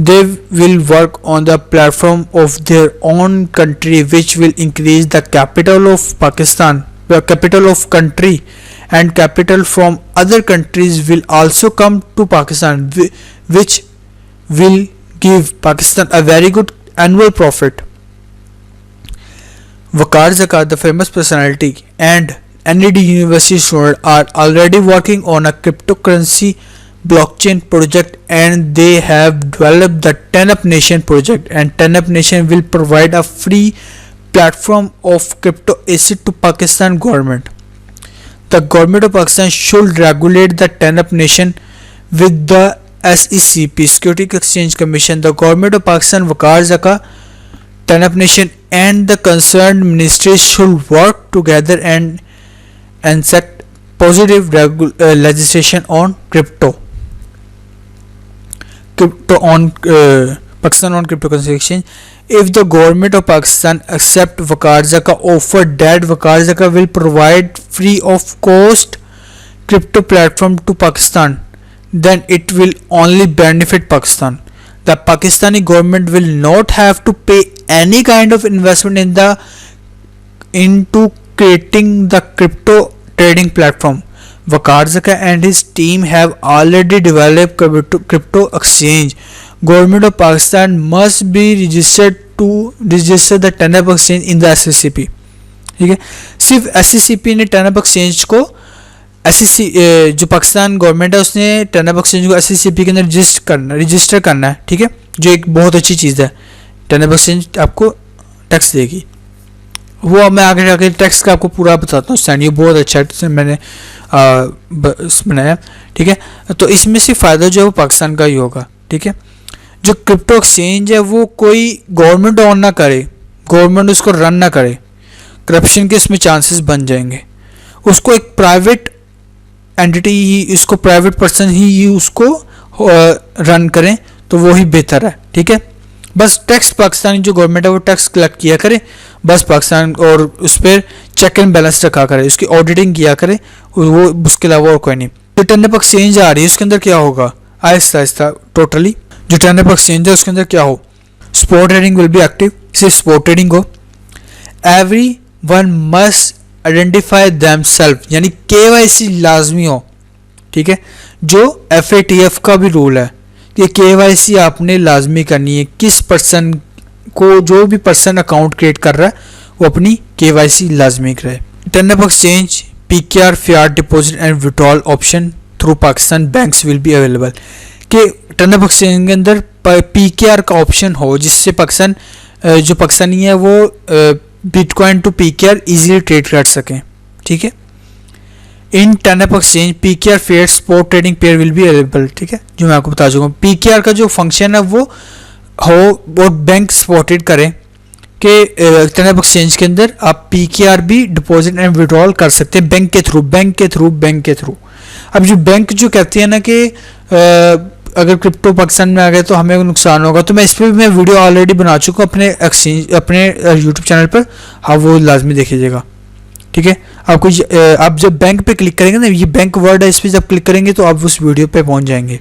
They will work on the platform of their own country, which will increase the capital of Pakistan, the capital of country, and capital from other countries will also come to Pakistan, which will give Pakistan a very good annual profit. Waqar Zakat, the famous personality and NED University student, are already working on a cryptocurrency blockchain project, and they have developed the 10up Nation project, and 10up Nation will provide a free platform of crypto asset to Pakistan government. The government of Pakistan should regulate the 10up Nation with the SECP, Security Exchange Commission. The government of Pakistan, Waqar Zakat, 10up Nation and the concerned ministries should work together and set positive legislation on crypto on Pakistan on cryptocurrency exchange. If the government of Pakistan accept Waqar Zakat offer that Waqar Zakat will provide free of cost crypto platform to Pakistan, then it will only benefit Pakistan. The Pakistani government will not have to pay any kind of investment into creating the crypto trading platform. Waqar Zakat and his team have already developed crypto exchange. Government of Pakistan must be registered to register the 10up exchange in the SECP, ठीक है। सिर्फ SECP ने 10up exchange को जो Pakistan government है उसने 10up exchange को SECP के अंदर रजिस्टर करना है, ठीक है, जो एक बहुत अच्छी चीज़ है। 10up exchange आपको टैक्स देगी, वो मैं आगे जाके टैक्स का आपको पूरा बताता हूँ स्टैंड, ये बहुत अच्छा है, मैंने बनाया, ठीक है। तो इसमें से फ़ायदा जो है वो पाकिस्तान का ही होगा, ठीक है। जो क्रिप्टो एक्सचेंज है वो कोई गवर्नमेंट ऑन ना करे, गवर्नमेंट उसको रन ना करे, करप्शन के इसमें चांसेस बन जाएंगे। उसको एक प्राइवेट एंटिटी ही, उसको प्राइवेट पर्सन ही उसको रन करें तो वो ही बेहतर है, ठीक है। बस टैक्स पाकिस्तानी जो गवर्नमेंट है वो टैक्स कलेक्ट किया करे बस पाकिस्तान, और उस पर चेक एंड बैलेंस रखा करे, उसकी ऑडिटिंग किया करे, वो उसके अलावा और कोई नहीं। जो 10up एक्सचेंज आ रही है उसके अंदर क्या होगा, आहिस्ता आहिस्ता टोटली जो टर्नअप एक्सचेंज है उसके अंदर क्या हो, spot trading will be active, सिर्फ स्पॉट ट्रेडिंग हो। Every one must identify themselves, यानी KYC लाजमी हो, ठीक है। जो FATF का भी रूल है कि KYC आपने लाजमी करनी है, किस पर्सन को, जो भी पर्सन अकाउंट क्रिएट कर रहा है वो अपनी KYC लाजमी करे। Turnup exchange PKR fiat deposit and withdrawal option through Pakistan banks will be available, कि टर्नअप एक्सचेंज के अंदर PKR का ऑप्शन हो, जिससे पाकिस्तान जो पाकिस्तानी है वो bitcoin to PKR easily trade कर सकें, ठीक है। In turnup exchange PKR fair spot trading pair will be available, ठीक है, जो मैं आपको बता चुका हूँ। PKR का जो फंक्शन है वो हो वो बैंक सपोर्टेड करें कि टर्नअप एक्सचेंज के अंदर आप PKR भी डिपॉजिट एंड विड्रॉल कर सकते हैं बैंक के थ्रू। अब जो बैंक जो कहती है ना कि अगर क्रिप्टो पाकिस्तान में आ गए तो हमें नुकसान होगा, तो मैं इस पर भी मैं वीडियो ऑलरेडी बना चुका हूँ अपने एक्सचेंज अपने यूट्यूब चैनल पर, हाँ वो लाजमी देखिएगा, ठीक है। आपको आप जब बैंक पे क्लिक करेंगे ना, ये बैंक वर्ड है, इस पर जब क्लिक करेंगे तो आप उस वीडियो पे पहुंच जाएंगे।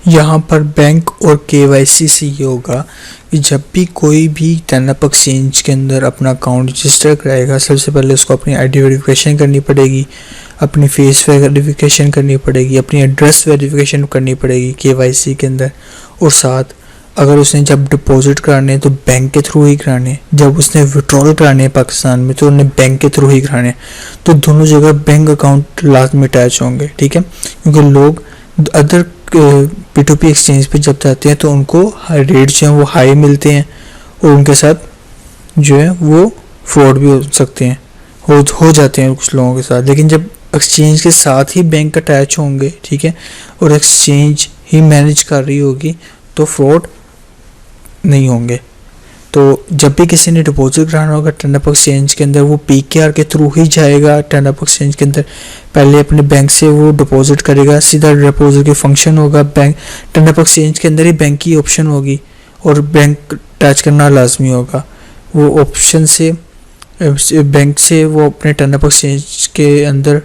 यहाँ पर बैंक और KYC से ये होगा कि जब भी कोई भी टर्नअप एक्सचेंज के अंदर अपना अकाउंट रजिस्टर कराएगा, सबसे पहले उसको अपनी ID वेरिफिकेशन करनी पड़ेगी, अपनी फेस वेरिफिकेशन करनी पड़ेगी, अपनी एड्रेस वेरिफिकेशन करनी पड़ेगी KYC के अंदर, और साथ अगर उसने जब डिपॉजिट कराने तो बैंक के थ्रू ही कराने, जब उसने विड्रॉल कराने पाकिस्तान में तो उन्हें बैंक के थ्रू ही कराने। तो दोनों जगह बैंक अकाउंट लाजमी अटैच होंगे, ठीक है, क्योंकि लोग अदर P2P एक्सचेंज पे जब जाते हैं तो उनको रेट जो हैं वो हाई मिलते हैं, और उनके साथ जो है वो फ्रॉड भी हो सकते हैं, हो जाते हैं कुछ लोगों के साथ। लेकिन जब एक्सचेंज के साथ ही बैंक अटैच होंगे, ठीक है, और एक्सचेंज ही मैनेज कर रही होगी तो फ्रॉड नहीं होंगे। तो जब भी किसी ने डिपॉजिट कराना होगा टर्नअप एक्सचेंज के अंदर, वो PKR के थ्रू ही जाएगा। टर्नअप एक्सचेंज के अंदर पहले अपने बैंक से वो डिपॉजिट करेगा, सीधा डिपॉजिट के फंक्शन होगा, बैंक टर्नअप एक्सचेंज के अंदर ही बैंक की ऑप्शन होगी और बैंक टच करना लाजमी होगा। वो ऑप्शन से बैंक से वो अपने टर्नअप एक्सचेंज के अंदर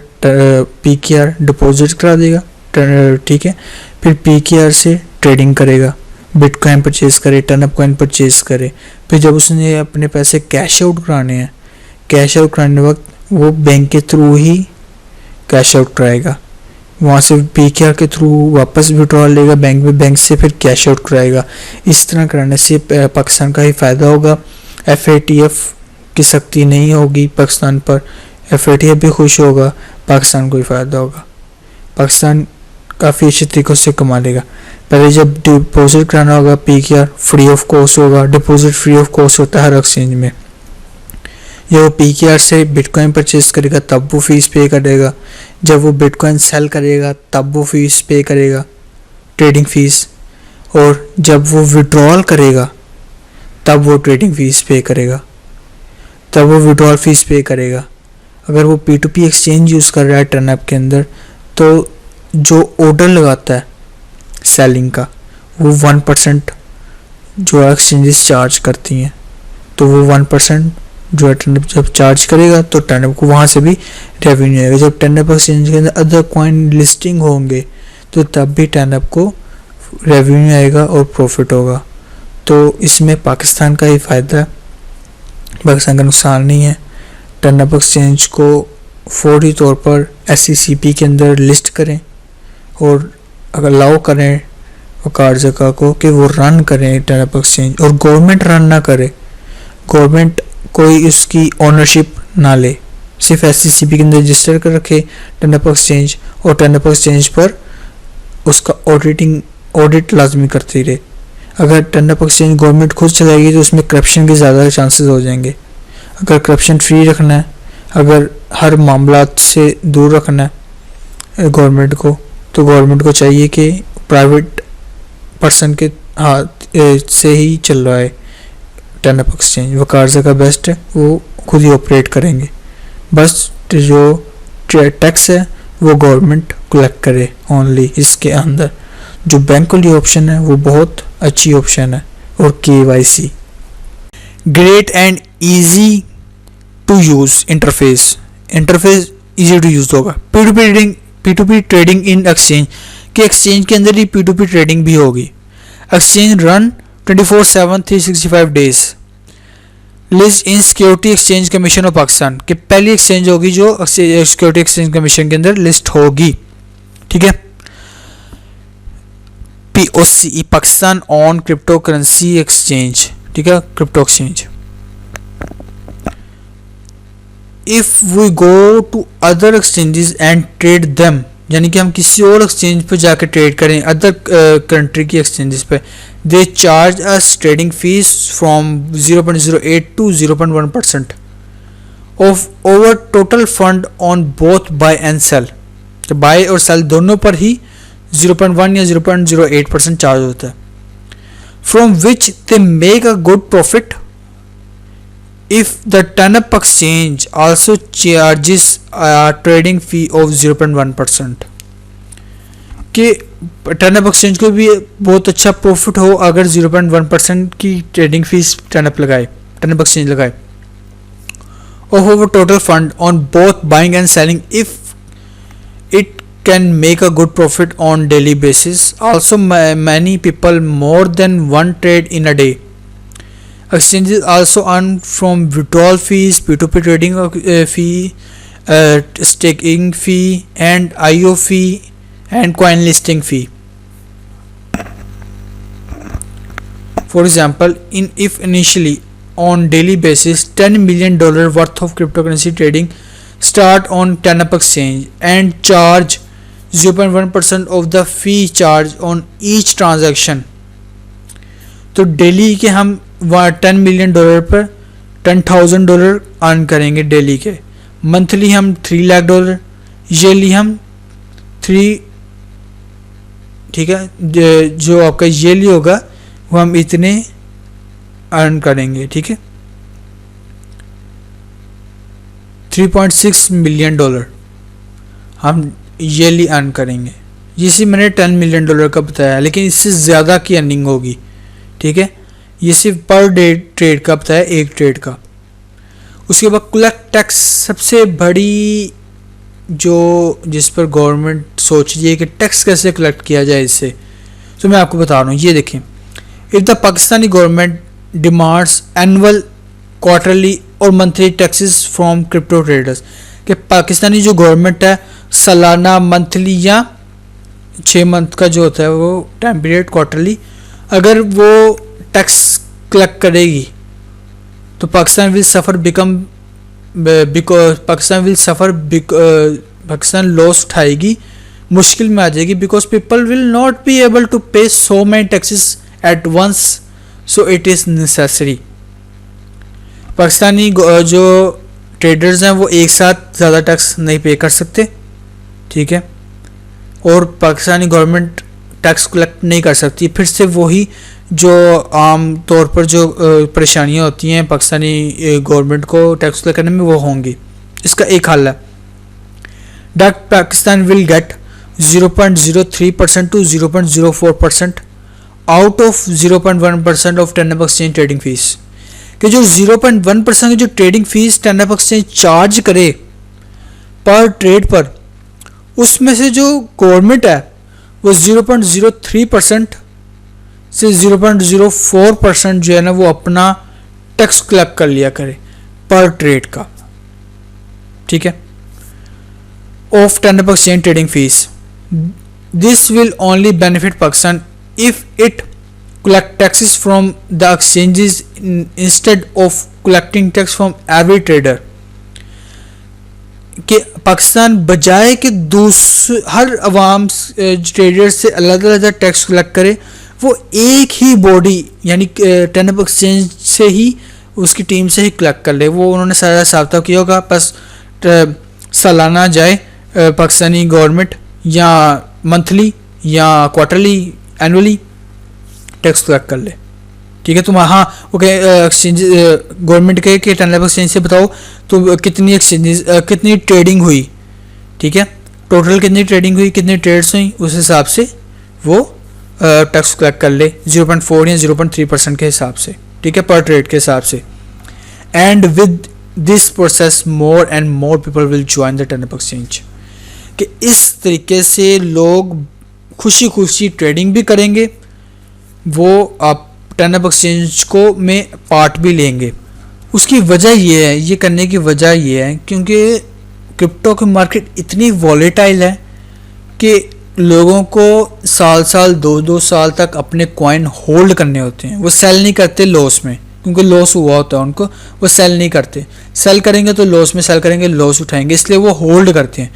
PKR डिपॉजिट करा देगा, ठीक है। फिर PKR से ट्रेडिंग करेगा, बिटकॉइन परचेज करे, टर्नअप कॉइन परचेज करे। फिर जब उसने अपने पैसे कैश आउट कराने हैं, कैश आउट कराने वक्त वो बैंक के थ्रू ही कैश आउट कराएगा, वहाँ से PKR के थ्रू वापस विड्रॉल लेगा बैंक में, बैंक से फिर कैश आउट कराएगा। इस तरह कराने से पाकिस्तान का ही फ़ायदा होगा, FATF की सख्ती नहीं होगी पाकिस्तान पर, FATF भी खुश होगा, पाकिस्तान को ही फ़ायदा होगा, पाकिस्तान काफ़ी अच्छे तरीक़ों से कमा लेगा। पहले जब डिपॉजिट कराना होगा PKR फ्री ऑफ कॉस्ट होगा, डिपॉजिट फ्री ऑफ कॉस्ट होता है हर एक्सचेंज में। जब वो PKR से बिटकॉइन परचेज करेगा तब वो फीस पे करेगा, जब वो बिटकॉइन सेल करेगा तब वो फीस पे करेगा, ट्रेडिंग फीस, और जब वो विड्रॉल करेगा तब वो ट्रेडिंग फीस पे करेगा, तब वो विड्रॉल फीस पे करेगा। अगर वो P2P एक्सचेंज यूज़ कर रहा है टर्नअप के अंदर, तो जो ऑर्डर लगाता है सेलिंग का वो 1% जो एक्सचेंजेस चार्ज करती हैं, तो वो 1% जो है टर्नअप जब चार्ज करेगा तो टर्नअप को वहाँ से भी रेवेन्यू आएगा। जब टर्नअप एक्सचेंज के अंदर अदर कॉइन लिस्टिंग होंगे तो तब भी टर्नअप को रेवेन्यू आएगा और प्रॉफिट होगा। तो इसमें पाकिस्तान का ही फ़ायदा है, पाकिस्तान का नुकसान नहीं है। टर्नअप एक्सचेंज को फौरी तौर पर SECP के अंदर लिस्ट करें और अगर अलाउ करें वकार जगह को कि वो रन करें टर्नअप एक्सचेंज, और गवर्नमेंट रन ना करे, गवर्नमेंट कोई उसकी ओनरशिप ना ले, सिर्फ SECP के अंदर रजिस्टर कर रखे टर्नअप एक्सचेंज, और टर्नअप एक्सचेंज पर उसका ऑडिट लाजमी करती रहे। अगर टर्नअप एक्सचेंज गवर्नमेंट खुद चलाएगी तो उसमें करप्शन के ज़्यादा चांसेस हो जाएंगे। अगर करप्शन फ्री रखना है, अगर हर मामला से दूर रखना है गवर्नमेंट को, तो गवर्नमेंट को चाहिए कि प्राइवेट पर्सन के हाथ से ही चल रहा है टर्नअप एक्सचेंज, वकार जगह बेस्ट है, वो खुद ही ऑपरेट करेंगे। बस जो टैक्स है वो गवर्नमेंट कलेक्ट करे ओनली। इसके अंदर जो बैंक वाली ऑप्शन है वो बहुत अच्छी ऑप्शन है, और KYC great and easy to use interface easy to use होगा। P2P ट्रेडिंग इन एक्सचेंज कि एक्सचेंज के अंदर ही P2P ट्रेडिंग भी होगी। Exchange run 24/7 365 days. List in security exchange commission of Pakistan, कि पहली एक्सचेंज होगी जो सिक्योरिटी एक्सचेंज कमीशन के अंदर लिस्ट होगी। ठीक है, POCE Pakistan on crypto currency exchange. ठीक है, crypto exchange. If we go to other exchanges and trade them, यानी कि हम किसी और एक्सचेंज पे जाकर ट्रेड करें, अदर कंट्री की एक्सचेंजेस पे, they charge us trading fees from 0.08 to 0.1% of over total fund on both buy and sell. तो बाय और सेल दोनों पर ही 0.1 या 0.08% चार्ज होता है। From which they make a good profit if the TANAP exchange also charges a trading fee of 0.1%, कि TANAP exchange को भी बहुत अच्छा प्रॉफिट हो अगर 0.1% की ट्रेडिंग फीस TANAP exchange लगाए। of our total fund on both buying and selling if it can make a good profit on daily basis. Also many people more than one trade in a day. Exchanges also earn from withdrawal fees, P2P trading fee, staking fee, and IO fee, and coin listing fee. For example, if initially on daily basis $10 million worth of cryptocurrency trading start on TANAP exchange and charge 0.1% of the fee charge on each transaction, तो daily के हम $10 million पर $10,000 earn करेंगे daily के। Monthly हम $3 lakh, yearly हम 3, ठीक है, जो आपका ईयरली होगा वो हम इतने अर्न करेंगे। ठीक है, $3.6 million हम ईयरली अर्न करेंगे। इसी मैंने $10 million का बताया, लेकिन इससे ज़्यादा की अर्निंग होगी। ठीक है, ये सिर्फ पर डे ट्रेड का बताया, एक ट्रेड का। उसके बाद कलेक्ट टैक्स, सबसे बड़ी जो जिस पर गवर्नमेंट सोच रही है कि टैक्स कैसे कलेक्ट किया जाए इससे, तो मैं आपको बता रहा हूँ। ये देखें, if the Pakistani government demands annual, quarterly और monthly taxes from crypto traders, कि पाकिस्तानी जो गवर्नमेंट है सालाना, मंथली या 6 मंथ का जो होता है वो टाइम पीरियड, क्वार्टरली, अगर वो टैक्स कलेक्ट करेगी तो Pakistan will suffer Pakistan loss उठाएगी, मुश्किल में आ जाएगी, because people will not be able to pay so many taxes at once, so it is necessary. Pakistani जो ट्रेडर्स हैं वो एक साथ ज़्यादा टैक्स नहीं पे कर सकते। ठीक है, और पाकिस्तानी गवर्नमेंट टैक्स कलेक्ट नहीं कर सकती। फिर से वही जो आम तौर पर जो परेशानियां होती हैं पाकिस्तानी गवर्नमेंट को टैक्स कलेक्ट करने में, वो होंगी। इसका एक हल है, that Pakistan will get 0.03% to 0.04% out of 0.1% of TANAP exchange trading fees, कि जो 0.1% की जो trading fees TANAP exchange charge करे पर ट्रेड पर, उसमें से जो गवर्नमेंट है वो 0.03% से 0.04% जो है ना वो अपना टैक्स कलेक्ट कर लिया करे पर ट्रेड का। ठीक है, of TANAP exchange trading fees. This will only benefit Pakistan if it collect taxes from the exchanges instead of collecting tax from every trader, कि पाकिस्तान बजाय कि हर अवाम ट्रेडर से अलग अलग टैक्स कलेक्ट करे, वो एक ही बॉडी यानी TANAP exchange से ही, उसकी टीम से ही कलेक्ट कर ले। वो उन्होंने सारा हिसाब किताब किया होगा, बस सालाना जाए पाकिस्तानी गवर्नमेंट, या मंथली या क्वार्टरली, एनुअली टैक्स कलेक्ट कर ले। ठीक है, तुम हाँ ओके, एक्सचेंज गवर्नमेंट कहे कि TANAP exchange से बताओ तो कितनी एक्सचेंजेस, कितनी ट्रेडिंग हुई। ठीक है, टोटल कितनी ट्रेडिंग हुई, कितनी ट्रेड्स हुई, उस हिसाब से वो टैक्स कलेक्ट कर ले 0.4 या 0.3% के हिसाब से। ठीक है, पर ट्रेड के हिसाब से। And with this process more and more people will join the TANAP exchange, कि इस तरीके से लोग खुशी खुशी ट्रेडिंग भी करेंगे, वो आप टर्नअप एक्सचेंज को में पार्ट भी लेंगे। उसकी वजह ये है, ये करने की वजह ये है क्योंकि क्रिप्टो की मार्केट इतनी वॉलेटाइल है कि लोगों को साल साल 2-2 साल तक अपने कॉइन होल्ड करने होते हैं। वो सेल नहीं करते लॉस में, क्योंकि लॉस हुआ होता है उनको, वो सेल नहीं करते। सेल करेंगे तो लॉस में सेल करेंगे, लॉस उठाएंगे, इसलिए वो होल्ड करते हैं।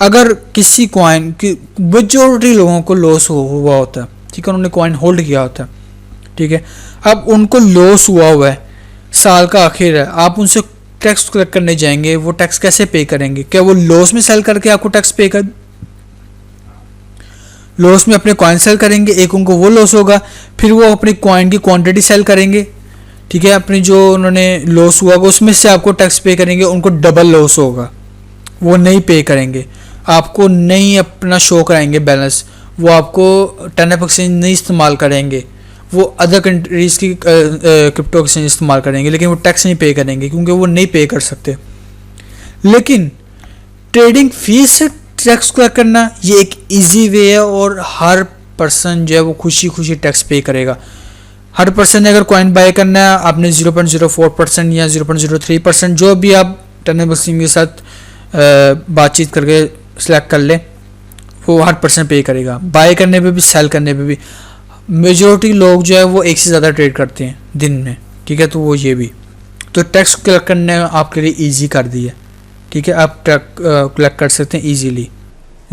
अगर किसी कॉइन की मेजॉरिटी लोगों को लॉस हुआ होता है, ठीक है, उन्होंने कॉइन होल्ड किया होता है, ठीक है, अब उनको लॉस हुआ है, साल का आखिर है, आप उनसे टैक्स कलेक्ट करने जाएंगे, वो टैक्स कैसे पे करेंगे? क्या वो लॉस में सेल करके आपको टैक्स पे कर, लॉस में अपने कॉइन सेल करेंगे, एक उनको वो लॉस होगा, फिर वो अपनी कॉइन की क्वांटिटी सेल करेंगे, ठीक है, अपनी जो उन्होंने लॉस हुआ उसमें से आपको टैक्स पे करेंगे, उनको डबल लॉस होगा, वो नहीं पे करेंगे, आपको नहीं अपना शो कराएंगे बैलेंस, वो आपको टर्नअप एक्सचेंज नहीं इस्तेमाल करेंगे, वो अदर कंट्रीज़ की क्रिप्टो एक्सचेंज इस्तेमाल करेंगे, लेकिन वो टैक्स नहीं पे करेंगे क्योंकि वो नहीं पे कर सकते। लेकिन ट्रेडिंग फीस से टैक्स कलेक्ट करना ये एक इजी वे है और हर पर्सन जो है वो खुशी खुशी टैक्स पे करेगा। हर पर्सन ने अगर कॉइन बाय करना है, आपने 0.04% या 0.03% जो भी आप टर्नअप एक्सचेंज के साथ बातचीत करके सिलेक्ट कर ले, वो हर पर्सन पे करेगा। बाय करने पे भी सेल करने पे भी मेजॉरिटी लोग जो है वो एक से ज़्यादा ट्रेड करते हैं दिन में, ठीक है, तो वो ये भी तो टैक्स कलेक्ट करने आपके लिए ईजी कर दी है, ठीक है, आप कलेक्ट कर सकते हैं ईजीली।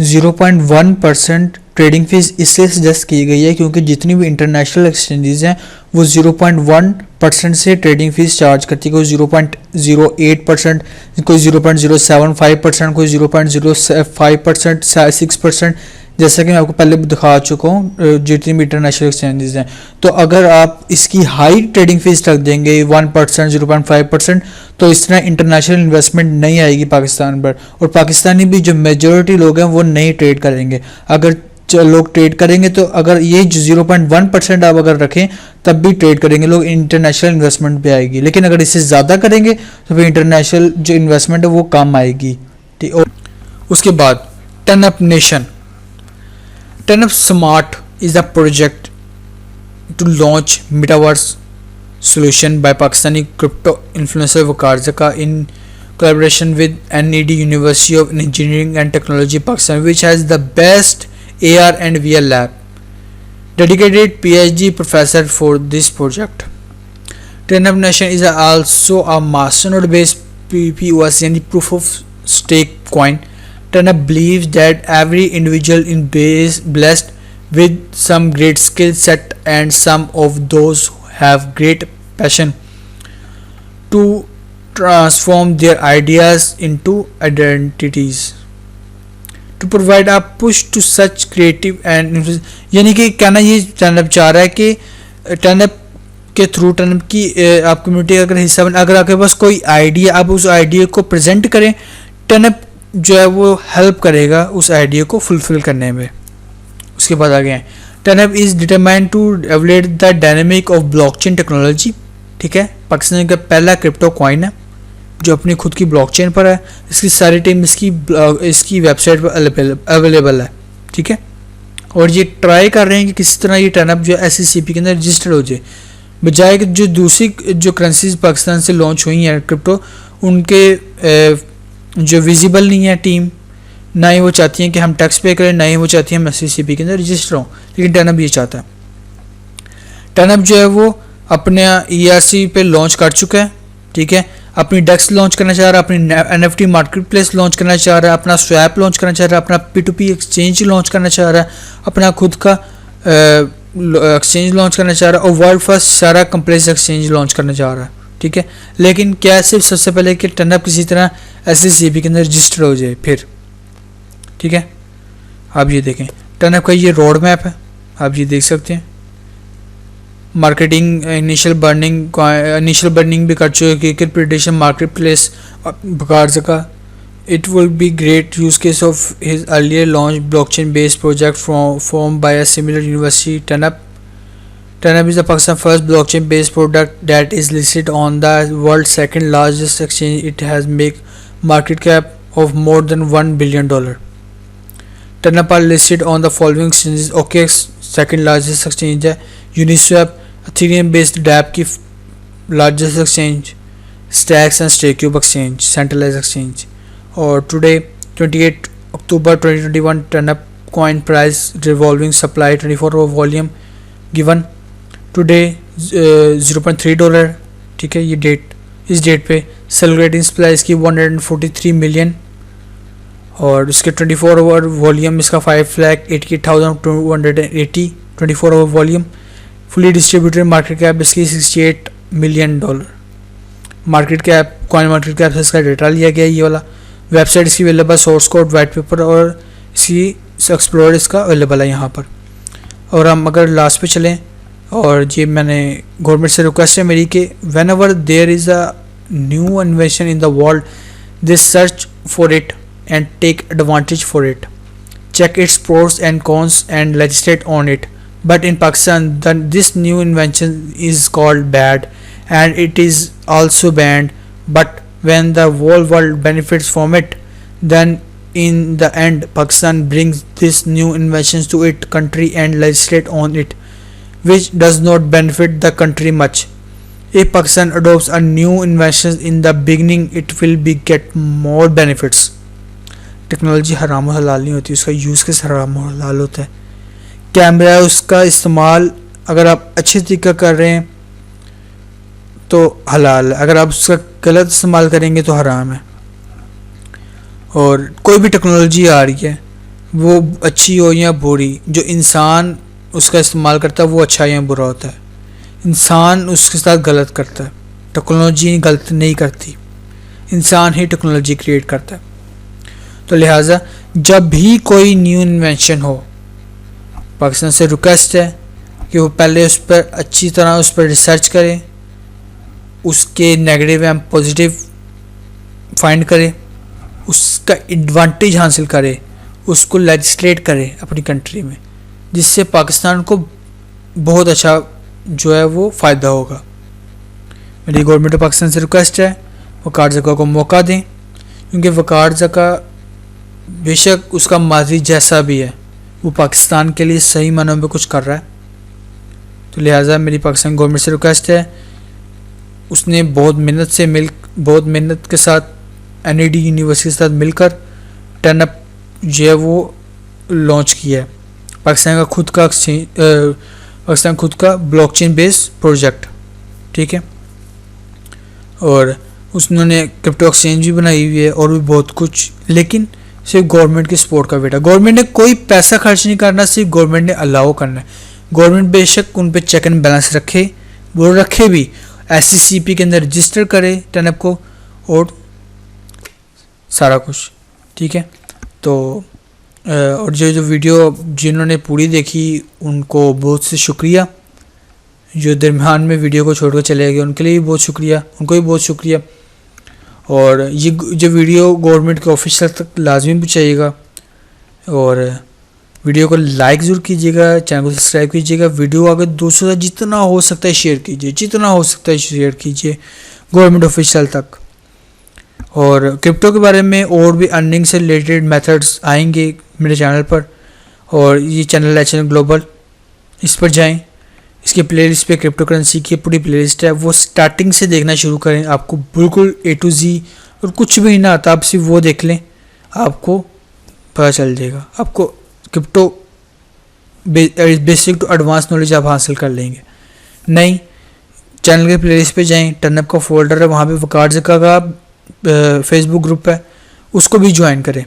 0.1% ट्रेडिंग फीस इसलिए सजेस्ट की गई है क्योंकि जितनी भी इंटरनेशनल एक्सचेंजेस हैं वो 0.1% से ट्रेडिंग फीस चार्ज करती है। कोई 0.08%, कोई 0.075%, कोई 0.05%, 6%, जैसा कि मैं आपको पहले दिखा चुका हूँ जितनी भी इंटरनेशनल एक्सचेंजेस हैं। तो अगर आप इसकी हाई ट्रेडिंग फीस रख देंगे 1%, 0.5%, तो इस तरह इंटरनेशनल इन्वेस्टमेंट नहीं आएगी पाकिस्तान पर, और पाकिस्तानी भी जो मेजॉरिटी लोग हैं वो नहीं ट्रेड करेंगे। अगर लोग ट्रेड करेंगे तो अगर ये 0.1% आप अगर रखें तब भी ट्रेड करेंगे लोग, इंटरनेशनल इन्वेस्टमेंट पे आएगी। लेकिन अगर इससे ज़्यादा करेंगे तो फिर इंटरनेशनल जो इन्वेस्टमेंट है वो कम आएगी, ठीक। और उसके बाद TurnUp nation, TurnUp smart is a project to launch metaverse solution by Pakistani crypto influencer Waqar Zaka in collaboration with NED University of Engineering and Technology Pakistan, which has the best AR and VR lab. Dedicated PhD professor for this project. TurnUp Nation is also a masternode based PPOS and proof of stake coin. TurnUp believes that every individual is blessed with some great skill set, and some of those who have great passion to transform their ideas into identities. To provide a push to such creative and यानी कि कहना ये Turnup चाह रहा है कि Turnup के through Turnup की आप कम्युनिटी अगर हिस्सा बन, अगर आपके पास कोई आइडिया, आप उस आइडिया को प्रेजेंट करें, टर्नअप जो है वो हेल्प करेगा उस आइडिया को फुलफिल करने में। उसके बाद आगे हैं TurnUp is determined to elevate the dynamic of blockchain technology, ठीक है, पाकिस्तान का पहला क्रिप्टो कॉइन है जो अपनी खुद की ब्लॉकचेन पर है। इसकी सारी टीम इसकी वेबसाइट पर अवेलेबल है, ठीक है, और ये ट्राई कर रहे हैं कि किसी तरह ये टर्नअप जो SCCP के अंदर रजिस्टर्ड हो जाए, बजाय कि जो दूसरी जो करेंसीज पाकिस्तान से लॉन्च हुई हैं क्रिप्टो, उनके जो विजिबल नहीं है टीम, ना ही वो चाहती हैं कि हम टैक्स पे करें, ना ही वो चाहती हैं हम SCCP के अंदर रजिस्टर हों, लेकिन टर्नअप ये चाहता है। टर्नअप जो है वो अपने ERC पे लॉन्च कर चुका है, ठीक है, अपनी डेक्स लॉन्च करना चाह रहा है, अपनी NFT मार्केट प्लेस लॉन्च करना चाह रहा है, अपना स्वैप लॉन्च करना चाह रहा है, अपना P2P एक्सचेंज लॉन्च करना चाह रहा है, अपना खुद का एक्सचेंज लॉन्च करना चाह रहा है, और वर्ल्ड फर्स्ट सारा कंप्लेक्स एक्सचेंज लॉन्च करना चाह रहा है, ठीक है। लेकिन क्या सिर्फ सबसे पहले कि टर्नअप किसी तरह SCCP के अंदर रजिस्टर हो जाए फिर, ठीक है। आप ये देखें टर्नअप का ये रोड मैप है, आप ये देख सकते हैं। मार्केटिंग इनिशियल बर्निंग भी कर चुके कि प्रेडिक्शन मार्केट प्लेस बकार का it will be great use case of his earlier launch blockchain based project form by a similar university. TurnUp is the Pakistan first blockchain based product that is listed on the world's second largest exchange. It has make market cap of more than $1 billion. TurnUp are listed on the following exchanges. OKX second largest exchange है, Uniswap Ethereum based dapp की largest exchange, Stacks and StakeCube exchange centralize exchange. और today 28 October 2021 TurnUp coin price revolving supply 24 hour volume given today $0.3। ठीक है, ये date, इस date पे celebrating supply इसकी 143 million और इसके 24 आवर वॉल्यूम इसका 5,88,280 24 hour volume. Fully distributed market cap इसकी $68 मिलियन। Market cap, coin market cap से इसका डेटा लिया गया, ये वाला। वेबसाइट इसकी available, source code, white paper और इसकी एक्सप्लोर इसका अवेलेबल है यहाँ पर। और हम अगर लास्ट पे चलें, और ये मैंने गवर्नमेंट से रिक्वेस्ट है मेरी कि whenever there is a new invention in the world they search for it and take advantage for it, check its pros and cons and legislate on it. But in Pakistan this new invention is called bad and it is also banned, but when the whole world benefits from it, then in the end Pakistan brings this new inventions to its country and legislate on it, which does not benefit the country much. If Pakistan adopts a new invention in the beginning, it will be get more benefits. Technology हराम और हलाल नहीं होती, उसका use कैसे हराम और हलाल होता है। कैमरा है, उसका इस्तेमाल अगर आप अच्छे तरीका कर रहे हैं तो हलाल है, अगर आप उसका गलत इस्तेमाल करेंगे तो हराम है। और कोई भी टेक्नोलॉजी आ रही है, वो अच्छी हो या बुरी, जो इंसान उसका इस्तेमाल करता है वो अच्छा या बुरा होता है। इंसान उसके साथ गलत करता है, टेक्नोलॉजी गलत नहीं करती, इंसान ही टेक्नोलॉजी क्रिएट करता है। तो लिहाजा जब भी कोई न्यू इन्वेंशन हो, पाकिस्तान से रिक्वेस्ट है कि वो पहले उस पर अच्छी तरह उस पर रिसर्च करे, उसके नेगेटिव एंड पॉजिटिव फाइंड करे, उसका एडवांटेज हासिल करे, उसको लेजिस्लेट करे अपनी कंट्री में, जिससे पाकिस्तान को बहुत अच्छा जो है वो फ़ायदा होगा। मेरी गवर्नमेंट ऑफ पाकिस्तान से रिक्वेस्ट है वकार ज़का को मौका दें, क्योंकि वकार ज़का बेशक उसका माजी जैसा भी है वो पाकिस्तान के लिए सही मानों में कुछ कर रहा है। तो लिहाजा मेरी पाकिस्तान गवर्नमेंट से रिक्वेस्ट है, उसने बहुत मेहनत के साथ NED यूनिवर्सिटी के साथ मिलकर टर्नअप जो है वो लॉन्च किया है। पाकिस्तान खुद का ब्लॉकचेन बेस्ड प्रोजेक्ट, ठीक है। और उसने क्रिप्टो एक्सचेंज भी बनाई हुई है और भी बहुत कुछ, लेकिन सिर्फ गवर्नमेंट की सपोर्ट का बेटा। गवर्नमेंट ने कोई पैसा खर्च नहीं करना, सिर्फ गवर्नमेंट ने अलाउ करना है। गवर्नमेंट बेशक उन पे चेक एंड बैलेंस रखे, वो रखे भी, SCCP के अंदर रजिस्टर करे टर्नअप को और सारा कुछ, ठीक है। तो और जो वीडियो जिन्होंने पूरी देखी उनको बहुत से शुक्रिया, जो दरमियान में वीडियो को छोड़कर चले गए उनके लिए भी बहुत शुक्रिया, उनको भी बहुत शुक्रिया। और ये जो वीडियो गवर्नमेंट के ऑफिशियल तक लाजमी पहुँचाइएगा और वीडियो को लाइक ज़रूर कीजिएगा, चैनल को सब्सक्राइब कीजिएगा। वीडियो अगर 200 जितना हो सकता है शेयर कीजिए, जितना हो सकता है शेयर कीजिए गवर्नमेंट ऑफिशियल तक। और क्रिप्टो के बारे में और भी अर्निंग से रिलेटेड मेथड्स आएंगे मेरे चैनल पर, और ये चैनल है एचएन ग्लोबल, इस पर जाएं, इसके प्लेलिस्ट पे क्रिप्टो करेंसी की पूरी प्लेलिस्ट है, वो स्टार्टिंग से देखना शुरू करें। आपको बिल्कुल A to Z और कुछ भी ना आता, आप सिर्फ वो देख लें, आपको पता चल जाएगा। आपको crypto basic to advance knowledge आप हासिल कर लेंगे। नहीं, चैनल के प्लेलिस्ट पे जाएं, टर्नअप का फोल्डर है, वहाँ पे वकार ज़का का फेसबुक ग्रुप है, उसको भी ज्वाइन करें।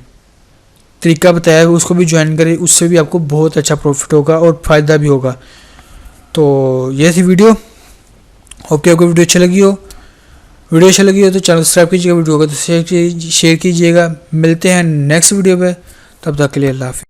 तरीका बताया है उसको भी ज्वाइन करें, उससे भी आपको बहुत अच्छा प्रॉफिट होगा और फ़ायदा भी होगा। तो ये थी वीडियो। होप कि आपको वीडियो अच्छी लगी हो। वीडियो अच्छी लगी हो तो चैनल सब्सक्राइब कीजिएगा, वीडियो को तो शेयर कीजिएगा। मिलते हैं नेक्स्ट वीडियो पे, तब तक के लिए अल्लाह हाफ़िज़।